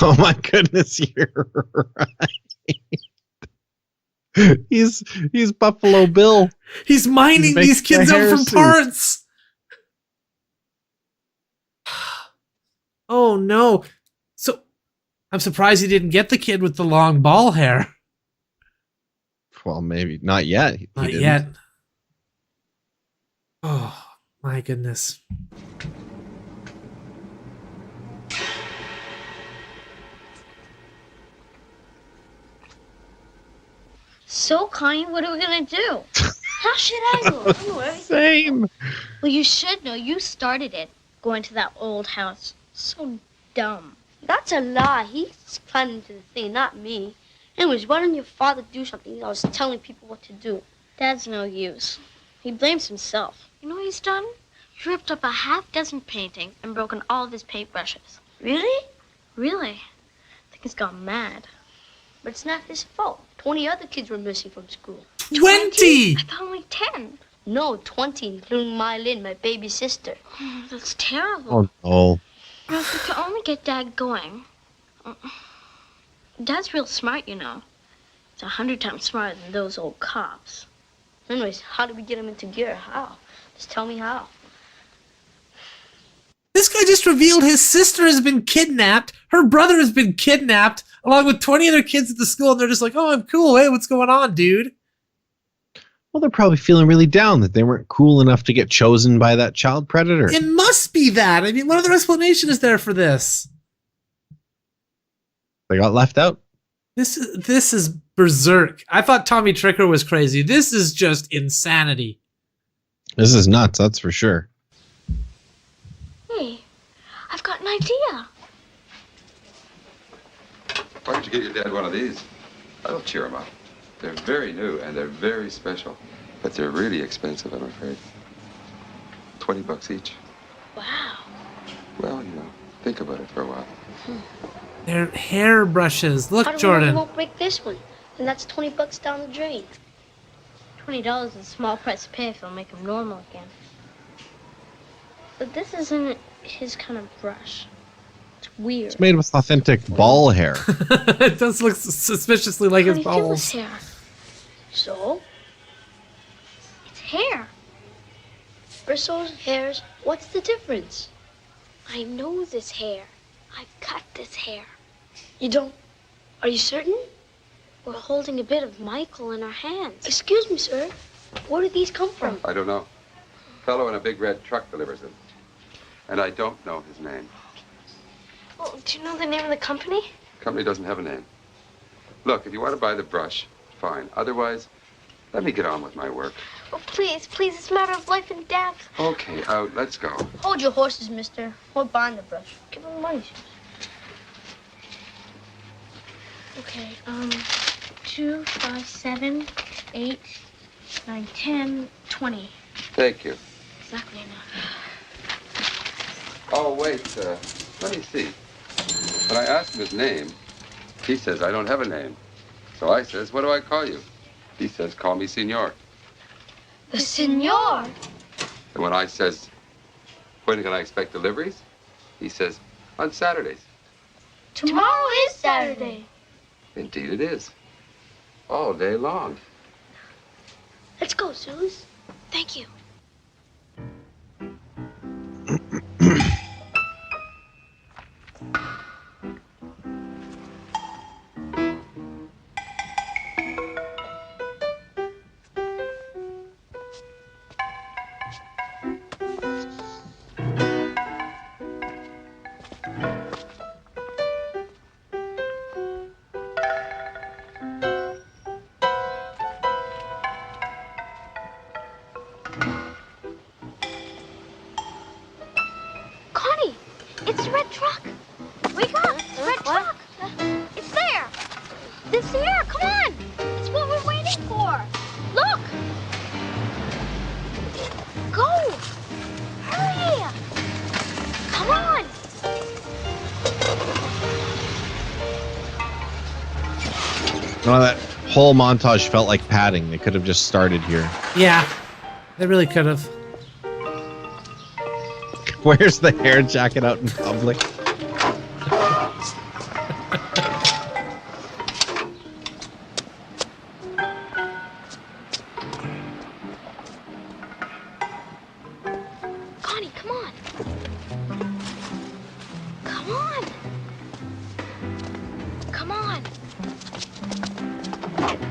Oh my goodness, you're right. He's Buffalo Bill.
He's mining
He
these
makes
kids
the
out
hair
from
suit.
parts. Oh no. So I'm surprised he didn't get the kid with the long ball hair.
Well, maybe not yet. He
Not
didn't.
yet. Oh my goodness.
So, Connie, what are we gonna do? How should I know? I know everything.
Same.
Well, you should know. You started it, going to that old house. So dumb.
That's a lie. He's planning to the thing, not me. Anyways, why don't your father do something? I was telling people what to do.
That's no use. He blames himself. You know what he's done? He ripped up a half-dozen paintings and broken all of his paintbrushes.
Really?
Really? I think he's gone mad.
But it's not his fault. 20 other kids were missing from school.
20!
I thought only 10.
No, 20, including Mylin, my baby sister.
Oh, that's terrible.
Oh no.
Well, if we could only get Dad going. Dad's real smart, you know. He's 100 times smarter than those old cops.
Anyways, how do we get him into gear? How? Just tell me how.
This guy just revealed his sister has been kidnapped. Her brother has been kidnapped, along with 20 other kids at the school, and they're just like, oh, I'm cool. Hey, what's going on, dude?
Well, they're probably feeling really down that they weren't cool enough to get chosen by that child predator.
It must be that. I mean, what other explanation is there for this?
They got left out.
This is berserk. I thought Tommy Tricker was crazy. This is just insanity.
This is nuts, that's for sure.
Hey, I've got an idea.
Why don't you get your dad one of these? That'll cheer him up. They're very new and they're very special, but they're really expensive, I'm afraid. $20 each.
Wow.
Well, you know, think about it for a while.
They're hair brushes. Look,
How do we know
Jordan.
we won't break this one? And that's $20 down the drain.
$20 is a small price to pay if it'll make him normal again. But this isn't his kind of brush. It's weird.
It's made with authentic ball hair.
It does look suspiciously like
How
his
do you feel his
balls.
hair?
So?
It's hair.
Bristles, hairs, what's the difference?
I know this hair. I've cut this hair.
You don't... Are you certain?
We're holding a bit of Michael in our hands.
Excuse me, sir. Where did these come from?
I don't know. Fellow in a big red truck delivers them. And I don't know his name.
Well, do you know the name of the company?
Company doesn't have a name. Look, if you want to buy the brush, fine. Otherwise, let me get on with my work.
Oh, please, it's a matter of life and death.
Okay, out. Let's go.
Hold your horses, mister. We're buying the brush. Give him money.
Okay, 2, 5, 7, 8, 9, 10, 20.
Thank you.
Exactly enough.
Oh, wait. Let me see. When I asked him his name, he says I don't have a name. So I says, what do I call you? He says, call me Senor.
The Senor.
And when I says, when can I expect deliveries? He says, on Saturdays.
Tomorrow is Saturday.
Indeed it is. All day long.
Let's go, Suze.
Thank you. Connie, it's the red truck. Wake up, it's the red truck. It's there. It's here, come on. It's moving
No, that whole montage felt like padding. They could have just started here.
Yeah, they really could have.
Where's the hair jacket out in public?
Connie, come on. Come on. Come on.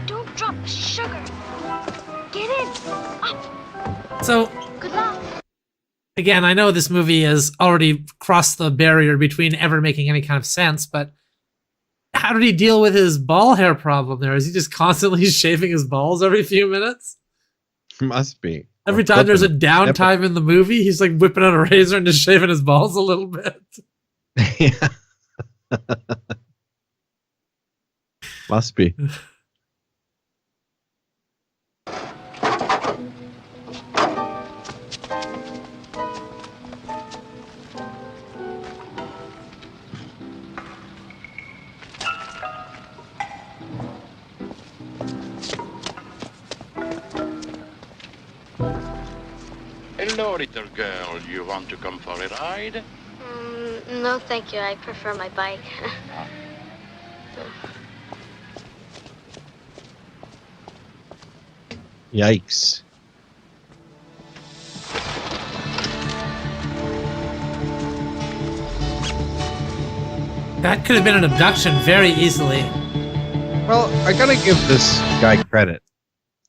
Don't drop the sugar. Get in. Up.
So,
Good luck.
again, I know this movie has already crossed the barrier between ever making any kind of sense, but how did he deal with his ball hair problem there? Is he just constantly shaving his balls every few minutes?
Must be.
Every time there's a downtime in the movie, he's like whipping out a razor and just shaving his balls a little bit.
Yeah. Must be.
Hello, little girl. You want to come for a ride?
No, thank you. I prefer my bike.
Yikes.
That could have been an abduction very easily.
Well, I gotta give this guy credit.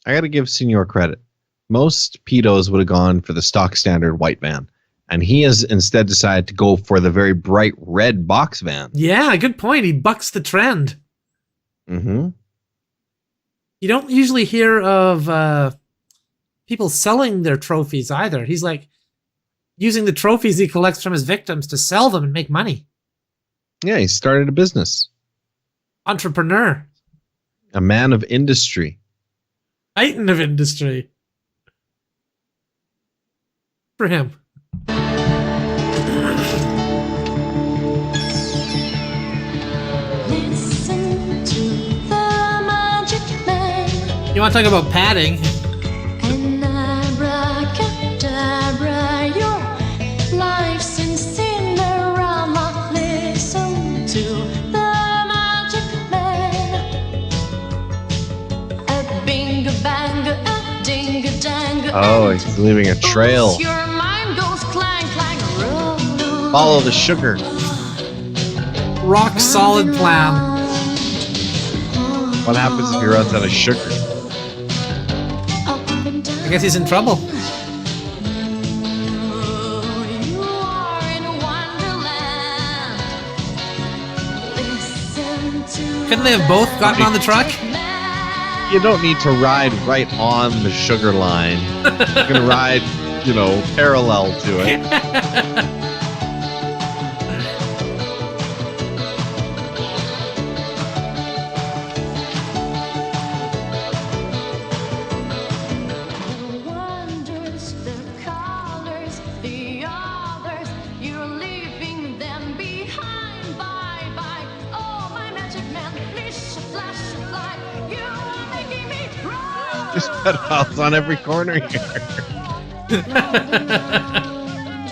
I gotta give Senor credit. Most pedos would have gone for the stock standard white van, and he has instead decided to go for the very bright red box van.
Yeah, good point. He bucks the trend.
Mm-hmm.
You don't usually hear of people selling their trophies either. He's like using the trophies he collects from his victims to sell them and make money.
Yeah, he started a business.
Entrepreneur.
A man of industry.
Titan of industry. For him.
Listen to the magic man.
You want to talk about padding?
And abracadabra, your life's in Cinderella. Listen to the magic man. A binga banga, a dinga danga.
Oh, he's leaving a trail.
Your mind goes clang clang. Roll.
Follow the sugar.
Rock solid plan.
What happens if he runs out of sugar?
I guess he's in trouble. Couldn't they have both gotten on the truck?
You don't need to ride right on the sugar line. You can ride, parallel to it.
Wonders, the colors, the others, you're leaving them behind. Bye bye. Oh, my magic man, flash, flash, fly. You are making me cry.
Just pedals on every corner here. A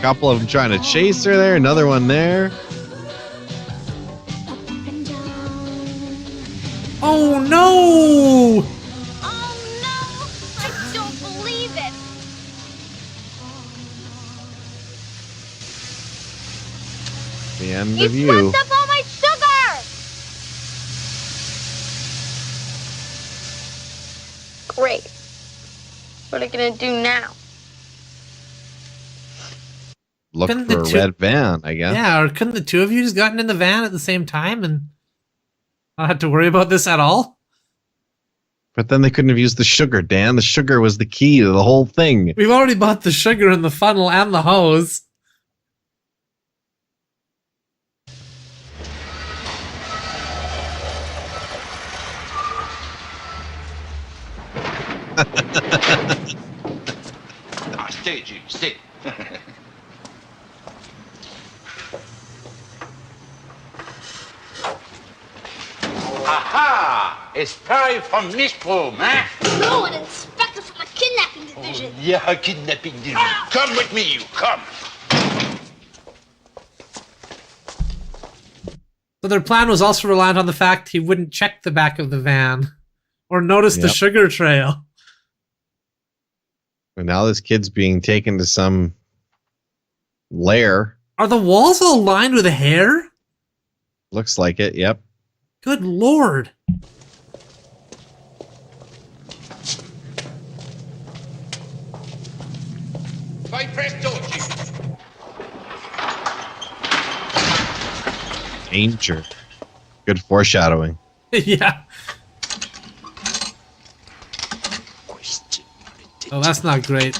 couple of them trying to chase her there, another one there.
Oh no!
I don't believe it.
The end
He
of you.
swept up all my sugar.
Great. What are you gonna do now?
Look
Couldn't
for
the
a
two-
red van, I guess.
Yeah, or couldn't the two of you just gotten in the van at the same time and not have to worry about this at all?
But then they couldn't have used the sugar, Dan. The sugar was the key to the whole thing.
We've already bought the sugar and the funnel and the hose.
Stay, Jim, stay. Aha! a spy from Nispro, huh?
No, an inspector from the kidnapping division.
Yeah, kidnapping division. Come with me, you. Come.
So their plan was also reliant on the fact he wouldn't check the back of the van or notice the
Yep.
sugar trail.
And now this kid's being taken to some lair.
Are the walls all lined with hair?
Looks like it. Yep.
Good lord.
Vai presto, Chief.
Danger. Good foreshadowing.
Yeah. Oh, that's not great.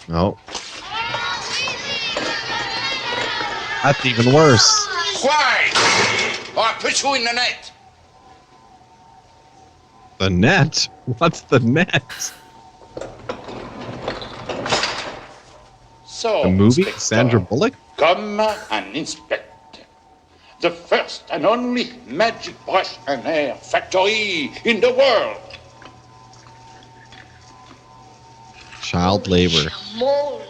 No. That's even worse.
Quiet! Or I'll put you in the net.
The net? What's the net?
So,
The movie?
Inspector,
Sandra Bullock?
come and inspect the first and only magic brush and hair factory in the world.
Child labor.
Moly.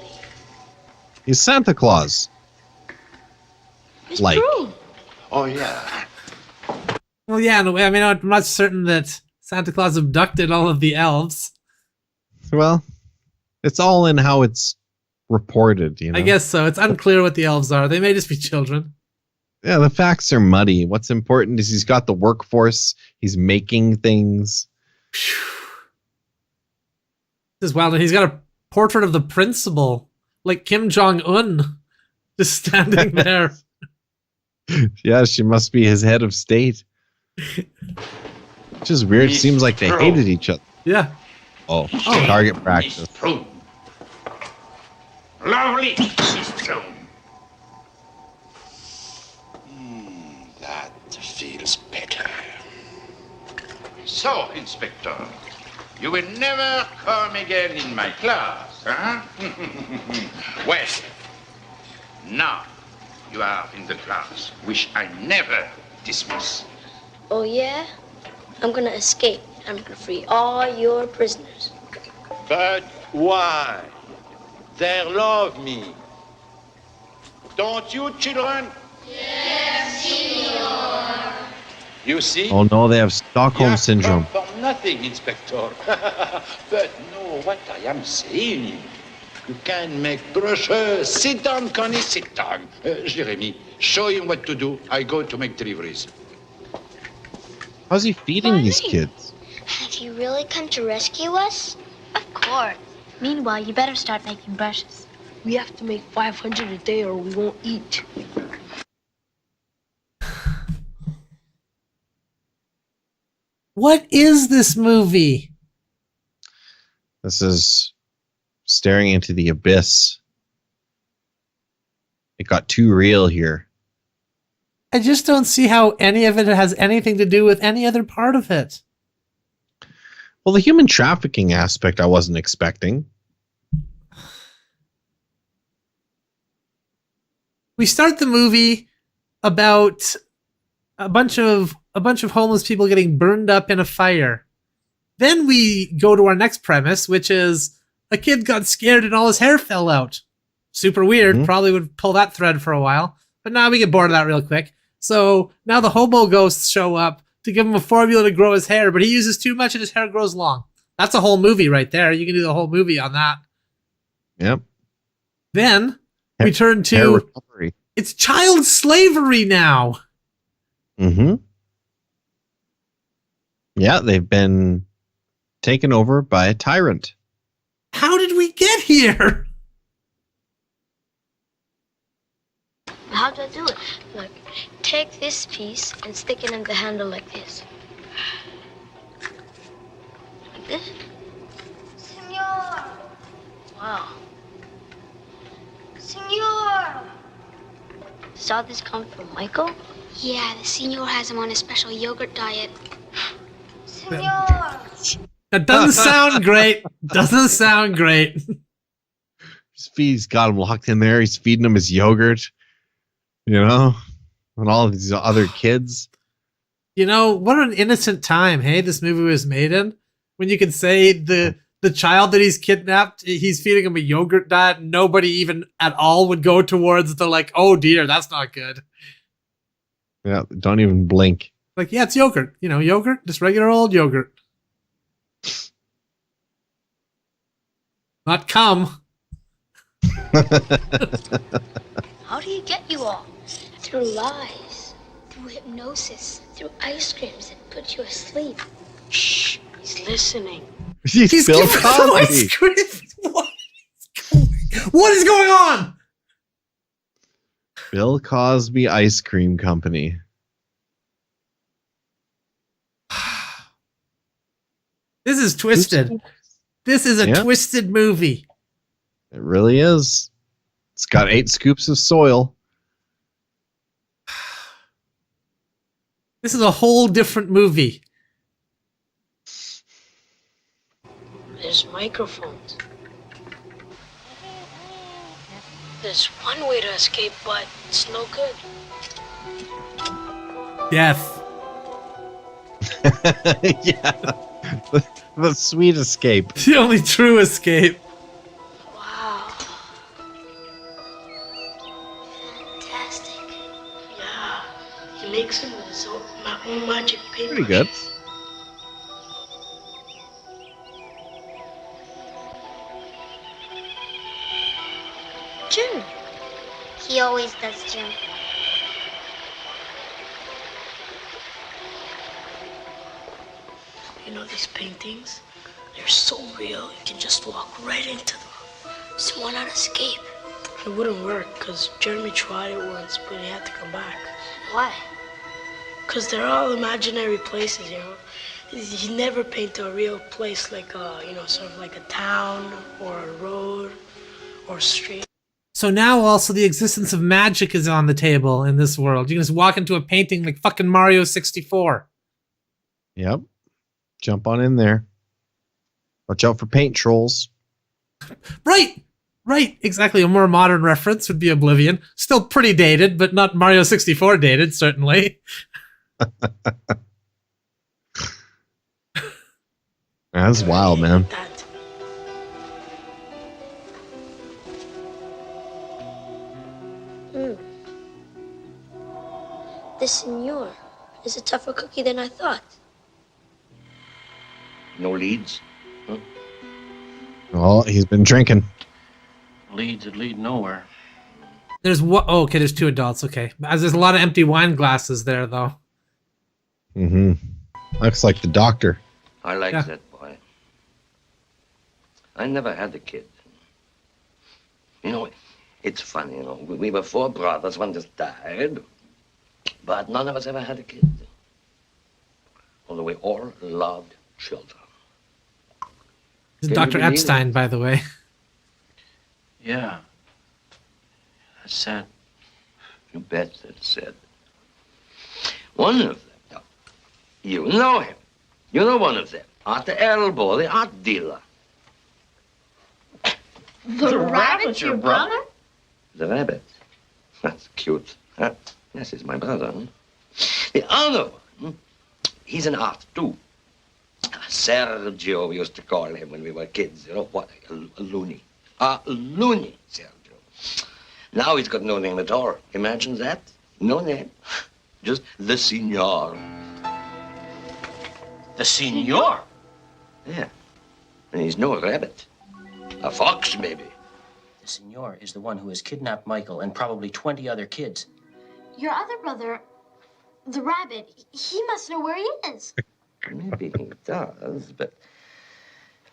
He's Santa Claus.
It's
Like.
true.
Oh, yeah.
Well, yeah, in a way, I mean, I'm not certain that Santa Claus abducted all of the elves.
Well, it's all in how it's reported, you know?
I guess so. It's unclear what the elves are. They may just be children.
Yeah, the facts are muddy. What's important is he's got the workforce. He's making things.
This is wild. And he's got a portrait of the principal, like Kim Jong-un, just standing there.
Yeah, she must be his head of state. Which is weird. Seems like they hated each other.
Yeah.
Oh, target practice.
Lovely, Miss True. That feels better. So, Inspector, you will never come again in my class, huh? Well, now you are in the class which I never dismiss.
Oh, yeah? I'm gonna escape. I'm gonna free all your prisoners.
But why? They love me. Don't you, children?
Yes, senor.
You see?
Oh no, they have Stockholm
You
syndrome.
come for nothing, Inspector. But no, what I am saying, you can make brushes. Sit down, Connie, sit down. Jeremy, show him what to do. I go to make deliveries.
How's he feeding these kids?
Have you really come to rescue us? Of course.
Meanwhile, you better start making brushes. We have to make 500 a day or we won't eat.
What is this movie?
This is staring into the abyss. It got too real here.
I just don't see how any of it has anything to do with any other part of it.
Well, the human trafficking aspect I wasn't expecting.
We start the movie about a bunch of homeless people getting burned up in a fire. Then we go to our next premise, which is a kid got scared and all his hair fell out. Super weird. Probably would pull that thread for a while. But now we get bored of that real quick. So now the hobo ghosts show up to give him a formula to grow his hair, but he uses too much and his hair grows long. That's a whole movie right there. You can do the whole movie on that.
Yep.
Then we turn
Hair
to
recovery.
it's child slavery now.
Mm-hmm. Yeah, they've been taken over by a tyrant.
How did we get here?
How do I do it? Look, take this piece and stick it in the handle like this. Like this?
Senor.
Wow.
Senor.
Saw this come from Michael?
Yeah, the senor has him on a special yogurt diet. Senor.
That doesn't sound great. Doesn't sound great.
He's got him locked in there. He's feeding him his yogurt, you know, and all of these other kids.
You know, what an innocent time, hey, this movie was made in. When you can say the child that he's kidnapped, he's feeding him a yogurt diet. Nobody even at all would go towards the like, oh dear, that's not good.
Yeah, don't even blink.
Like, yeah, it's yogurt. You know, yogurt, just regular old yogurt. Not cum.
How do you get you all? Through lies, through hypnosis, through ice creams that put you asleep.
Shh, he's listening.
He's Bill
giving
Cosby.
ice cream. What is going on?
Bill Cosby Ice Cream Company.
This is twisted. This is a twisted movie.
It really is. It's got 8 scoops of soil.
This is a whole different movie.
There's microphones. There's one way to escape, but it's no good.
Death.
Yeah. The sweet escape.
The only true escape.
Wow. Fantastic. Yeah. He makes him his own magic paper.
Pretty good.
Jim. He always does, Jim.
You know these paintings? They're so real, you can just walk right into them.
So why not escape?
It wouldn't work, because Jeremy tried it once, but he had to come back.
Why?
Because they're all imaginary places, you know? He never painted a real place like sort of like a town or a road or a street.
So now also the existence of magic is on the table in this world. You can just walk into a painting like fucking Mario 64.
Yep. Jump on in there. Watch out for paint trolls.
Right. Right. Exactly. A more modern reference would be Oblivion. Still pretty dated, but not Mario 64 dated, certainly.
That's wild, man.
This senor is a tougher cookie than I thought.
No leads? Huh?
Oh, he's been drinking.
Leads that lead nowhere.
There's what? Oh, okay. There's 2 adults. Okay, as there's a lot of empty wine glasses there, though.
Mm-hmm. Looks like the doctor.
I like that boy. I never had a kid. You know, it's funny, you know. We were 4 brothers, one just died. But none of us ever had a kid. Although we all loved children.
This is Dr. Epstein, by the way.
Yeah. That's sad.
You bet that's sad. One of them, now, you know him. You know one of them. At the elbow, the art dealer.
The rabbit, your brother?
The rabbit. That's cute. Huh? Yes, he's my brother. Huh? The other one, he's an art too. Sergio, we used to call him when we were kids. You know what? A loony. A loony, Sergio. Now he's got no name at all. Imagine that. No name. Just the Signor.
The Signor?
Yeah. And he's no rabbit. A fox, maybe.
The Signor is the one who has kidnapped Michael and probably 20 other kids.
Your other brother, the rabbit, he must know where he is.
Maybe he does, but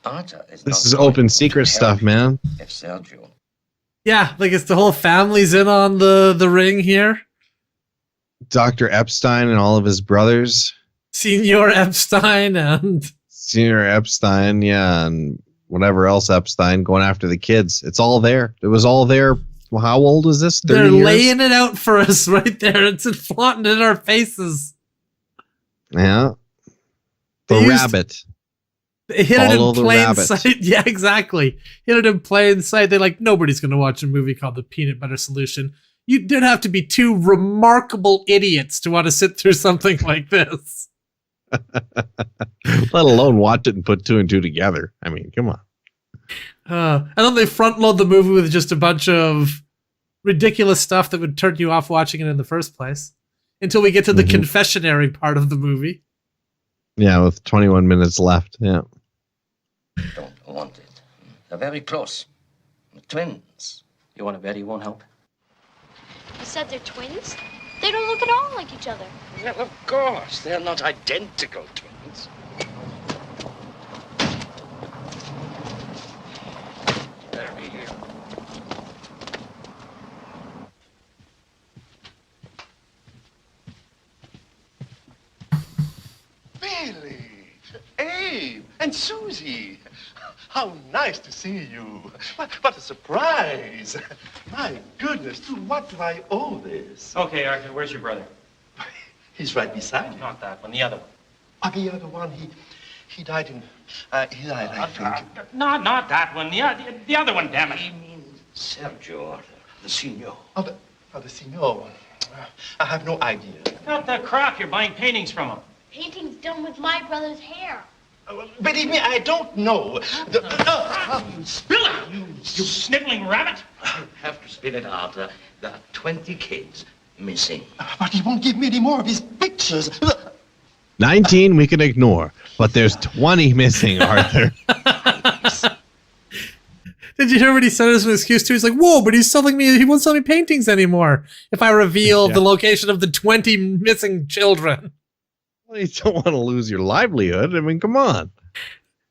Arta is
This is open secret stuff, man.
If Sergio.
Yeah, like it's the whole family's in on the ring here.
Dr. Epstein and all of his brothers.
Senior Epstein and...
Senior Epstein, yeah, and whatever else Epstein going after the kids. It's all there. It was all there. Well, how old was this? 30
They're
years?
laying it out for us right there. It's flaunting in our faces.
Yeah. The
They used-
rabbit.
They hit it
Follow
in
the
plain
rabbit.
sight. Yeah, exactly. Hit it in plain sight. They're like, nobody's going to watch a movie called The Peanut Butter Solution. You did have to be two remarkable idiots to want to sit through something like this.
Let alone watch it and put two and two together. I mean, come on.
And then they front load the movie with just a bunch of ridiculous stuff that would turn you off watching it in the first place. Until we get to the confessionary part of the movie.
Yeah, with 21 minutes left. Yeah.
Don't want it. They're very close. Twins.
You want to bet he won't help?
You said they're twins? They don't look at all like each other.
Well, of course. They're not identical twins. Very here.
Billy, Abe, and Susie. How nice to see you. What a surprise. My goodness, to what do I owe this?
Okay, Arthur, where's your brother?
He's right beside you.
Not that one, the other one.
The other one, he died in, I think.
No, not that one. The other one, damn it.
Sergio, Arthur, the senior.
The senior. I have no idea.
Not the crap, you're buying paintings from him.
Painting's done with my brother's hair.
Believe me, I don't know.
Spill it, you sniveling rabbit.
I have to spit it out. There are 20 kids missing.
But he won't give me any more of his pictures.
19 we can ignore, but there's 20 missing, Arthur.
Did you hear what he said as an excuse too? He's like, whoa, but he won't sell me paintings anymore if I reveal the location of the 20 missing children.
Well, you don't want to lose your livelihood. I mean, come on.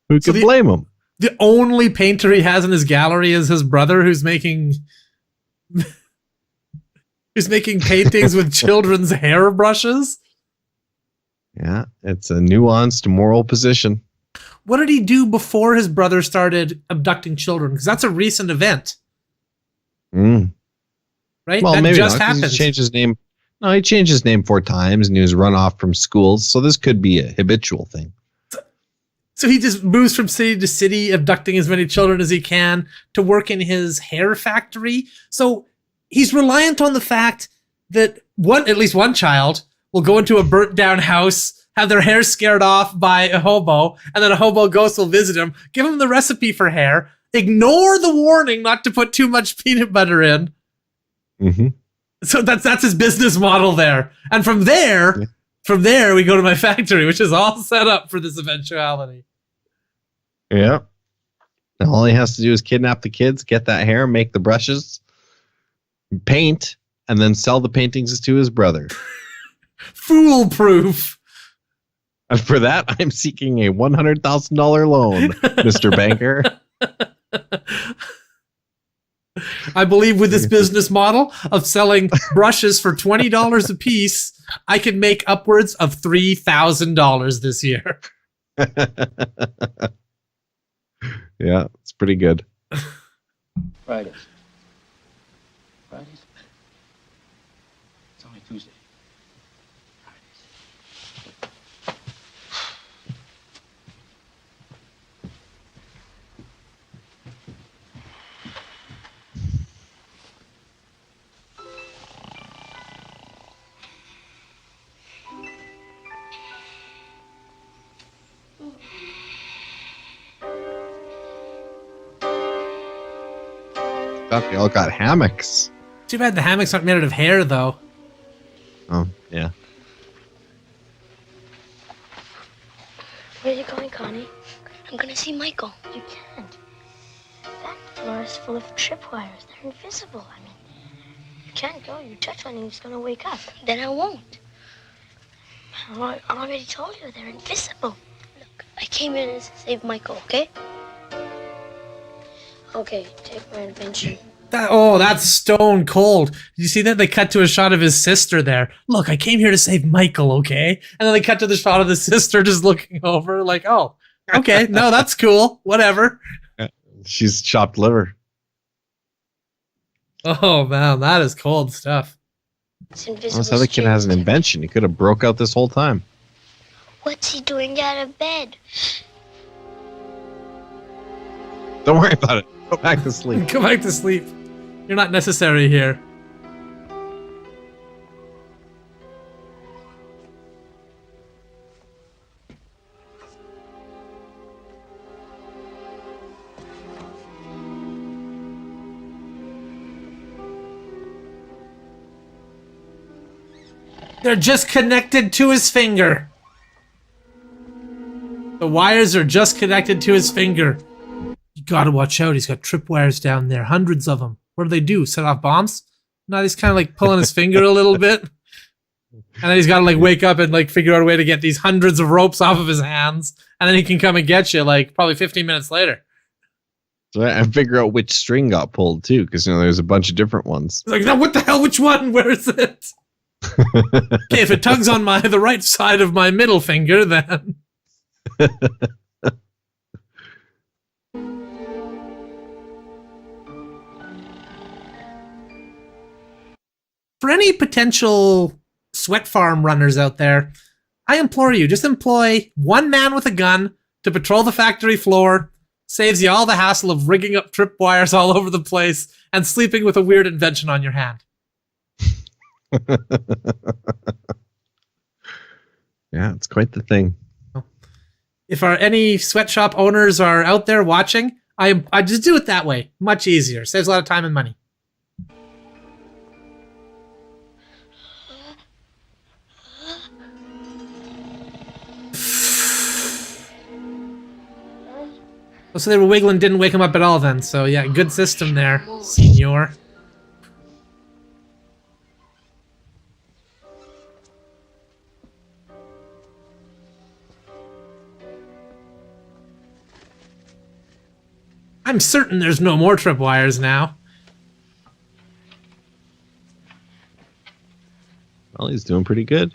Who could blame him?
The only painter he has in his gallery is his brother, who's making paintings with children's hairbrushes.
Yeah, it's a nuanced moral position.
What did he do before his brother started abducting children? Because that's a recent event. Right?
Well,
that
maybe
just
not, 'cause
happened.
He changed his name. No, he changed his name 4 times and he was run off from schools. So this could be a habitual thing.
So he just moves from city to city, abducting as many children as he can to work in his hair factory. So he's reliant on the fact that at least one child will go into a burnt down house, have their hair scared off by a hobo, and then a hobo ghost will visit him, give him the recipe for hair, ignore the warning not to put too much peanut butter in.
Mm-hmm.
So that's his business model there. And from there we go to my factory, which is all set up for this eventuality.
Yeah. And all he has to do is kidnap the kids, get that hair, make the brushes, paint, and then sell the paintings to his brother.
Foolproof.
And for that, I'm seeking a $100,000 loan, Mr. Banker.
I believe with this business model of selling brushes for $20 a piece, I can make upwards of $3,000 this year.
Yeah, it's pretty good.
Fridays. It's only Tuesday.
They all got hammocks.
Too bad the hammocks aren't made out of hair, though.
Oh, yeah.
Where are you going, Connie? I'm gonna see Michael. You can't. That floor is full of tripwires. They're invisible. I mean, you can't go. You touch one and he's gonna wake up. Then I won't. I already told you they're invisible. Look, I came in to save Michael, okay? Okay, take my invention.
That's stone cold. Did you see that? They cut to a shot of his sister there. Look, I came here to save Michael, okay? And then they cut to the shot of the sister just looking over like, oh, okay, no, that's cool. Whatever.
She's chopped liver.
Oh, man, that is cold stuff.
It's invisible.
This other kid has an invention. He could have broke out this whole time.
What's he doing out of bed?
Don't worry about it. Go back to sleep.
Go back to sleep. You're not necessary here. They're just connected to his finger. The wires are just connected to his finger. You gotta watch out. He's got tripwires down there. Hundreds of them. What do they do? Set off bombs? No, he's kind of like pulling his finger a little bit. And then he's got to like wake up and like figure out a way to get these hundreds of ropes off of his hands. And then he can come and get you like probably 15 minutes later.
So I figure out which string got pulled too, because there's a bunch of different ones.
He's like, now what the hell? Which one? Where is it? Okay, if it tugs on the right side of my middle finger, then. For any potential sweat farm runners out there, I implore you, just employ one man with a gun to patrol the factory floor. Saves you all the hassle of rigging up tripwires all over the place and sleeping with a weird invention on your hand.
Yeah, it's quite the thing.
If any sweatshop owners are out there watching, I just do it that way. Much easier. Saves a lot of time and money. Oh, so they were wiggling, didn't wake him up at all then. So yeah, good system there, senor. I'm certain there's no more tripwires now.
Well, he's doing pretty good.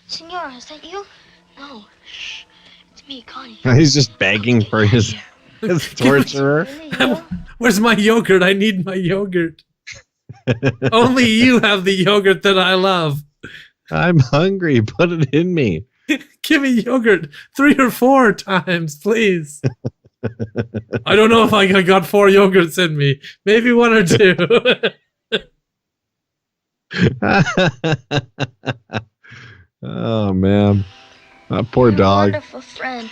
Senora, is that you? No. Shh. It's me, Connie.
He's just begging for his torturer.
Where's my yogurt? I need my yogurt. Only you have the yogurt that I love.
I'm hungry. Put it in me.
Give me yogurt 3 or 4 times, please. I don't know if I got 4 yogurts in me. Maybe 1 or 2.
Oh, man. That poor
You're
dog.
a wonderful friend.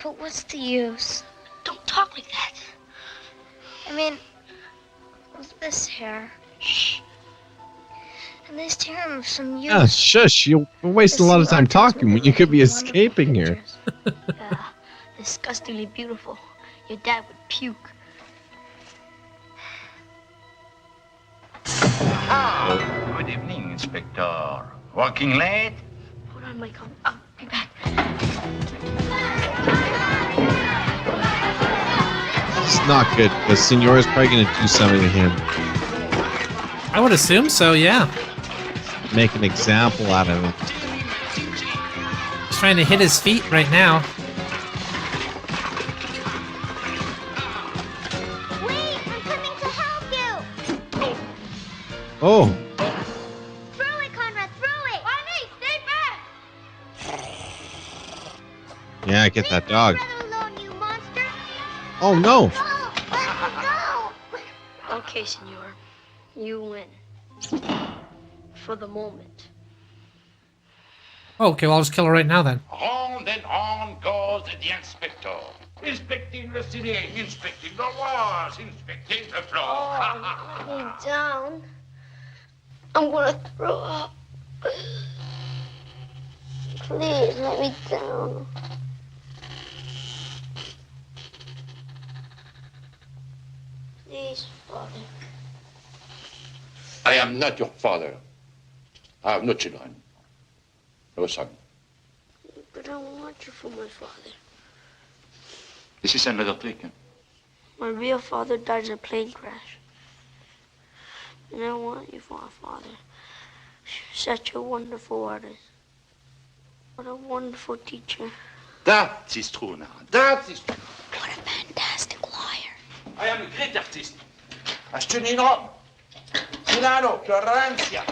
But what's the use? Don't talk like that. I mean, with this hair. Shh. And this term of some use.
Yeah, shush. You're wasting a lot of time talking when you could be escaping here.
Yeah, disgustingly beautiful. Your dad would puke.
Ah, good evening, Inspector. Working late?
Hold on, Michael. I'll be back.
It's not good. The Senora's probably going to do something to him.
I would assume so, yeah.
Make an example out of him.
He's trying to hit his feet right now.
Wait, I'm coming to help you.
Oh.
Throw it, Conrad, throw it. Bonnie, stay back.
Yeah, get that dog.
Brother alone, you monster.
Oh, no.
Okay, senor. You win. For the moment.
Oh, okay, well, I'll just kill her right now then.
On and on goes the inspector. Inspecting the city, inspecting the walls, inspecting the floor.
Oh, let me down. I'm gonna throw up. Please, let me down. Please, Father.
I am not your father. I have no children. No son.
But I want you for my father.
This is another trick.
My real father died in a plane crash. And I want you for a father. You're such a wonderful artist. What a wonderful teacher.
That is true now. That is true.
What a fantastic liar.
I am a great artist. Astunino, Milano, Florencia.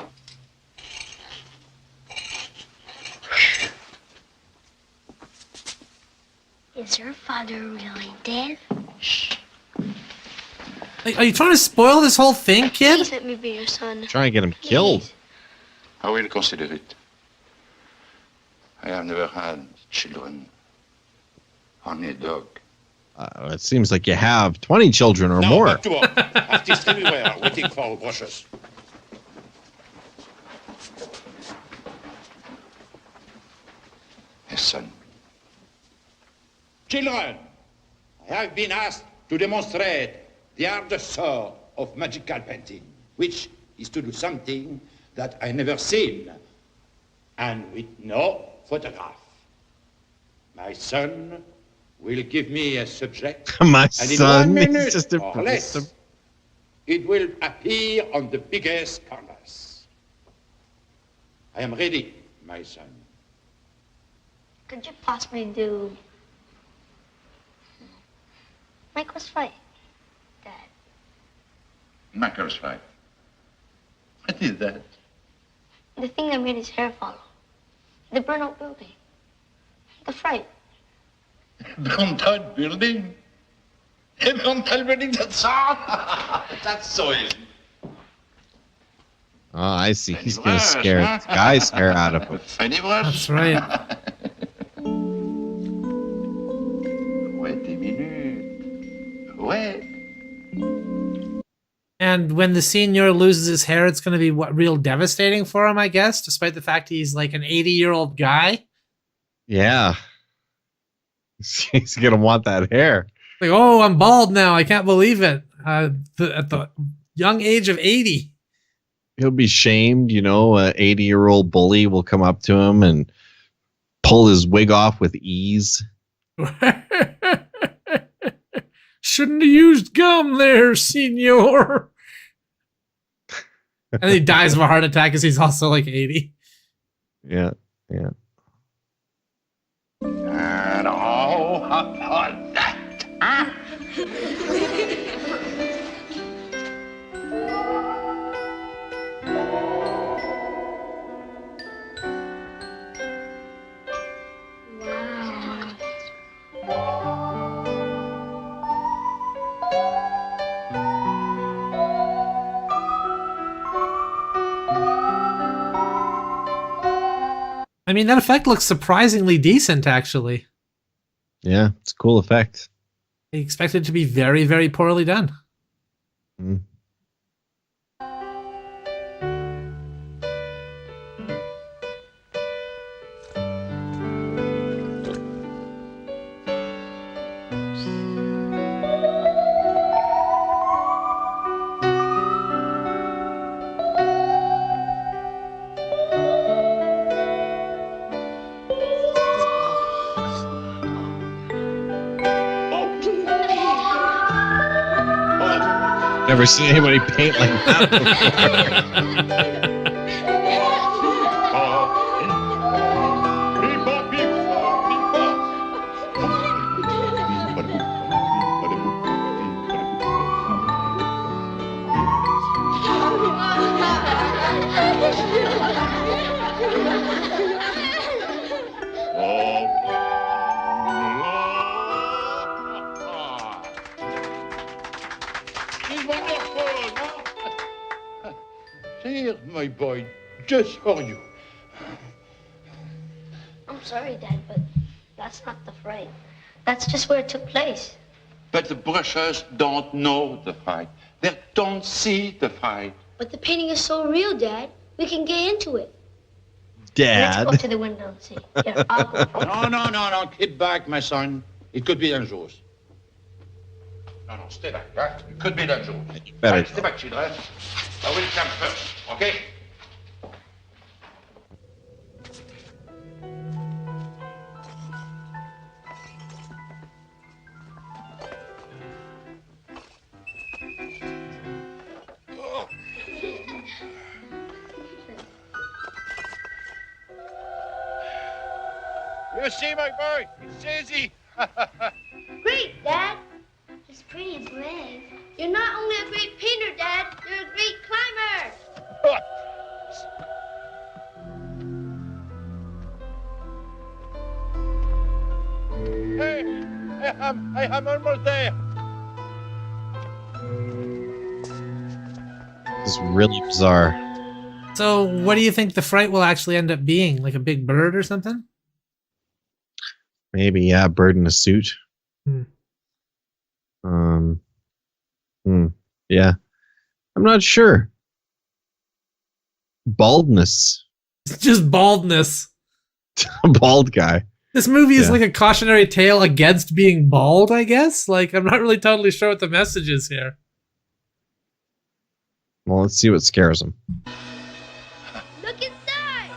Is your father really dead?
Are you trying to spoil this whole thing, kid?
Please let me be your son.
Trying to get him killed.
I will consider it. I have never had children. Only a dog.
It seems like you have 20 children or more.
Back to work. Artists everywhere waiting for brushes. son. Children, I have been asked to demonstrate the art sort of magical painting, which is to do something that I never seen, and with no photograph. My son will give me a subject,
My
and in
son,
1
he's
minute
just
or
impressed him.
less, it will appear on the biggest canvas. I am ready, my son.
Could you possibly do Michael's fight, Dad?
Michael's fight. What is that?
The thing that made his hair follow. The burnout building. The fright.
Burnt-out building? A burnt-out building, that's all? That's so easy.
Oh, I see. He's gonna scare this guy's hair out of him.
That's right.
Wait a minute. Wait.
And when the senior loses his hair, it's going to be real devastating for him, I guess, despite the fact he's like an 80-year-old guy.
Yeah. He's gonna want that hair.
Like, oh, I'm bald now. I can't believe it. At the young age of 80.
He'll be shamed, you know, a 80-year-old bully will come up to him and pull his wig off with ease.
Shouldn't have used gum there, senor. And he dies of a heart attack because he's also like 80.
Yeah, yeah.
And all about that, huh?
I mean, that effect looks surprisingly decent, actually.
Yeah, it's a cool effect.
I expected it to be very, very poorly done.
Mm. Never seen anybody paint like that before.
It's wonderful, huh? Here, my boy, just for you.
I'm sorry, Dad, but that's not the fright. That's just where it took place.
But the brushers don't know the fight. They don't see the fight.
But the painting is so real, Dad. We can get into it.
Dad.
Let's go to the window and see. Here, I'll go.
No. Keep back, my son. It could be dangerous. No, stay back. Right? It could be dangerous.
Better.
Right, stay back, children. I will come first, okay? You see, my boy? It's easy.
Great, Dad. He's pretty brave. You're not only a great painter, Dad. You're a great climber.
Hey, I am almost there.
It's really bizarre.
So, what do you think the fright will actually end up being? Like a big bird or something?
Maybe, yeah, bird in a suit.
Hmm.
Yeah. I'm not sure. Baldness.
It's just baldness.
Bald guy.
This movie is like a cautionary tale against being bald, I guess. Like, I'm not really totally sure what the message is here.
Well, let's see what scares him.
Look inside!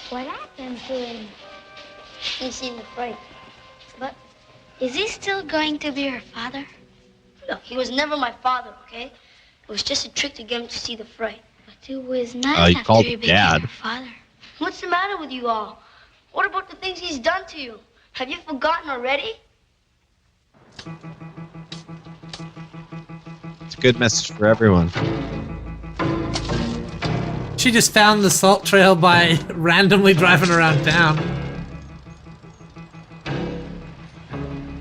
What happened to him?
He's seen the fright.
But is he still going to be your father?
Look, he was never my father, okay? It was just a trick to get him to see the fright.
But it was nice
He
after
called
he
him
became
Dad.
your father.
What's the matter with you all? What about the things he's done to you? Have you forgotten already?
It's a good message for everyone.
She just found the salt trail by randomly driving around town.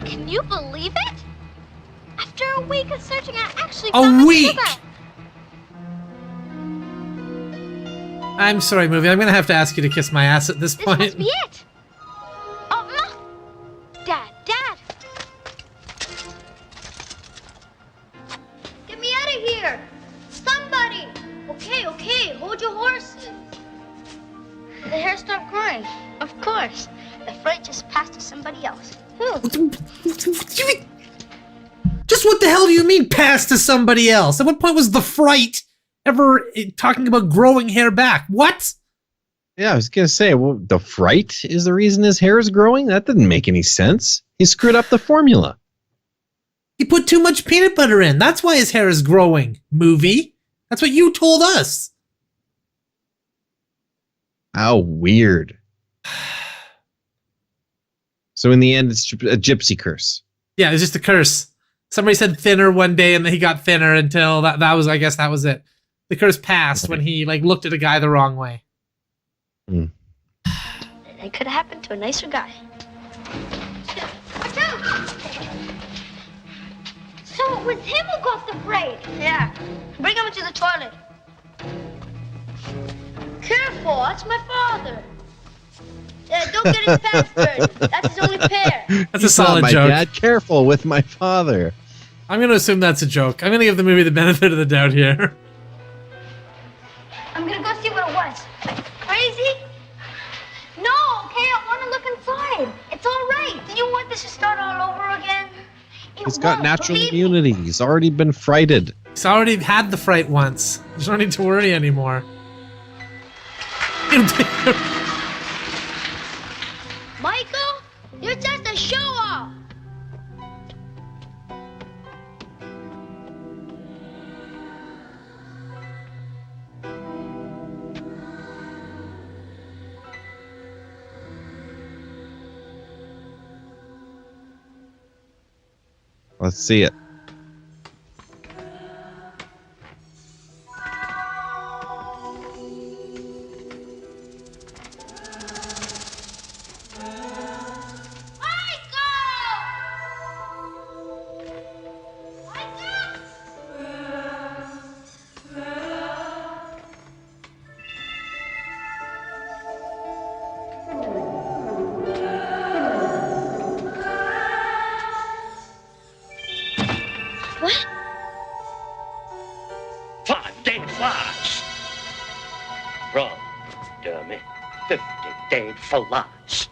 Can you believe it? After a week of searching, I actually
A
found
week?
the sugar.
I'm sorry, movie. I'm gonna have to ask you to kiss my ass at this
This
point.
must be it. Dad, Dad.
Get me out of here! Somebody! Okay, hold your horses. The hair stopped growing. Of course. The fright just passed to somebody else. Who?
Just what the hell do you mean pass to somebody else? At what point was the fright ever talking about growing hair back? What?
Yeah, I was gonna say, well, the fright is the reason his hair is growing. That didn't make any sense. He screwed up the formula.
He put too much peanut butter in. That's why his hair is growing, movie. That's what you told us.
How weird. So in the end, it's a gypsy curse.
Yeah, it's just a curse. Somebody said thinner one day, and then he got thinner until that was, I guess, that was it. The curse passed when he looked at a guy the wrong way.
It could have happened to a nicer guy. Watch out! So it was him who got the fright? Yeah. Bring him into the toilet. Careful, that's my father. Yeah, don't get his pants burned. That's his only pair.
That's
You
a
saw
solid
my
joke.
dad. Careful with my father.
I'm going to assume that's a joke. I'm going to give the movie the benefit of the doubt here.
I'm gonna go see what it was. Crazy? No, okay, I want to look inside. It's all right. Do you want this to start all over again?
He's got natural immunity. He's already been frighted.
He's already had the fright once. There's no need to worry anymore.
Michael, you're just a show-off.
Let's see it.
What?
5-day flies. Wrong, dummy. 50-day flies.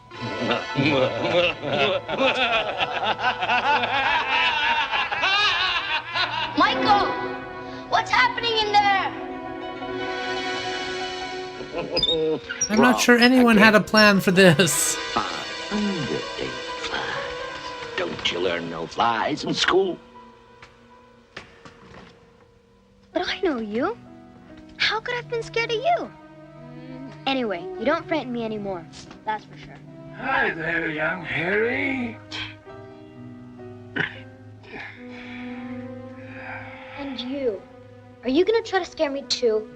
Michael, what's happening in there?
I'm not sure anyone had a plan for this.
500-day flies. Don't you learn no flies in school?
But I know you. How could I have been scared of you? Anyway, you don't frighten me anymore. That's for sure.
Hi there, young Harry.
And you. Are you gonna try to scare me too?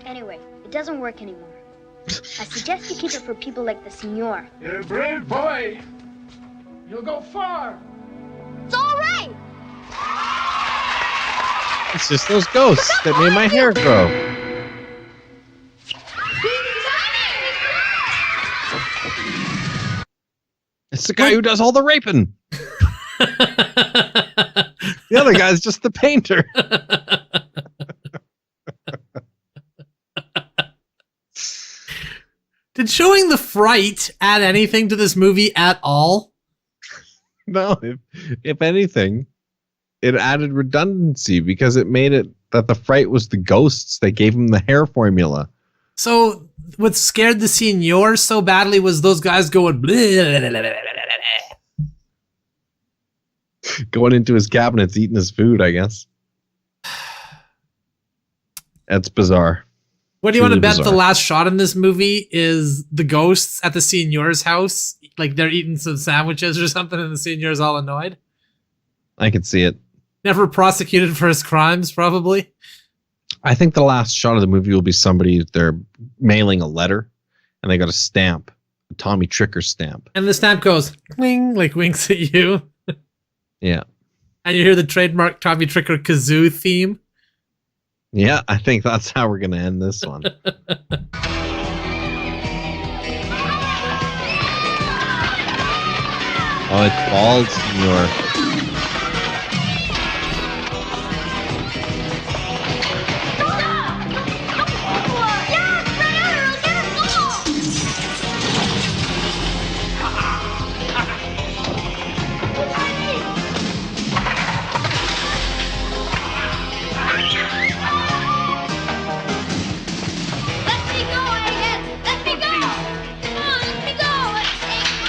Anyway, it doesn't work anymore. I suggest you keep it for people like the Senor.
You're a brave boy. You'll go far.
It's all right.
It's just those ghosts that made my hair grow. It's the guy who does all the raping. The other guy's just the painter.
Did showing the fright add anything to this movie at all?
No, if anything, it added redundancy because it made it that the fright was the ghosts that gave him the hair formula.
So what scared the senior so badly was those guys going
going into his cabinets, eating his food, I guess. That's bizarre.
What do you want to
Truly
bet
bizarre.
the last shot in this movie is the ghosts at the senior's house? Like they're eating some sandwiches or something and the senior's all annoyed?
I could see it.
Never prosecuted for his crimes, probably.
I think the last shot of the movie will be somebody, they're mailing a letter and they got a stamp, a Tommy Tricker stamp.
And the stamp goes, cling, like winks at you.
Yeah.
And you hear the trademark Tommy Tricker kazoo theme.
Yeah, I think that's how we're going to end this one. Oh, it's bald, senor.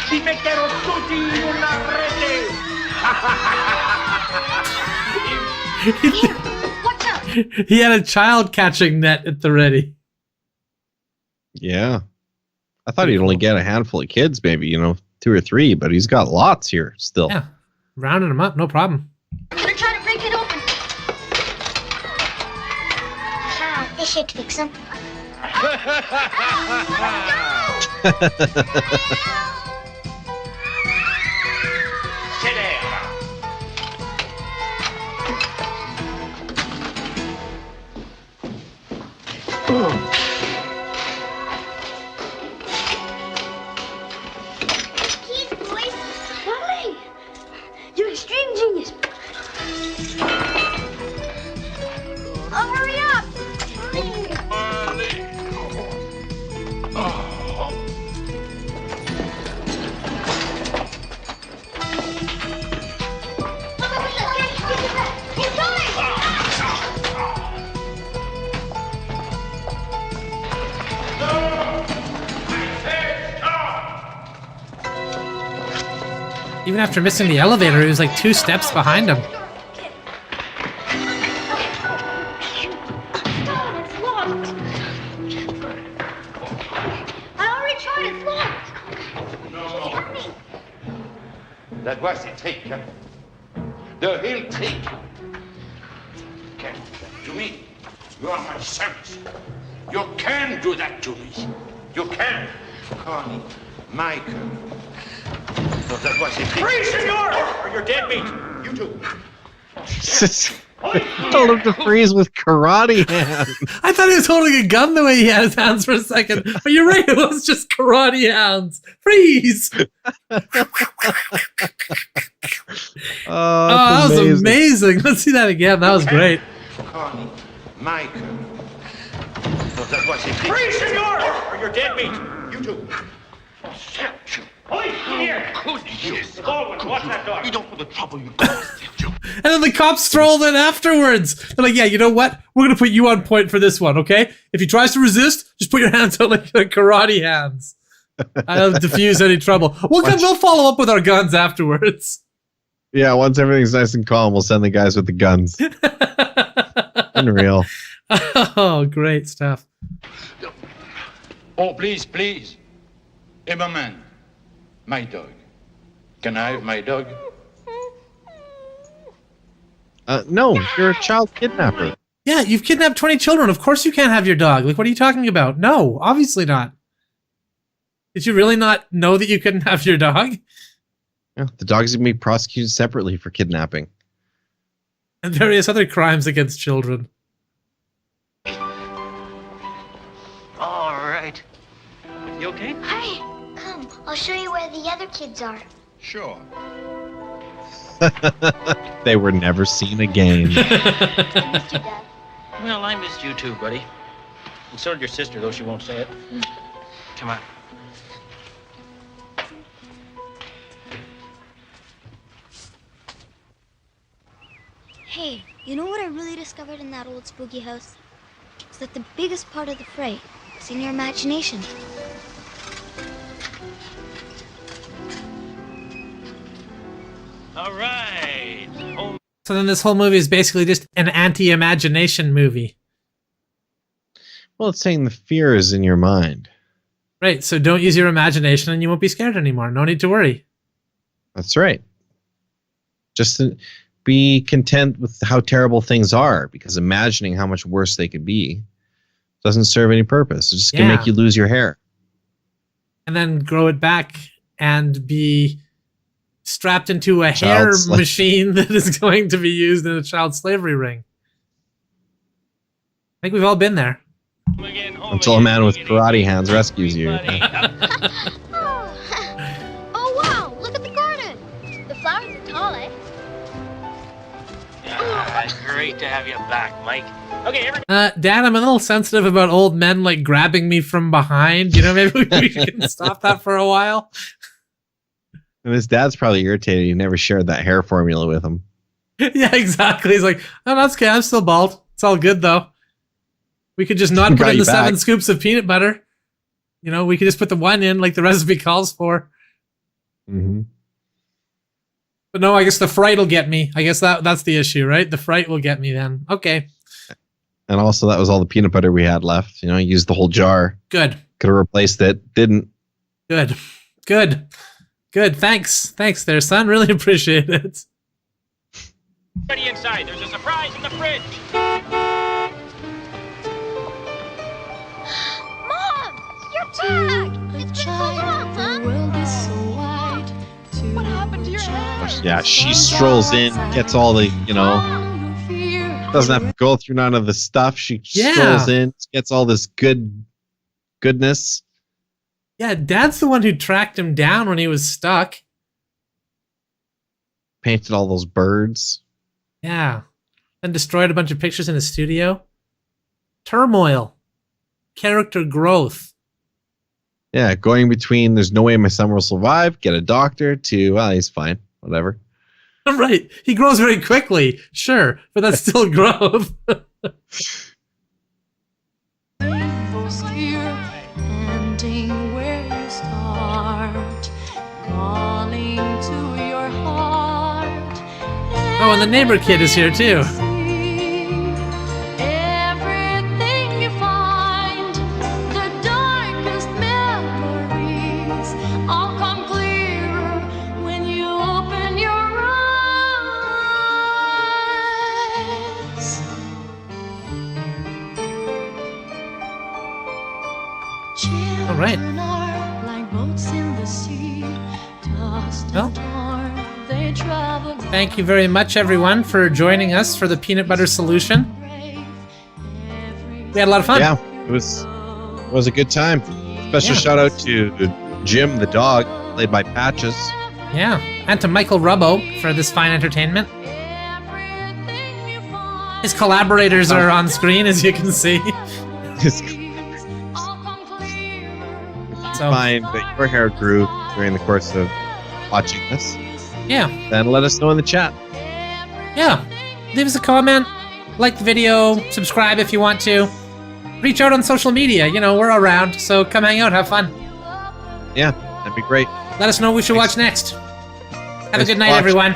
Ti metterò tutti in una rete!
He had a child catching net at the ready.
Yeah. I thought he'd only get a handful of kids, maybe, 2 or 3, but he's got lots here still.
Yeah. Rounding them up, no problem.
They're trying to break it open. This should fix them. Keys, boys. Molly, you're extreme genius. Oh, hurry up.
Even after missing the elevator, he was like 2 steps behind him.
It's locked. I already tried. It's locked.
That was the trick. Huh? The real trick. Can't do that to me. You are my servant. You can do that to me. You can. Connie, Michael. No, that was the trick.
Freeze, senor! Or you're dead meat. You two.
Told him to freeze with karate hands.
I thought he was holding a gun the way he had his hands for a second. But you're right, it was just karate hands. Freeze!
Oh,
that was amazing. Let's see that again. That was great.
Connie, Michael. No, that was the trick.
Freeze, senor! Or you're dead meat. You two. Police, in here! Baldwin, watch that dog. You don't know the trouble you caused.
And then the cops strolled in afterwards. They're like, yeah, you know what? We're going to put you on point for this one, okay? If he tries to resist, just put your hands out like karate hands. I'll diffuse any trouble. We'll follow up with our guns afterwards.
Yeah, once everything's nice and calm, we'll send the guys with the guns. Unreal.
Oh, great stuff.
Oh, please, please. Emma man, my dog. Can I have my dog?
No, you're a child kidnapper.
Yeah, you've kidnapped 20 children. Of course you can't have your dog. Like, what are you talking about? No, obviously not. Did you really not know that you couldn't have your dog?
Yeah, the dog's going to be prosecuted separately for kidnapping.
And various other crimes against children.
All right. You okay?
Hurry. Come, I'll show you where the other kids are.
Sure.
They were never seen again.
Well, I missed you too, buddy. And so did your sister, though she won't say it. Come on.
Hey, you know what I really discovered in that old spooky house? Is that the biggest part of the fray is in your imagination.
All right.
So then this whole movie is basically just an anti-imagination movie.
Well, it's saying the fear is in your mind.
Right, so don't use your imagination and you won't be scared anymore. No need to worry.
That's right. Just be content with how terrible things are, because imagining how much worse they could be doesn't serve any purpose. It's just going to make you lose your hair.
And then grow it back and be strapped into a hair machine that is going to be used in a child slavery ring. I think we've all been there.
Until a man with karate hands rescues you.
Oh, wow, look at the garden. The flowers are tall, eh?
Great to have you back, Mike. Okay,
Dad, I'm a little sensitive about old men like grabbing me from behind. You know, maybe we can stop that for a while.
And his dad's probably irritated he never shared that hair formula with him.
Yeah, exactly. He's like, oh, that's okay. I'm still bald. It's all good, though. We could just not put in the 7 scoops of peanut butter. You know, we could just put the 1 in like the recipe calls for.
Mm-hmm.
But no, I guess the fright will get me. I guess that's the issue, right? The fright will get me then. Okay.
And also, that was all the peanut butter we had left. You know, used the whole jar.
Good.
Could have replaced it. Didn't.
Good. Good. Good. Thanks. Thanks there, son. Really appreciate it.
Ready inside. There's a surprise in the fridge.
Mom! You're back! It's been so long, huh? What happened to your hair?
Yeah, she strolls in, gets all the, you know, doesn't have to go through none of the stuff. She strolls in, gets all this goodness.
Yeah, Dad's the one who tracked him down when he was stuck.
Painted all those birds.
Yeah. Then destroyed a bunch of pictures in his studio. Turmoil. Character growth.
Yeah, going between there's no way my son will survive, get a doctor, to, well, he's fine. Whatever.
Right. He grows very quickly. Sure. But that's still growth. Oh, and the neighbor kid is here too.
Everything you find, the darkest memories, all come clearer when you open your eyes.
All right.
Like boats in the sea, tossed
Well.
and torn, they travel.
Thank you very much, everyone, for joining us for the peanut butter solution. We had a lot of fun.
Yeah, it was a good time. Special shout out to Jim the dog, played by Patches.
Yeah, and to Michael Rubbo for this fine entertainment. His collaborators are on screen, as you can see. So,
Find that your hair grew during the course of watching this.
Yeah.
Then let us know in the chat.
Yeah. Leave us a comment, like the video, subscribe if you want to. Reach out on social media. You know, we're around, so come hang out, have fun.
Yeah, that'd be great.
Let us know what we should watch next. Have a good night, everyone.